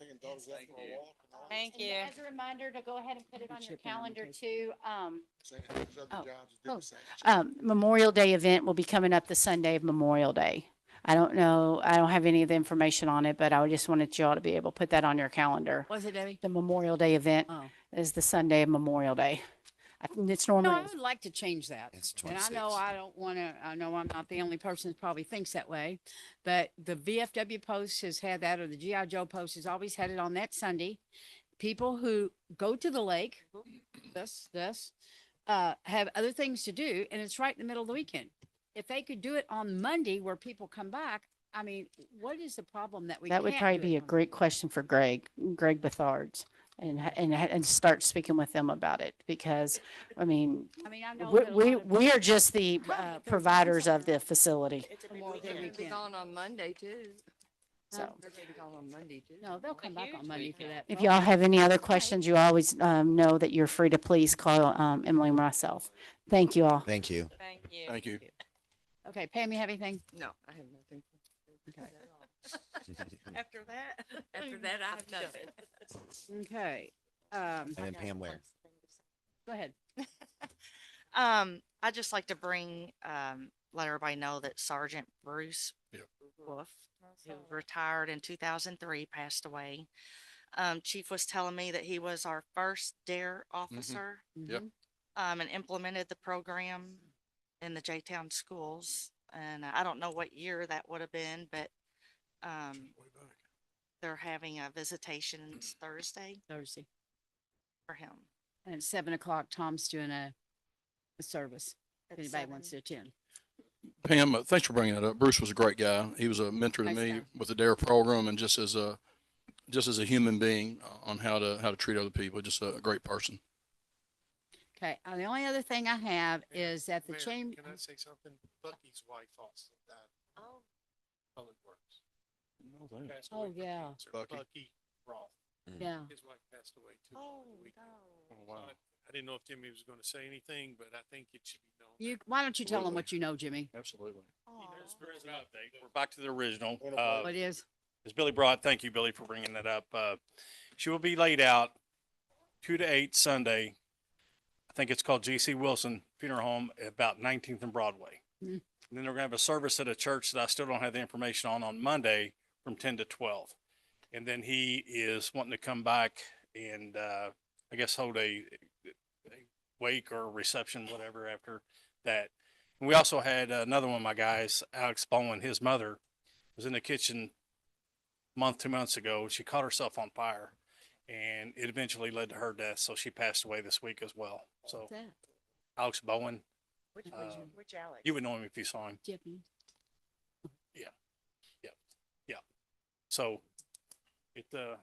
[SPEAKER 8] Thank you.
[SPEAKER 19] As a reminder to go ahead and put it on your
[SPEAKER 1] Chipping
[SPEAKER 19] calendar
[SPEAKER 1] invitation.
[SPEAKER 19] too.
[SPEAKER 1] Oh.
[SPEAKER 19] Memorial Day event will be coming up the Sunday of Memorial Day. I don't know, I don't have any of the information on it, but I just wanted y'all to be able to put that on your calendar.
[SPEAKER 1] Was it, Debbie?
[SPEAKER 19] The Memorial Day event
[SPEAKER 1] Oh.
[SPEAKER 19] is the Sunday of Memorial Day. I think it's
[SPEAKER 1] No,
[SPEAKER 19] normally.
[SPEAKER 1] I would like to change that.
[SPEAKER 5] It's
[SPEAKER 1] And I know
[SPEAKER 5] 26.
[SPEAKER 1] I don't want to, I know I'm not the only person that probably thinks that way, but the VFW Post has had that, or the GI Joe Post has always had it on that Sunday. People who go to the lake, have other things to do, and it's right in the middle of the weekend. If they could do it on Monday where people come back, I mean, what is the problem that we
[SPEAKER 19] That would
[SPEAKER 1] can't
[SPEAKER 19] probably
[SPEAKER 1] do it
[SPEAKER 19] be a
[SPEAKER 1] on
[SPEAKER 19] great question for Greg Bethards. And start speaking with them about it, because, I mean,
[SPEAKER 1] I mean, I know
[SPEAKER 19] we,
[SPEAKER 1] that a
[SPEAKER 19] we,
[SPEAKER 1] lot of-
[SPEAKER 19] we are just the providers of the facility.
[SPEAKER 18] It's a big
[SPEAKER 21] Memorial Day
[SPEAKER 18] weekend.
[SPEAKER 21] will be gone on Monday too.
[SPEAKER 19] So
[SPEAKER 21] They're gonna be gone on Monday too.
[SPEAKER 1] No, they'll come back on Monday for that.
[SPEAKER 19] if y'all have any other questions, you always know that you're free to please call Emily or myself. Thank you all.
[SPEAKER 5] Thank you.
[SPEAKER 8] Thank you.
[SPEAKER 9] Thank you.
[SPEAKER 1] Okay, Pam, you have anything?
[SPEAKER 21] No, I have nothing.
[SPEAKER 18] After that, I have nothing.
[SPEAKER 1] Okay,
[SPEAKER 5] And then Pam Ware.
[SPEAKER 1] go ahead.
[SPEAKER 14] I'd just like to let everybody know that Sergeant Bruce
[SPEAKER 9] Yep.
[SPEAKER 14] Wolf, who retired in 2003, passed away. Chief was telling me that he was our first DARE officer.
[SPEAKER 9] Yep.
[SPEAKER 14] And implemented the program in the J-Town schools. And I don't know what year that would have been, but they're having a visitation Thursday
[SPEAKER 1] Thursday.
[SPEAKER 14] for him.
[SPEAKER 1] And at 7 o'clock, Tom's doing a service. If
[SPEAKER 14] At
[SPEAKER 1] anybody wants to
[SPEAKER 14] 7.
[SPEAKER 1] attend.
[SPEAKER 9] Pam, thanks for bringing that up. Bruce was a great guy. He was a mentor to
[SPEAKER 1] Nice
[SPEAKER 9] me
[SPEAKER 1] guy.
[SPEAKER 9] with the DARE program and just as a human being on how to treat other people. Just a great person.
[SPEAKER 1] Okay, the only other thing I have
[SPEAKER 2] Mayor,
[SPEAKER 1] is that the
[SPEAKER 2] Mayor,
[SPEAKER 1] chamber.
[SPEAKER 2] Can I say something? Bucky's wife also died.
[SPEAKER 14] Oh.
[SPEAKER 2] Public Works. Passed
[SPEAKER 1] Oh,
[SPEAKER 2] away from
[SPEAKER 1] yeah.
[SPEAKER 2] cancer.
[SPEAKER 9] Bucky.
[SPEAKER 2] Bucky Roth.
[SPEAKER 1] Yeah.
[SPEAKER 2] His wife passed away too.
[SPEAKER 14] Oh,
[SPEAKER 2] over the weekend.
[SPEAKER 14] no.
[SPEAKER 9] Oh, wow.
[SPEAKER 2] I didn't know if Jimmy was going to say anything, but I think it should be known.
[SPEAKER 1] Why don't you tell them
[SPEAKER 9] Absolutely.
[SPEAKER 1] what you know, Jimmy?
[SPEAKER 9] Absolutely.
[SPEAKER 22] We're back to the original.
[SPEAKER 1] What is?
[SPEAKER 22] As Billy brought, thank you, Billy, for bringing that up. She will be laid out 2 to 8 Sunday. I think it's called G.C. Wilson Funeral Home, about 19th and Broadway.
[SPEAKER 1] Mhm.
[SPEAKER 22] And then they're gonna have a service at a church that I still don't have the information on Monday from 10 to 12. And then he is wanting to come back and, I guess hold a wake or reception, whatever, after that. And we also had another one of my guys, Alex Bowen, his mother was in the kitchen month, 2 months ago. She caught herself on fire and it eventually led to her death. So she passed away this week as well. So
[SPEAKER 1] What's that?
[SPEAKER 22] Alex Bowen,
[SPEAKER 14] Which Alex?
[SPEAKER 22] You would know him if you saw him.
[SPEAKER 1] Tiffany.
[SPEAKER 22] So it's a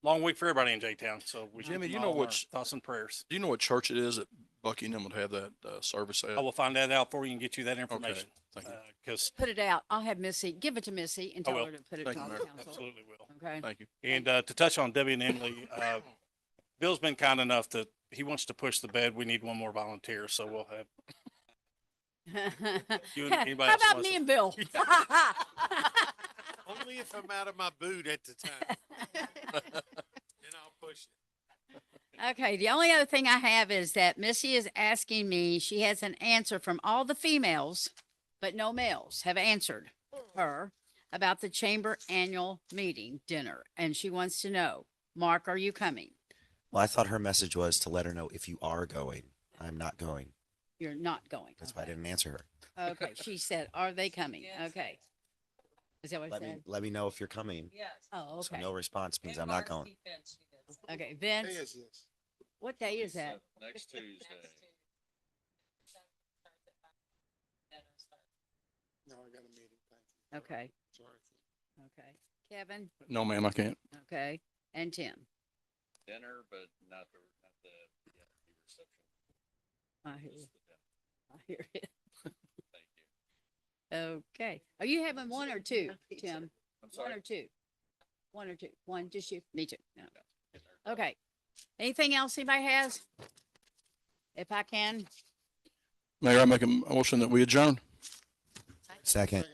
[SPEAKER 22] long week for everybody in J-Town. So we
[SPEAKER 9] Jimmy,
[SPEAKER 22] keep
[SPEAKER 9] you
[SPEAKER 22] them
[SPEAKER 9] know
[SPEAKER 22] all in our
[SPEAKER 9] which-
[SPEAKER 22] thoughts and prayers.
[SPEAKER 9] Do you know what church it is that Buckingham would have that service at?
[SPEAKER 22] I will find that out for you and get you that information.
[SPEAKER 9] Thank you.
[SPEAKER 22] Because
[SPEAKER 1] Put it out. I'll have Missy, give it to Missy and
[SPEAKER 22] I
[SPEAKER 1] tell
[SPEAKER 22] will.
[SPEAKER 1] her to put it
[SPEAKER 9] Thank
[SPEAKER 1] on
[SPEAKER 9] you,
[SPEAKER 1] the
[SPEAKER 9] Mayor.
[SPEAKER 1] council.
[SPEAKER 22] absolutely will.
[SPEAKER 1] Okay.
[SPEAKER 9] Thank you.
[SPEAKER 22] And to touch on Debbie and Emily, Bill's been kind enough that he wants to push the bed. We need one more volunteer, so we'll have. You and anybody
[SPEAKER 1] How
[SPEAKER 22] else
[SPEAKER 1] about
[SPEAKER 22] wants
[SPEAKER 1] me
[SPEAKER 22] to-
[SPEAKER 1] and Bill?
[SPEAKER 2] Only if I'm out of my boot at the time. Then I'll push it.
[SPEAKER 1] Okay, the only other thing I have is that Missy is asking me, she has an answer from all the females, but no males have answered her about the chamber annual meeting dinner. And she wants to know, Mark, are you coming?
[SPEAKER 5] Well, I thought her message was to let her know if you are going. I'm not going.
[SPEAKER 1] You're not going.
[SPEAKER 5] That's why I didn't answer her.
[SPEAKER 1] Okay, she said, are they coming? Okay. Is that what I said?
[SPEAKER 5] Let me know if you're coming.
[SPEAKER 1] Oh,
[SPEAKER 5] So
[SPEAKER 1] okay.
[SPEAKER 5] no response means I'm not going.
[SPEAKER 1] Okay,
[SPEAKER 12] Hey,
[SPEAKER 1] Vince,
[SPEAKER 12] is this?
[SPEAKER 1] what day is that?
[SPEAKER 4] Next Tuesday.
[SPEAKER 12] No, I got a meeting. Thank you.
[SPEAKER 1] Okay,
[SPEAKER 12] Sorry.
[SPEAKER 1] okay. Kevin,
[SPEAKER 9] No, ma'am, I can't.
[SPEAKER 1] okay, and Tim.
[SPEAKER 4] Dinner, but not the reception.
[SPEAKER 1] I hear you.
[SPEAKER 4] Just the dinner.
[SPEAKER 1] I hear it.
[SPEAKER 4] Thank you.
[SPEAKER 1] Okay. Are you having one or two, Tim?
[SPEAKER 4] I'm
[SPEAKER 1] One
[SPEAKER 4] sorry.
[SPEAKER 1] or two? One or two? One, just you? Me too. No. Okay. Anything else anybody has? If I can,
[SPEAKER 9] Mayor, I make a motion that we adjourn.
[SPEAKER 5] Second.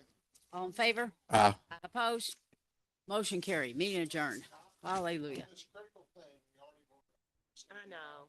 [SPEAKER 1] all in favor?
[SPEAKER 9] Aye.
[SPEAKER 1] Opposed? Motion carried. Meeting adjourned. Hallelujah.
[SPEAKER 18] I know.